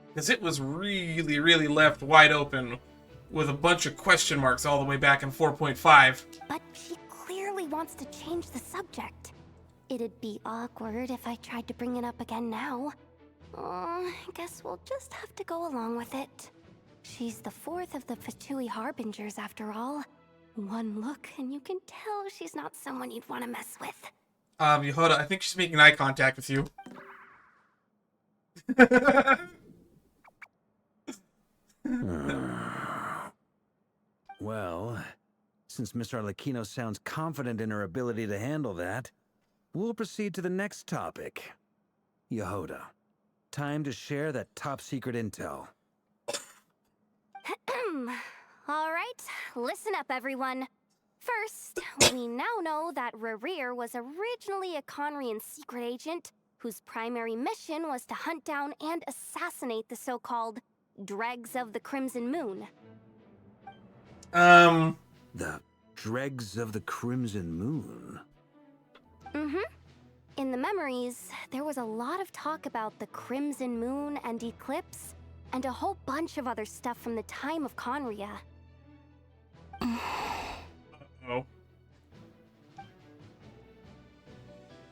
Because it was really, really left wide open with a bunch of question marks all the way back in 4.5. But she clearly wants to change the subject. It'd be awkward if I tried to bring it up again now. I guess we'll just have to go along with it. She's the fourth of the Fatui Harbingers after all. One look and you can tell she's not someone you'd want to mess with. Yehuda, I think she's making eye contact with you. Well, since Miss Arlecchino sounds confident in her ability to handle that, we'll proceed to the next topic. Yehuda, time to share that top-secret intel. Alright, listen up everyone. First, we now know that Rerir was originally a Conrian secret agent whose primary mission was to hunt down and assassinate the so-called Dregs of the Crimson Moon. The Dregs of the Crimson Moon? Mm-hmm. In the memories, there was a lot of talk about the Crimson Moon and Eclipse, and a whole bunch of other stuff from the time of Conria. Oh.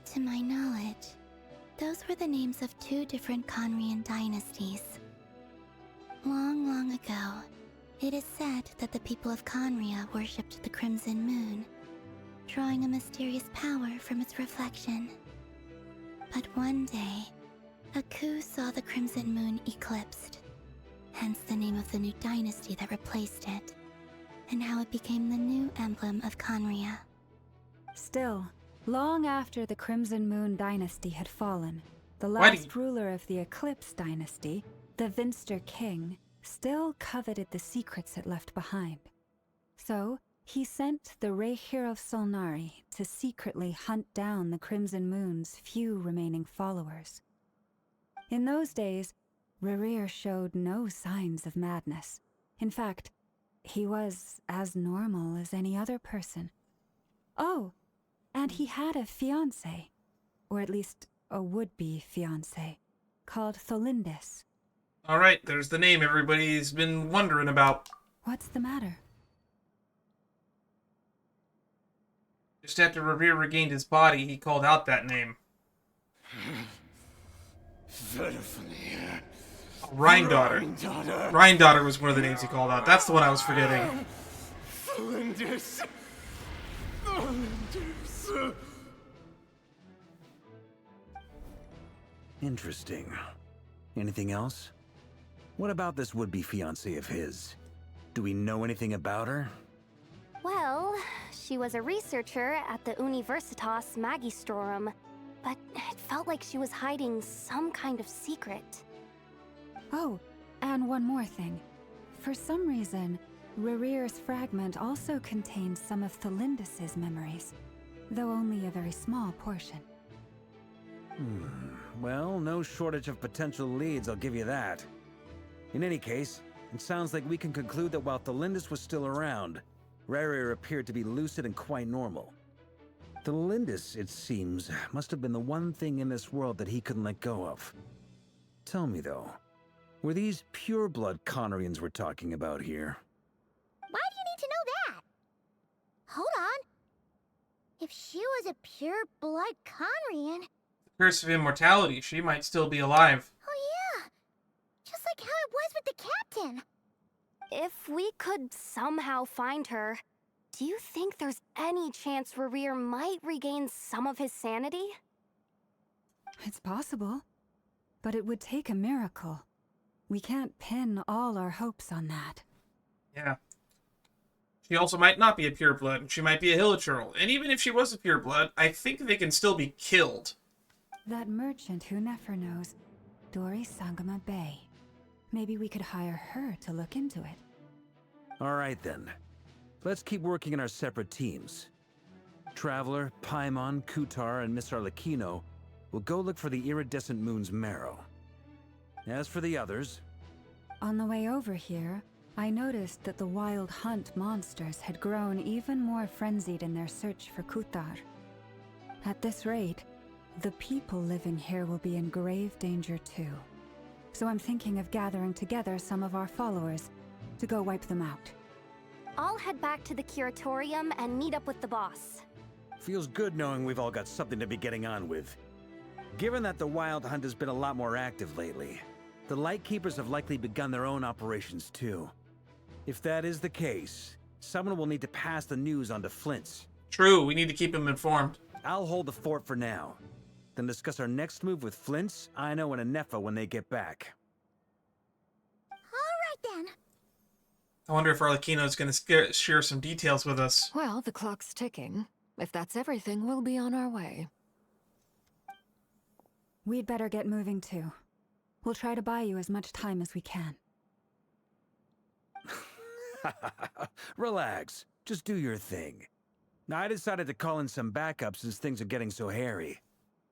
To my knowledge, those were the names of two different Conrian dynasties. Long, long ago, it is said that the people of Conria worshipped the Crimson Moon, drawing a mysterious power from its reflection. But one day, a coup saw the Crimson Moon eclipsed, hence the name of the new dynasty that replaced it, and how it became the new emblem of Conria. Still, long after the Crimson Moon dynasty had fallen, the last ruler of the Eclipse dynasty, the Vinster King, still coveted the secrets it left behind. So, he sent the Rerir of Solnari to secretly hunt down the Crimson Moon's few remaining followers. In those days, Rerir showed no signs of madness. In fact, he was as normal as any other person. Oh, and he had a fiancé, or at least a would-be fiancé, called Tholindis. Alright, there's the name everybody's been wondering about. What's the matter? Just after Rerir regained his body, he called out that name. Rhine-daughter. Rhine-daughter was one of the names he called out. That's the one I was forgetting. Tholindis. Tholindis. Interesting. Anything else? What about this would-be fiancé of his? Do we know anything about her? Well, she was a researcher at the Universitas Magistrorum, but it felt like she was hiding some kind of secret. Oh, and one more thing. For some reason, Rerir's fragment also contained some of Tholindis' memories, though only a very small portion. Well, no shortage of potential leads, I'll give you that. In any case, it sounds like we can conclude that while Tholindis was still around, Rerir appeared to be lucid and quite normal. Tholindis, it seems, must have been the one thing in this world that he couldn't let go of. Tell me though, were these pure-blood Conrians we're talking about here? Why do you need to know that? Hold on. If she was a pure-blood Conrian... Curse of immortality, she might still be alive. Oh yeah! Just like how it was with the captain! If we could somehow find her, do you think there's any chance Rerir might regain some of his sanity? It's possible, but it would take a miracle. We can't pin all our hopes on that. Yeah. She also might not be a pureblood. She might be a Hilichurl. And even if she was a pureblood, I think they can still be killed. That merchant who Nefer knows, Dori Sangama Bay. Maybe we could hire her to look into it. All right then. Let's keep working in our separate teams. Traveler, Paimon, Kutar, and Miss Arlecchino will go look for the iridescent moon's marrow. As for the others... On the way over here, I noticed that the Wild Hunt monsters had grown even more frenzied in their search for Kutar. At this rate, the people living here will be in grave danger too. So I'm thinking of gathering together some of our followers to go wipe them out. I'll head back to the Curatorium and meet up with the boss. Feels good knowing we've all got something to be getting on with. Given that the Wild Hunt has been a lot more active lately, the Lightkeepers have likely begun their own operations too. If that is the case, someone will need to pass the news on to Flint's. True, we need to keep him informed. I'll hold the fort for now, then discuss our next move with Flint's, Aino, and Anefa when they get back. All right then. I wonder if Arlecchino's going to share some details with us. Well, the clock's ticking. If that's everything, we'll be on our way. We'd better get moving too. We'll try to buy you as much time as we can. Relax. Just do your thing. Now, I decided to call in some backup since things are getting so hairy.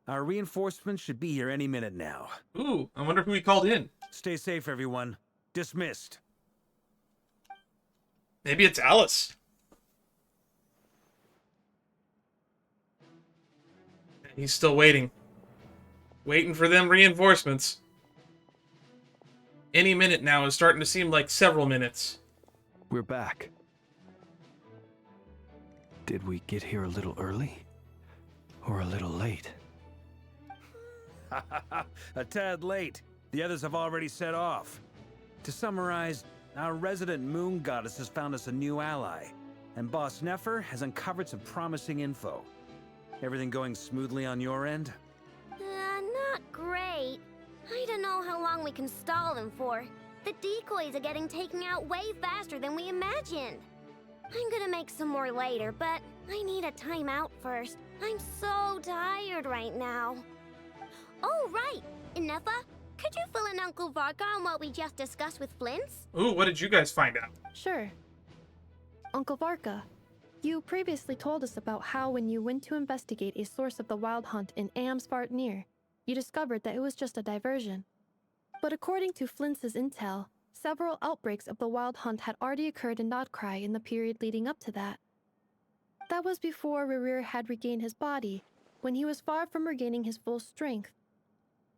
Our reinforcements should be here any minute now. Ooh, I wonder who he called in. Stay safe, everyone. Dismissed. Maybe it's Alice. He's still waiting. Waiting for them reinforcements. Any minute now is starting to seem like several minutes. We're back. Did we get here a little early? Or a little late? A tad late. The others have already set off. To summarize, our resident moon goddess has found us a new ally, and Boss Nefer has uncovered some promising info. Everything going smoothly on your end? Not great. I don't know how long we can stall them for. The decoys are getting taken out way faster than we imagined. I'm gonna make some more later, but I need a timeout first. I'm so tired right now. Oh, right! Inefa, could you fill in Uncle Varka on what we just discussed with Flint's? Ooh, what did you guys find out? Sure. Uncle Varka, you previously told us about how when you went to investigate a source of the Wild Hunt in Amsvartnir, you discovered that it was just a diversion. But according to Flint's intel, several outbreaks of the Wild Hunt had already occurred in Nodcry in the period leading up to that. That was before Rerir had regained his body, when he was far from regaining his full strength.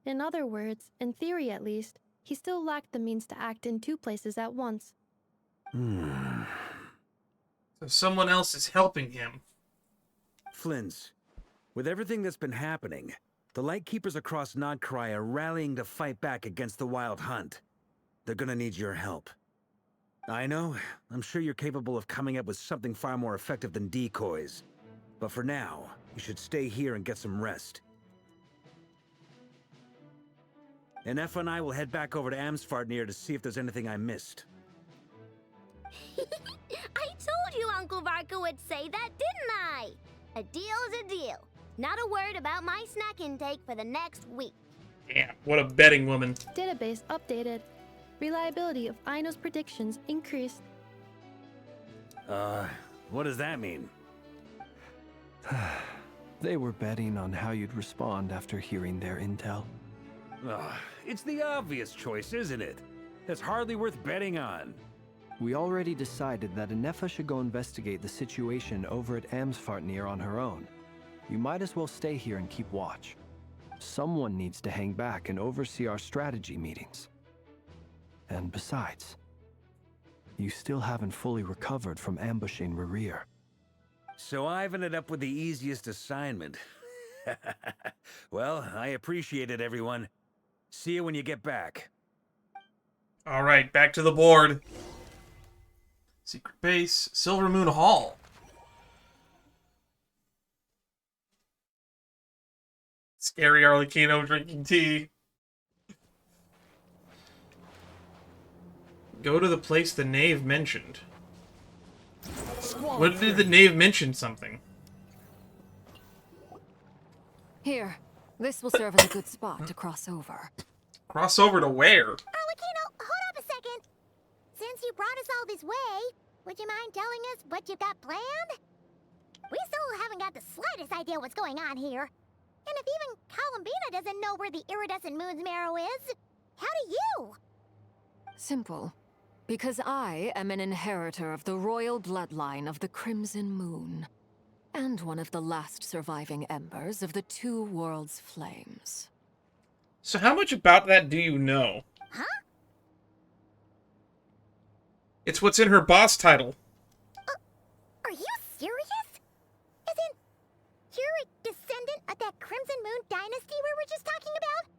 In other words, in theory at least, he still lacked the means to act in two places at once. So someone else is helping him. Flint's, with everything that's been happening, the Lightkeepers across Nodcry are rallying to fight back against the Wild Hunt. They're gonna need your help. I know, I'm sure you're capable of coming up with something far more effective than decoys. But for now, you should stay here and get some rest. Anefa and I will head back over to Amsvartnir to see if there's anything I missed. I told you Uncle Varka would say that, didn't I? A deal is a deal. Not a word about my snack intake for the next week. Damn, what a betting woman. Database updated. Reliability of Aino's predictions increased. What does that mean? They were betting on how you'd respond after hearing their intel. It's the obvious choice, isn't it? That's hardly worth betting on. We already decided that Anefa should go investigate the situation over at Amsvartnir on her own. You might as well stay here and keep watch. Someone needs to hang back and oversee our strategy meetings. And besides, you still haven't fully recovered from ambushing Rerir. So I've ended up with the easiest assignment. Well, I appreciate it, everyone. See you when you get back. All right, back to the board. Secret base, Silver Moon Hall. Scary Arlecchino drinking tea. Go to the place the knave mentioned. What did the knave mention something? Here, this will serve as a good spot to cross over. Cross over to where? Arlecchino, hold up a second. Since since you brought us all this way, would you mind telling us what you got planned? We still haven't got the slightest idea what's going on here. And if even Columbina doesn't know where the iridescent moon's marrow is, how do you? Simple. Because I am an inheritor of the royal bloodline of the Crimson Moon, and one of the last surviving embers of the Two Worlds' flames. So how much about that do you know? Huh? It's what's in her boss title. Are you serious? Isn't you're a descendant of that Crimson Moon dynasty we were just talking about?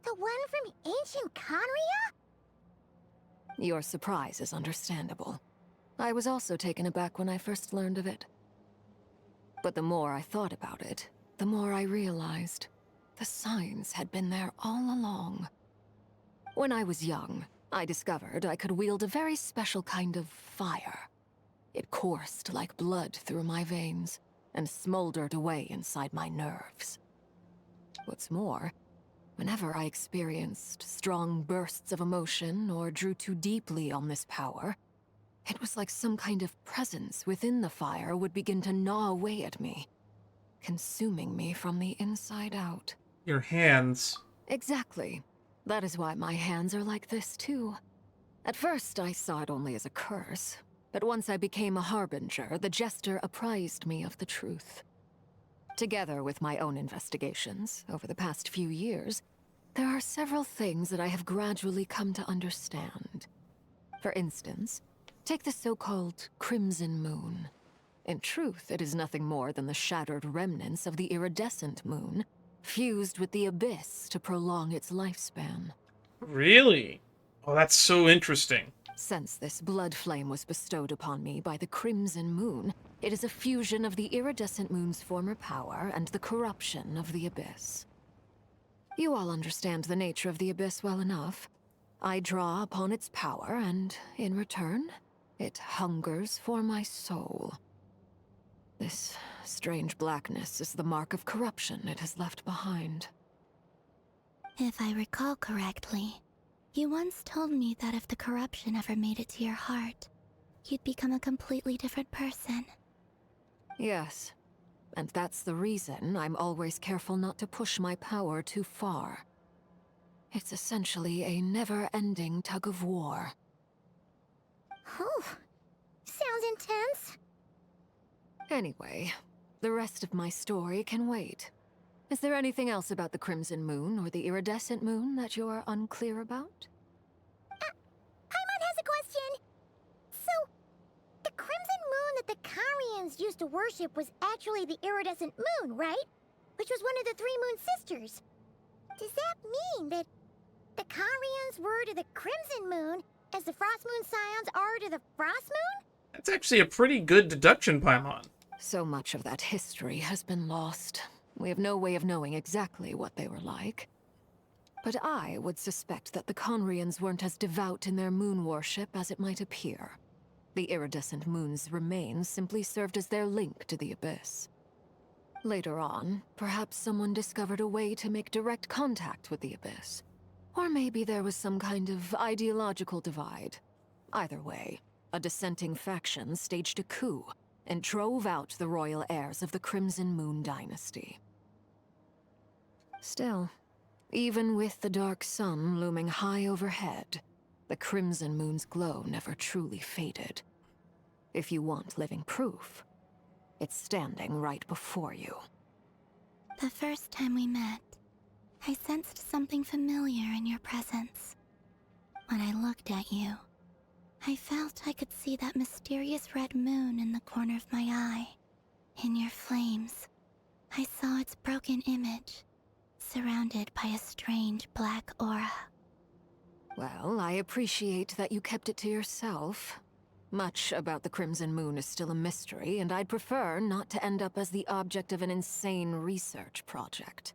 The one from ancient Conria? Your surprise is understandable. I was also taken aback when I first learned of it. But the more I thought about it, the more I realized the signs had been there all along. When I was young, I discovered I could wield a very special kind of fire. It coursed like blood through my veins and smoldered away inside my nerves. What's more, whenever I experienced strong bursts of emotion or drew too deeply on this power, it was like some kind of presence within the fire would begin to gnaw away at me, consuming me from the inside out. Your hands. Exactly. That is why my hands are like this, too. At first, I saw it only as a curse, but once I became a harbinger, the jester apprised me of the truth. Together with my own investigations, over the past few years, there are several things that I have gradually come to understand. For instance, take the so-called Crimson Moon. In truth, it is nothing more than the shattered remnants of the iridescent moon, fused with the abyss to prolong its lifespan. Really? Oh, that's so interesting. Since this blood flame was bestowed upon me by the Crimson Moon, it is a fusion of the iridescent moon's former power and the corruption of the abyss. You all understand the nature of the abyss well enough. I draw upon its power, and in return, it hungers for my soul. This strange blackness is the mark of corruption it has left behind. If I recall correctly, you once told me that if the corruption ever made it to your heart, you'd become a completely different person. Yes, and that's the reason I'm always careful not to push my power too far. It's essentially a never-ending tug of war. Oh, sounds intense. Anyway, the rest of my story can wait. Is there anything else about the Crimson Moon or the Iridescent Moon that you're unclear about? Paimon has a question. So, the Crimson Moon that the Carians used to worship was actually the Iridescent Moon, right? Which was one of the three Moon Sisters. Does that mean that the Carians were to the Crimson Moon as the Frost Moon Scions are to the Frost Moon? That's actually a pretty good deduction, Paimon. So much of that history has been lost. We have no way of knowing exactly what they were like. But I would suspect that the Conrians weren't as devout in their moon worship as it might appear. The iridescent moon's remains simply served as their link to the abyss. Later on, perhaps someone discovered a way to make direct contact with the abyss. Or maybe there was some kind of ideological divide. Either way, a dissenting faction staged a coup and drove out the royal heirs of the Crimson Moon dynasty. Still, even with the dark sun looming high overhead, the Crimson Moon's glow never truly faded. If you want living proof, it's standing right before you. The first time we met, I sensed something familiar in your presence. When I looked at you, I felt I could see that mysterious red moon in the corner of my eye. In your flames, I saw its broken image, surrounded by a strange black aura. Well, I appreciate that you kept it to yourself. Much about the Crimson Moon is still a mystery, and I'd prefer not to end up as the object of an insane research project.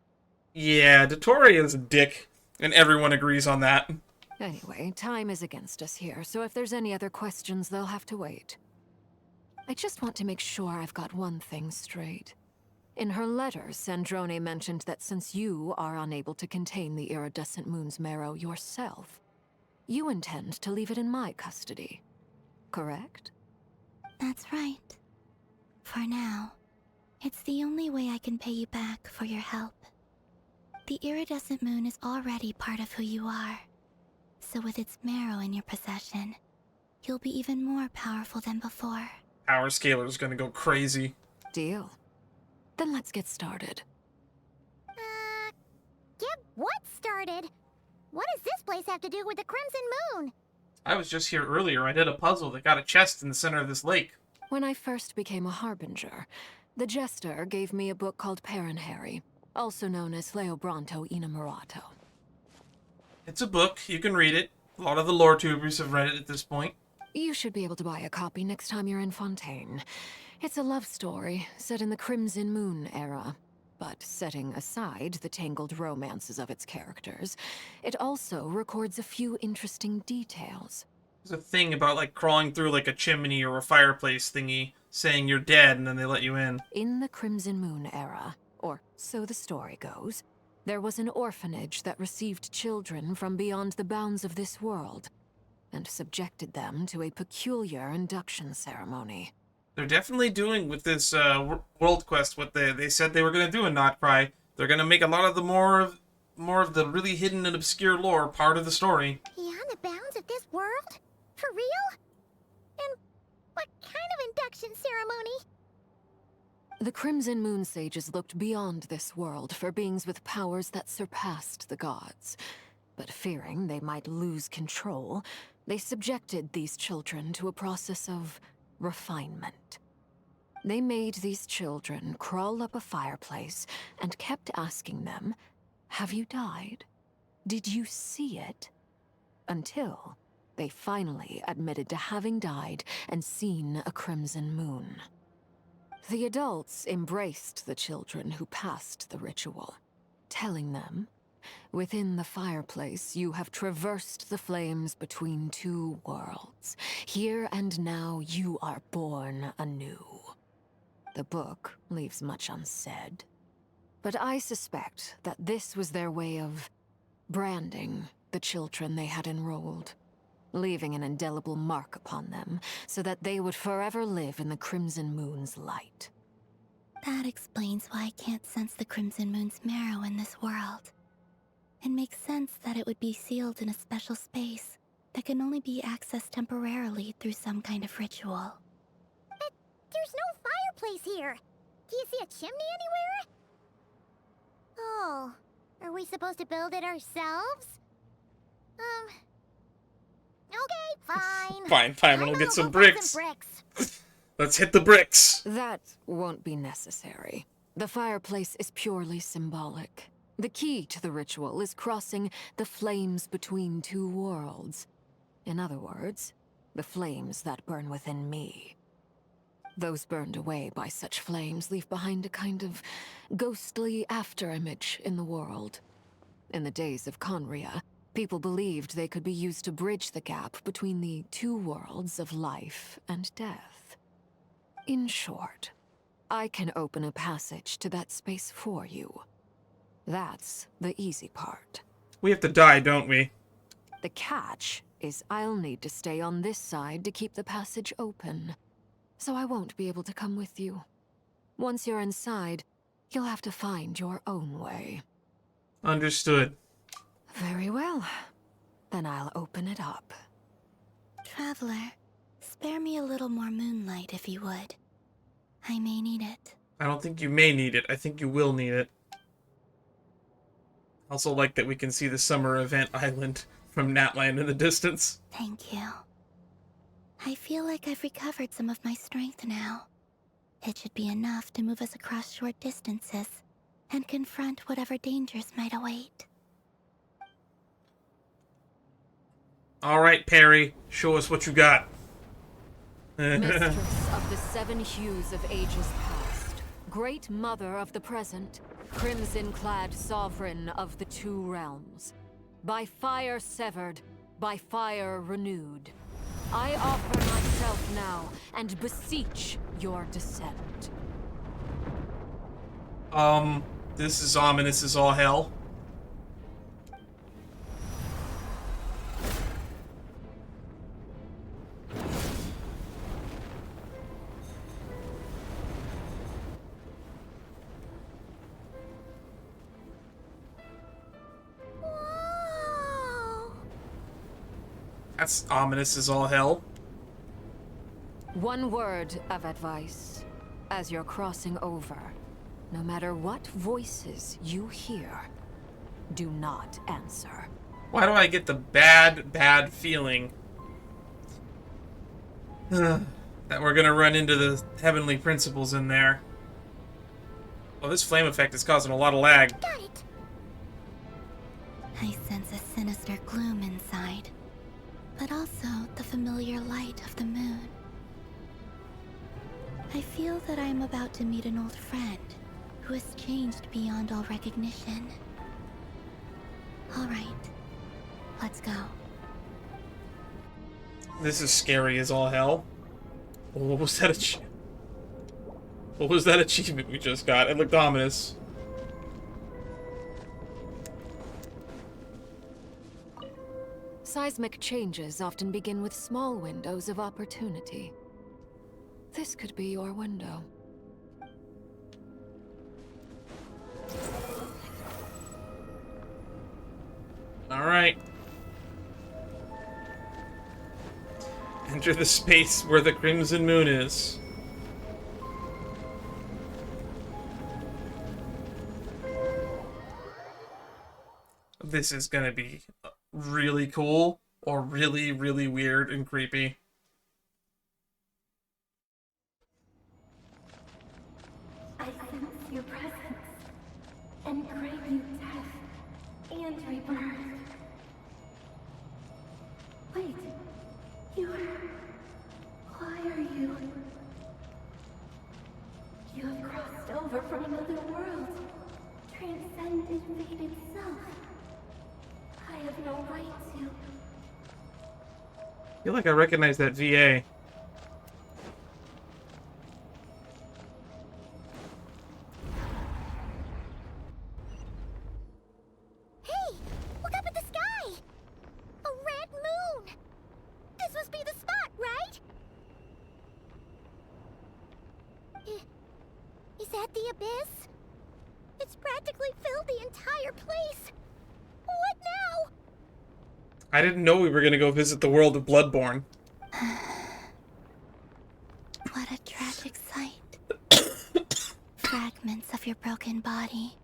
Yeah, Dottore is a dick, and everyone agrees on that. Anyway, time is against us here, so if there's any other questions, they'll have to wait. I just want to make sure I've got one thing straight. In her letter, Sandrone mentioned that since you are unable to contain the iridescent moon's marrow yourself, You intend to leave it in my custody, correct? That's right. For now. It's the only way I can pay you back for your help. The iridescent moon is already part of who you are. So with its marrow in your possession, you'll be even more powerful than before. Power scaler's gonna go crazy. Deal. Then let's get started. Get what started? What does this place have to do with the Crimson Moon? I was just here earlier. I did a puzzle that got a chest in the center of this lake. When I first became a Harbinger, the Jester gave me a book called Paranhari, also known as Leobranto Innamorato. It's a book. You can read it. A lot of the lore tubers have read it at this point. You should be able to buy a copy next time you're in Fontaine. It's a love story set in the Crimson Moon era. But setting aside the tangled romances of its characters, it also records a few interesting details. There's a thing about, like, crawling through, like, a chimney or a fireplace thingy, saying you're dead, and then they let you in. In the Crimson Moon era, or so the story goes, there was an orphanage that received children from beyond the bounds of this world, and subjected them to a peculiar induction ceremony. They're definitely doing with this world quest what they said they were going to do in Not Cry. They're going to make a lot of the more of the really hidden and obscure lore part of the story. Beyond the bounds of this world? For real? And what kind of induction ceremony? The Crimson Moon Sages looked beyond this world for beings with powers that surpassed the gods. But fearing they might lose control, they subjected these children to a process of refinement. They made these children crawl up a fireplace and kept asking them, "Have you died? Did you see it?" Until they finally admitted to having died and seen a crimson moon. The adults embraced the children who passed the ritual, telling them, "Within the fireplace, you have traversed the flames between two worlds. Here and now, you are born anew." The book leaves much unsaid, but I suspect that this was their way of branding the children they had enrolled, leaving an indelible mark upon them so that they would forever live in the Crimson Moon's light. That explains why I can't sense the Crimson Moon's marrow in this world. It makes sense that it would be sealed in a special space that can only be accessed temporarily through some kind of ritual. But there's no fireplace here. Do you see a chimney anywhere? Oh, are we supposed to build it ourselves? Okay, fine. Fine, we'll get some bricks. Let's hit the bricks. That won't be necessary. The fireplace is purely symbolic. The key to the ritual is crossing the flames between two worlds. In other words, the flames that burn within me. Those burned away by such flames leave behind a kind of ghostly afterimage in the world. In the days of Conria, people believed they could be used to bridge the gap between the two worlds of life and death. In short, I can open a passage to that space for you. That's the easy part. We have to die, don't we? The catch is I'll need to stay on this side to keep the passage open. So I won't be able to come with you. Once you're inside, you'll have to find your own way. Understood. Very well. Then I'll open it up. Traveler, spare me a little more moonlight if you would. I may need it. I don't think you may need it. I think you will need it. Also like that we can see the summer event island from Natland in the distance. Thank you. I feel like I've recovered some of my strength now. It should be enough to move us across short distances and confront whatever dangers might await. Alright, Perry. Show us what you got. Mistress of the seven hues of ages past, great mother of the present, crimson-clad sovereign of the two realms. By fire severed, by fire renewed. I offer myself now and beseech your descent. This is ominous as all hell. That's ominous as all hell. One word of advice. As you're crossing over, no matter what voices you hear, do not answer. Why do I get the bad feeling that we're gonna run into the heavenly principles in there? Well, this flame effect is causing a lot of lag. Got it. I sense a sinister gloom inside, but also the familiar light of the moon. I feel that I am about to meet an old friend who has changed beyond all recognition. All right, let's go. This is scary as all hell. What was that What was that achievement we just got? It looked ominous. Seismic changes often begin with small windows of opportunity. This could be your window. Alright. Enter the space where the Crimson Moon is. This is gonna be really cool, or really, really weird and creepy. I sense your presence and crave you death and rebirth. Wait, why are you? You have crossed over from another world, transcended fate itself. I have no right to. I feel like I recognize that VA. Hey! Look up at the sky! A red moon! This must be the spot, right? Is that the abyss? It's practically filled the entire place. What now? I didn't know we were gonna go visit the world of Bloodborne. What a tragic sight. Fragments of your broken body,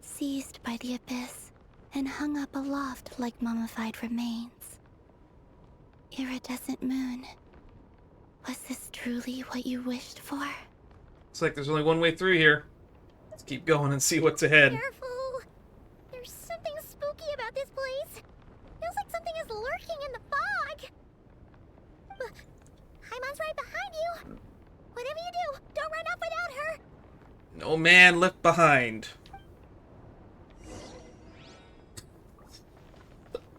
seized by the abyss, and hung up aloft like mummified remains. Iridescent moon. Was this truly what you wished for? Looks like there's only one way through here. Let's keep going and see what's ahead. Careful! There's something spooky about this place. Feels like something is lurking in the fog. Paimon's right behind you. Whatever you do, don't run off without her. No man left behind.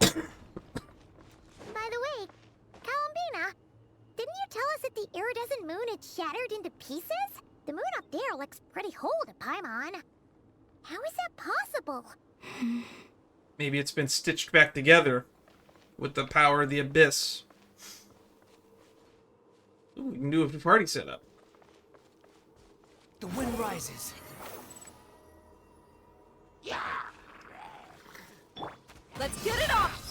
By the way, Columbina, didn't you tell us that the iridescent moon had shattered into pieces? The moon up there looks pretty whole to Paimon. How is that possible? Maybe it's been stitched back together with the power of the abyss. Ooh, we can do a party setup. The wind rises. Let's get it off!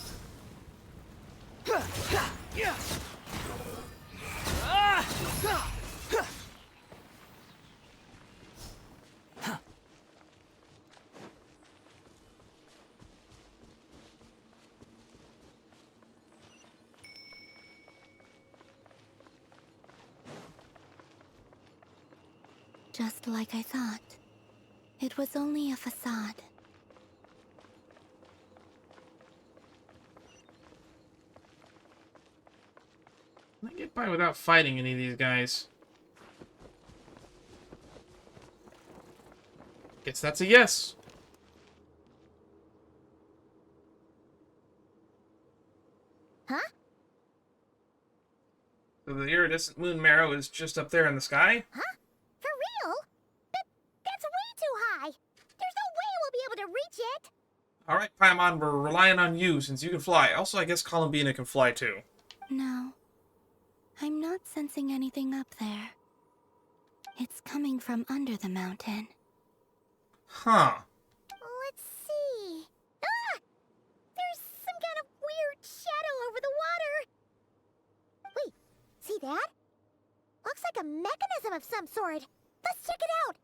Just like I thought. It was only a facade. Can I get by without fighting any of these guys? Guess that's a yes. Huh? So the iridescent moon marrow is just up there in the sky? Huh? For real? That's way too high. There's no way we'll be able to reach it. Alright, Paimon, we're relying on you since you can fly. Also, I guess Columbina can fly too. No. I'm not sensing anything up there. It's coming from under the mountain. Huh. Let's see. Ah! There's some kind of weird shadow over the water. Dad. Looks like a mechanism of some sort. Let's check it out.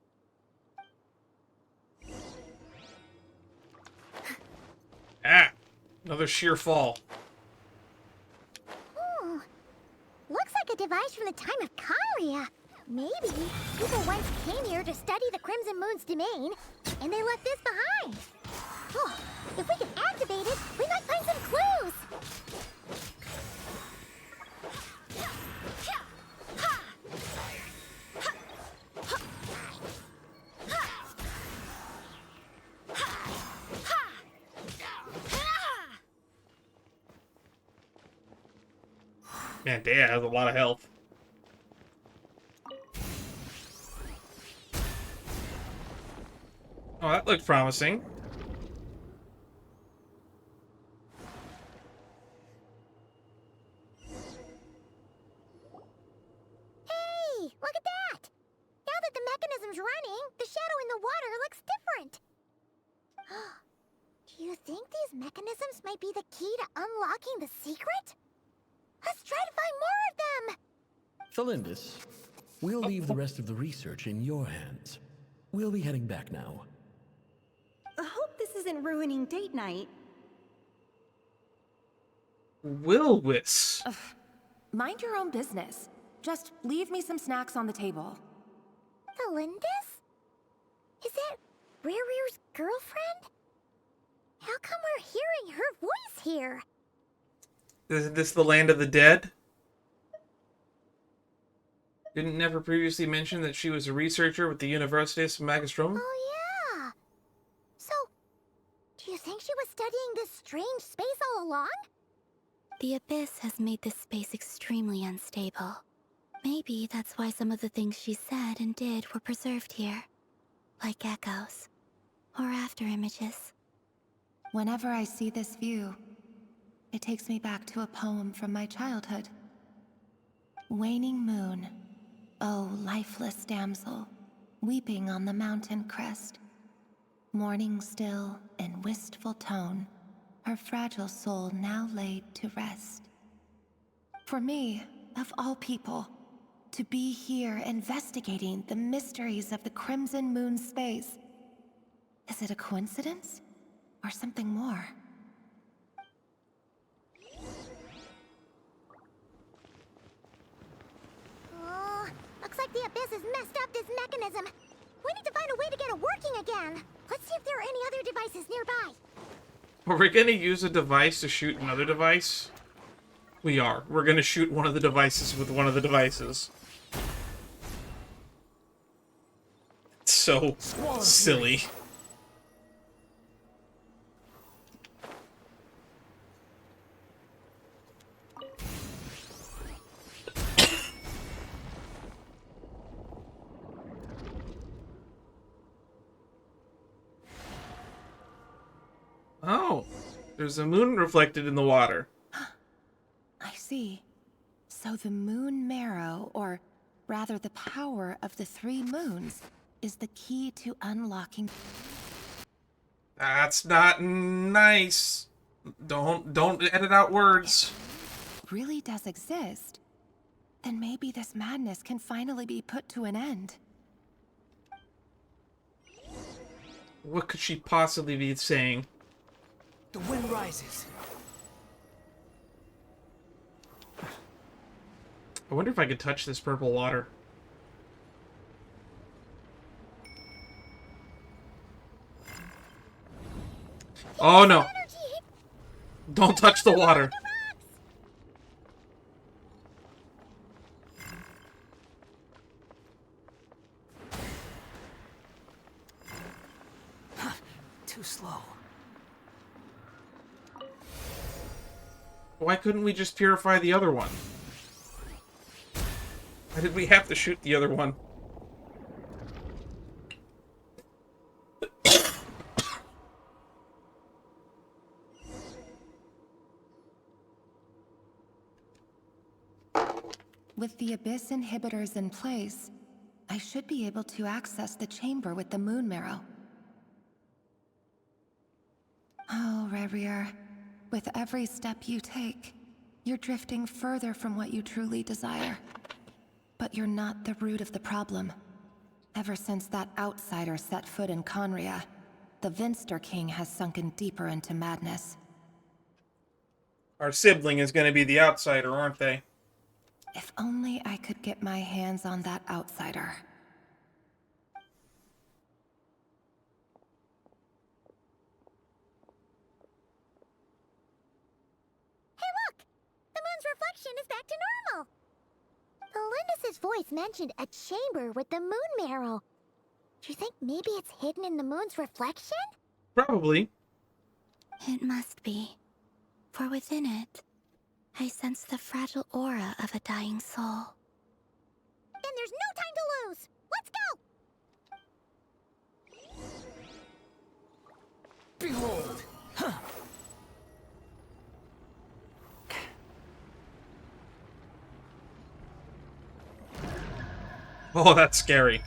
Ah! Another sheer fall. Hmm. Looks like a device from the time of Kyria. Maybe people once came here to study the Crimson Moon's domain, and they left this behind. Oh, if we can activate it, we might find some clues. Man, Dea has a lot of health. Oh, that looked promising. Hey, look at that! Now that the mechanism's running, the shadow in the water looks different. Do you think these mechanisms might be the key to unlocking the secret? Let's try to find more of them! Thalindis, we'll leave the rest of the research in your hands. We'll be heading back now. I hope this isn't ruining date night. Wilwis. Mind your own business. Just leave me some snacks on the table. Thalindis? Is that Rerir's girlfriend? How come we're hearing her voice here? Is this the land of the dead? Didn't Never previously mention that she was a researcher with the Universitas Magistrum? Oh, yeah. So, do you think she was studying this strange space all along? The Abyss has made this space extremely unstable. Maybe that's why some of the things she said and did were preserved here. Like echoes. Or after images. Whenever I see this view, it takes me back to a poem from my childhood. Waning moon, oh lifeless damsel, weeping on the mountain crest. Mourning still in wistful tone, her fragile soul now laid to rest. For me, of all people, to be here investigating the mysteries of the Crimson Moon space. Is it a coincidence? Or something more? Oh, looks like the Abyss has messed up this mechanism. We need to find a way to get it working again. Let's see if there are any other devices nearby. Are we gonna use a device to shoot another device? We are. We're gonna shoot one of the devices with one of the devices. It's so silly. Oh, there's a moon reflected in the water. I see. So the moon marrow, or rather the power of the 3 moons, is the key to unlocking... That's not nice. Don't edit out words. Really does exist. Then maybe this madness can finally be put to an end. What could she possibly be saying? The wind rises. I wonder if I could touch this purple water. Oh no! Don't touch the water! Too slow. Why couldn't we just purify the other one? Why did we have to shoot the other one? With the Abyss inhibitors in place, I should be able to access the chamber with the moon marrow. Oh, Rerir, with every step you take, You're drifting further from what you truly desire. But you're not the root of the problem. Ever since that outsider set foot in Conria, the Vinster King has sunken deeper into madness. Our sibling is going to be the outsider, aren't they? If only I could get my hands on that outsider. Hey look! The moon's reflection is back to normal! Elendis' voice mentioned a chamber with the moon marrow. Do you think maybe it's hidden in the moon's reflection? Probably. It must be. For within it, I sense the fragile aura of a dying soul. Then there's no time to lose! Let's go! Behold! Huh. Oh, that's scary.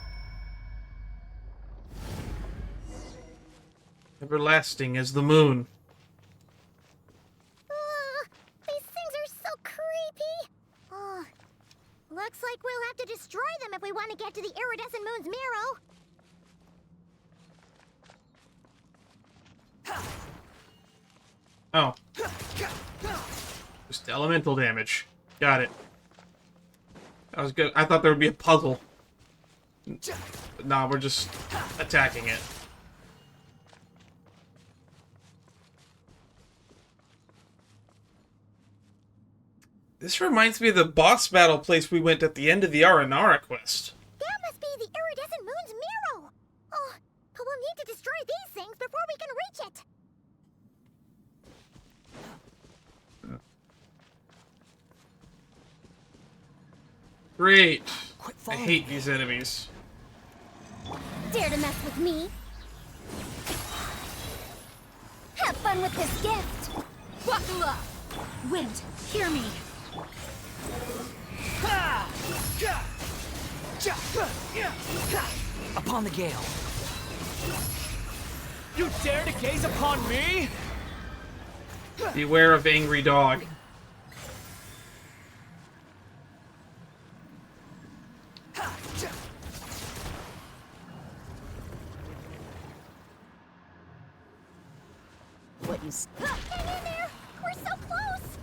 Everlasting as the moon. These things are so creepy! Looks like we'll have to destroy them if we want to get to the iridescent moon's marrow. Oh. Just elemental damage. Got it. That was good. I thought there would be a puzzle. But nah, we're just attacking it. This reminds me of the boss battle place we went at the end of the Aranara quest. That must be the iridescent moon's marrow! Oh, but we'll need to destroy these things before we can reach it! Great. I hate these enemies. Dare to mess with me? Have fun with this gift! Buckle up! Wind, hear me! Upon the gale. You dare to gaze upon me? Beware of angry dog. What you hang in there! We're so close!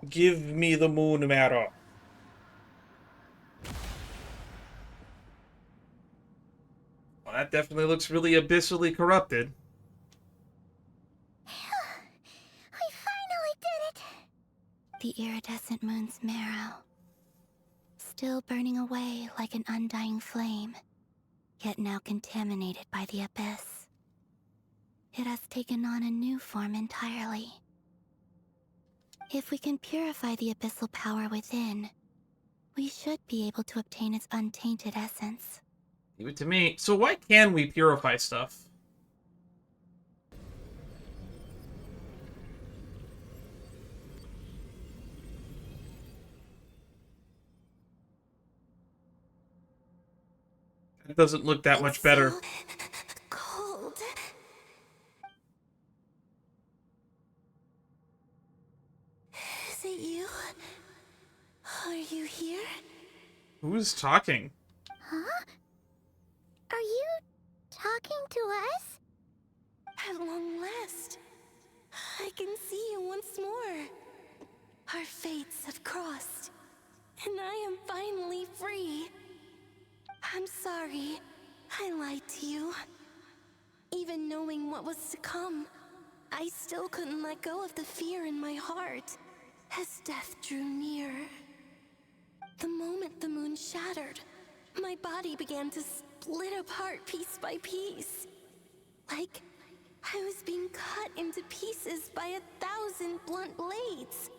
Give me the moon marrow. Well, that definitely looks really abyssally corrupted. We finally did it! The iridescent moon's marrow. Still burning away like an undying flame, yet now contaminated by the abyss. It has taken on a new form entirely. If we can purify the abyssal power within, we should be able to obtain its untainted essence. Leave it to me. So why can we purify stuff? It doesn't look that much better. Cold. Is it you? Are you here? Who's talking? Huh? Are you talking to us? At long last, I can see you once more. Our fates have crossed, and I am finally free. I'm sorry, I lied to you. Even knowing what was to come, I still couldn't let go of the fear in my heart as death drew near. The moment the moon shattered, my body began to split apart piece by piece. Like I was being cut into pieces by 1,000 blunt blades.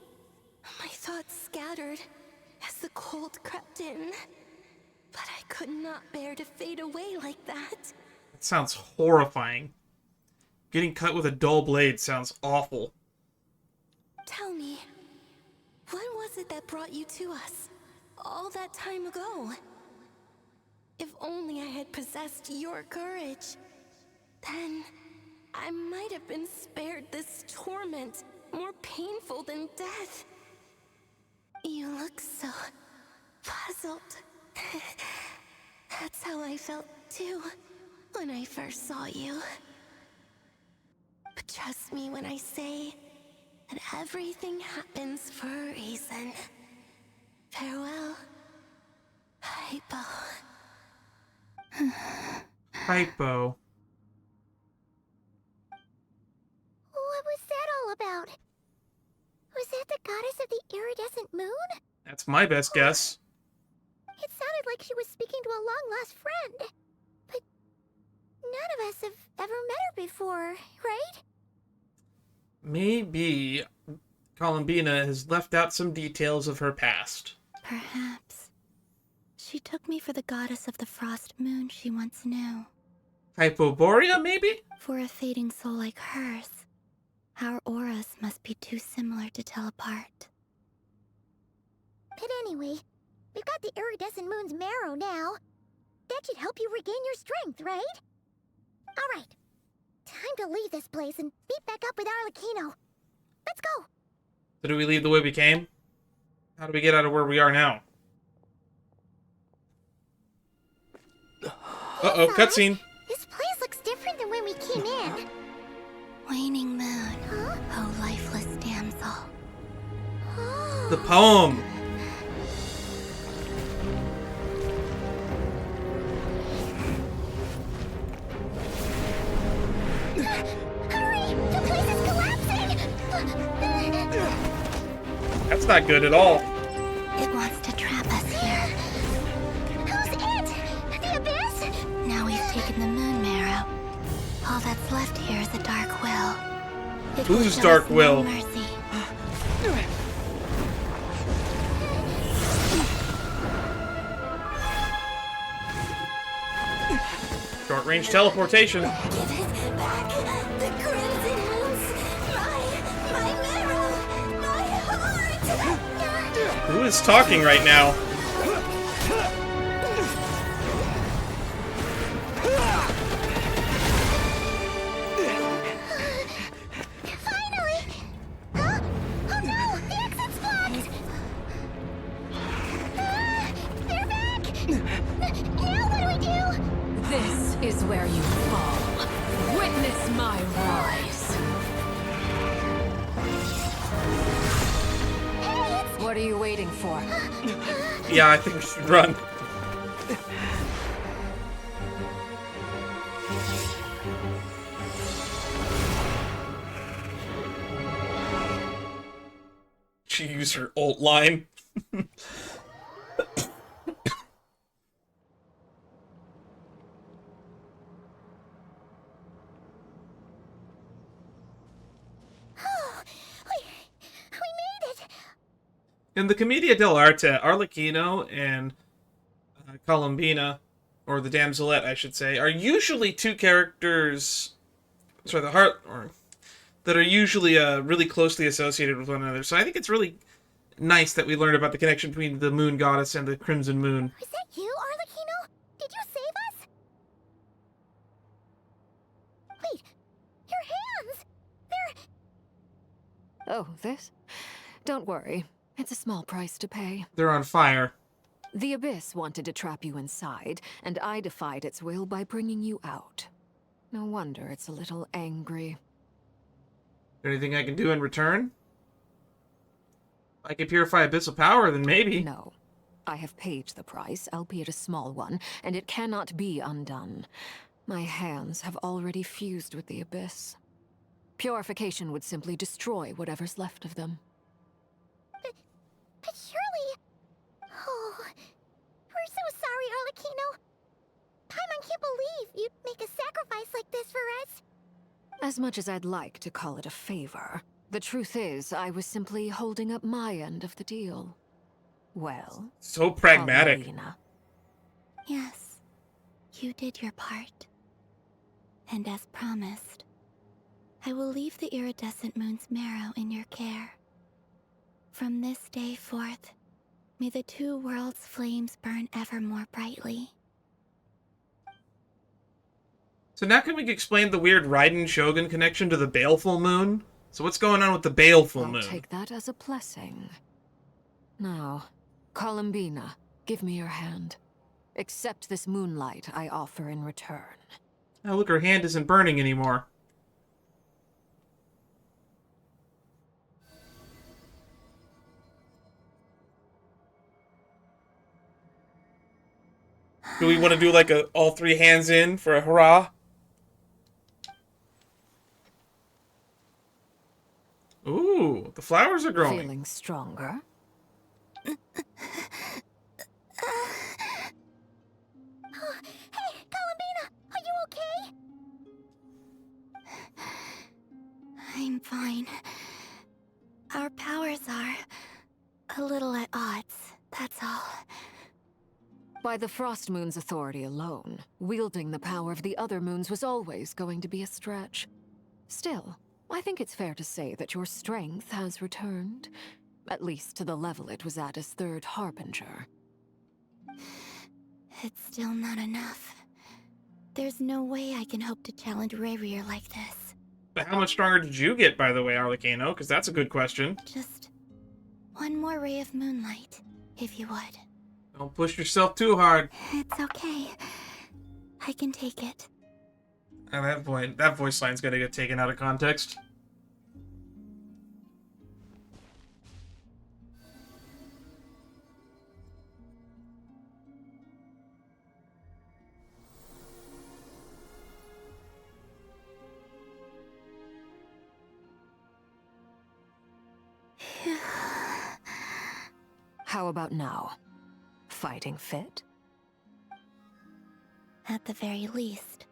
My thoughts scattered as the cold crept in. But I could not bear to fade away like that. That sounds horrifying. Getting cut with a dull blade sounds awful. Tell me, What was it that brought you to us? All that time ago? If only I had possessed your courage, then I might have been spared this torment, more painful than death. You look so puzzled. That's how I felt too, when I first saw you. But trust me when I say that everything happens for a reason. Farewell, Hypo. Hypo. What was that all about? Was that the goddess of the iridescent moon? That's my best guess. It sounded like she was speaking to a long-lost friend. But none of us have ever met her before, right? Maybe Columbina has left out some details of her past. Perhaps. She took me for the goddess of the frost moon she once knew. Hypoborea, maybe? For a fading soul like hers, our auras must be too similar to tell apart. But anyway, we've got the iridescent moon's marrow now. That should help you regain your strength, right? Alright. Time to leave this place and meet back up with Arlecchino. Let's go! So do we leave the way we came? How do we get out of where we are now? Uh-oh, cutscene. This place looks different than when we came in. Waning moon, oh lifeless damsel. The poem. Hurry! The place is collapsing! That's not good at all. It wants to trap us here. Who's it? The abyss? Now we've taken the moon marrow. All that's left here is a dark will. It will Who's show dark us no will? mercy. Short range teleportation. Give it back. The crimson moons. My marrow. My heart. Who is talking right now? Finally! Huh? Oh no! The exit's blocked! They're back! Now what do we do? This is where you fall. Witness my rise. What are you waiting for? Yeah, I think we should run. She used her ult line. We made it! In the Commedia dell'arte, Arlecchino and Columbina, or the Damselette, I should say, are usually two characters. Sorry, that are usually really closely associated with one another. So I think it's really nice that we learned about the connection between the Moon Goddess and the Crimson Moon. Was that you, Arlecchino? Did you save us? Wait, your hands! They're... Oh, this? Don't worry. It's a small price to pay. They're on fire. The Abyss wanted to trap you inside, and I defied its will by bringing you out. No wonder it's a little angry. Anything I can do in return? If I can purify abyssal power, then maybe. No. I have paid the price, albeit a small one, and it cannot be undone. My hands have already fused with the Abyss. Purification would simply destroy whatever's left of them. But surely... Oh... We're so sorry, Arlecchino. Paimon can't believe you'd make a sacrifice like this for us. As much as I'd like to call it a favor, the truth is I was simply holding up my end of the deal. Well... So pragmatic. Paulina. Yes, you did your part. And as promised, I will leave the iridescent moon's marrow in your care. From this day forth, may the two worlds' flames burn ever more brightly. So now can we explain the weird Raiden Shogun connection to the Baleful Moon? So what's going on with the Baleful Moon? I'll take that as a blessing. Now, Columbina, give me your hand. Accept this moonlight I offer in return. Oh, look, her hand isn't burning anymore. Do we want to do like a all three hands in for a hurrah? Ooh, the flowers are growing. Feeling stronger? Oh, hey, Columbina, are you okay? I'm fine. Our powers are a little at odds, that's all. By the Frost Moon's authority alone, wielding the power of the other moons was always going to be a stretch. Still, I think it's fair to say that your strength has returned, at least to the level it was at as Third Harbinger. It's still not enough. There's no way I can hope to challenge Rerir like this. But how much stronger did you get, by the way, Arlecano? Because that's a good question. Just one more ray of moonlight, if you would. Don't push yourself too hard. It's okay. I can take it. And that voice line's gonna get taken out of context. How about now? Fighting fit? At the very least,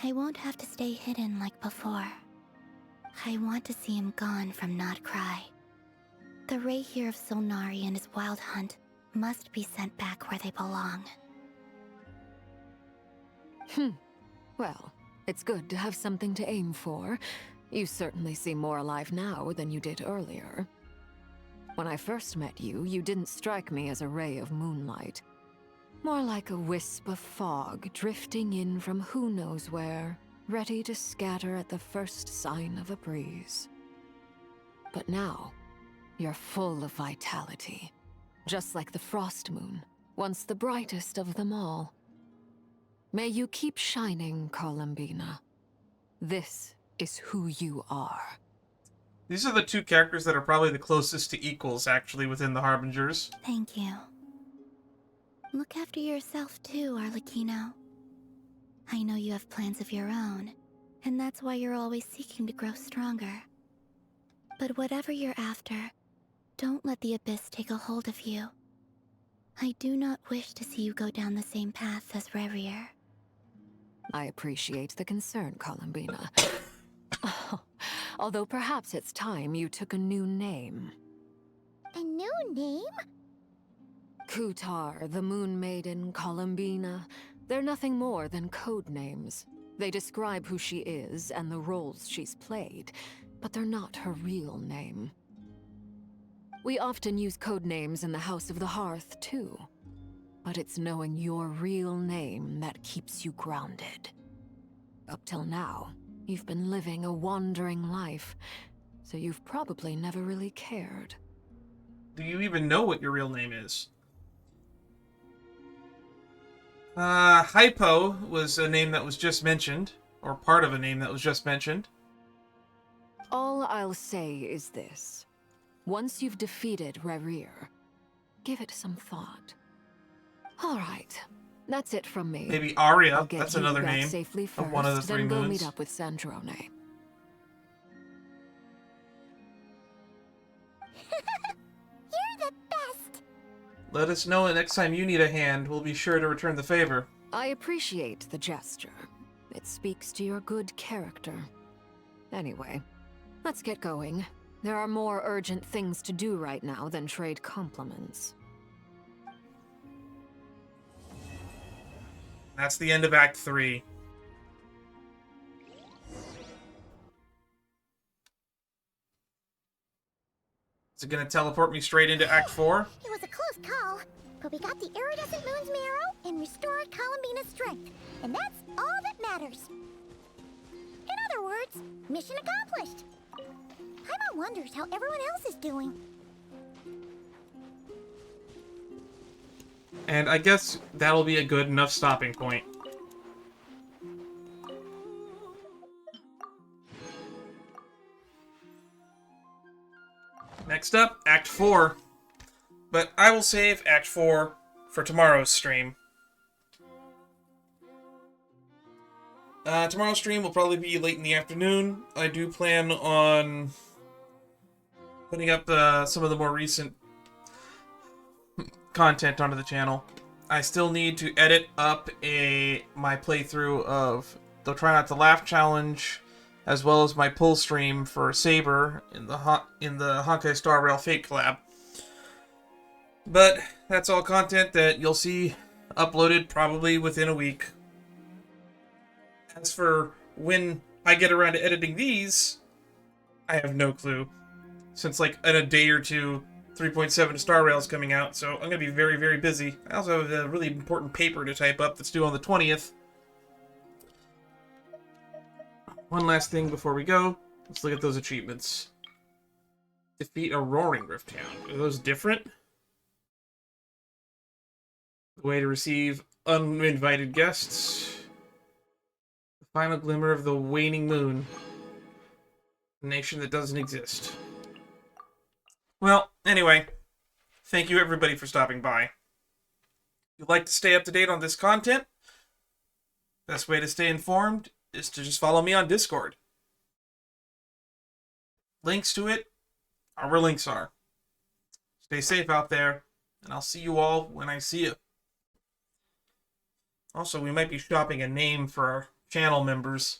I won't have to stay hidden like before. I want to see him gone from Not Cry. The Rerir of Solnari and his wild hunt must be sent back where they belong. Well, it's good to have something to aim for. You certainly seem more alive now than you did earlier. When I first met you, you didn't strike me as a ray of moonlight. More like a wisp of fog drifting in from who knows where, ready to scatter at the first sign of a breeze. But now, you're full of vitality, just like the Frost Moon, once the brightest of them all. May you keep shining, Columbina. This is who you are. These are the two characters that are probably the closest to equals, actually, within the Harbingers. Thank you. Look after yourself too, Arlecchino. I know you have plans of your own, and that's why you're always seeking to grow stronger. But whatever you're after, don't let the Abyss take a hold of you. I do not wish to see you go down the same path as Rerir. I appreciate the concern, Columbina. Although perhaps it's time you took a new name. A new name? Kutar, the Moon Maiden, Columbina. They're nothing more than code names. They describe who she is and the roles she's played, but they're not her real name. We often use code names in the House of the Hearth, too. But it's knowing your real name that keeps you grounded. Up till now, you've been living a wandering life, so you've probably never really cared. Do you even know what your real name is? Hypo was a name that was just mentioned, or part of a name that was just mentioned. All I'll say is this. Once you've defeated Rerir, give it some thought. All right, that's it from me. Maybe Arya, I'll get that's you another back name safely first, of one of the three then go moons. meet up with Sandrone. You're the best! Let us know next time you need a hand. We'll be sure to return the favor. I appreciate the gesture. It speaks to your good character. Anyway, let's get going. There are more urgent things to do right now than trade compliments. That's the end of Act 3. Is it going to teleport me straight into Act 4? It was a close call, but we got the iridescent moon's marrow and restored Columbina's strength, and that's all that matters. In other words, mission accomplished. Paimon wonders how everyone else is doing. And I guess that'll be a good enough stopping point. Next up, Act 4. But I will save Act 4 for tomorrow's stream. Tomorrow's stream will probably be late in the afternoon. I do plan on putting up some of the more recent content onto the channel. I still need to edit up my playthrough of the Try Not to Laugh challenge, as well as my pull stream for Saber in the Honkai Star Rail Fate collab. But that's all content that you'll see uploaded probably within a week. As for when I get around to editing these, I have no clue. Since like in a day or two, 3.7 Star Rail is coming out, so I'm going to be very, very busy. I also have a really important paper to type up that's due on the 20th. One last thing before we go. Let's look at those achievements. Defeat a Roaring Rift Town. Are those different? The way to receive uninvited guests. The final glimmer of the waning moon. A nation that doesn't exist. Well, anyway, thank you everybody for stopping by. If you'd like to stay up to date on this content, best way to stay informed is to just follow me on Discord. Links to it are where links are. Stay safe out there, and I'll see you all when I see you. Also, we might be shopping a name for our channel members.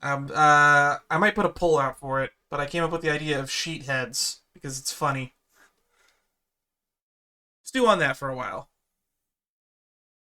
I might put a poll out for it, but I came up with the idea of sheet heads because it's funny. Stew on that for a while.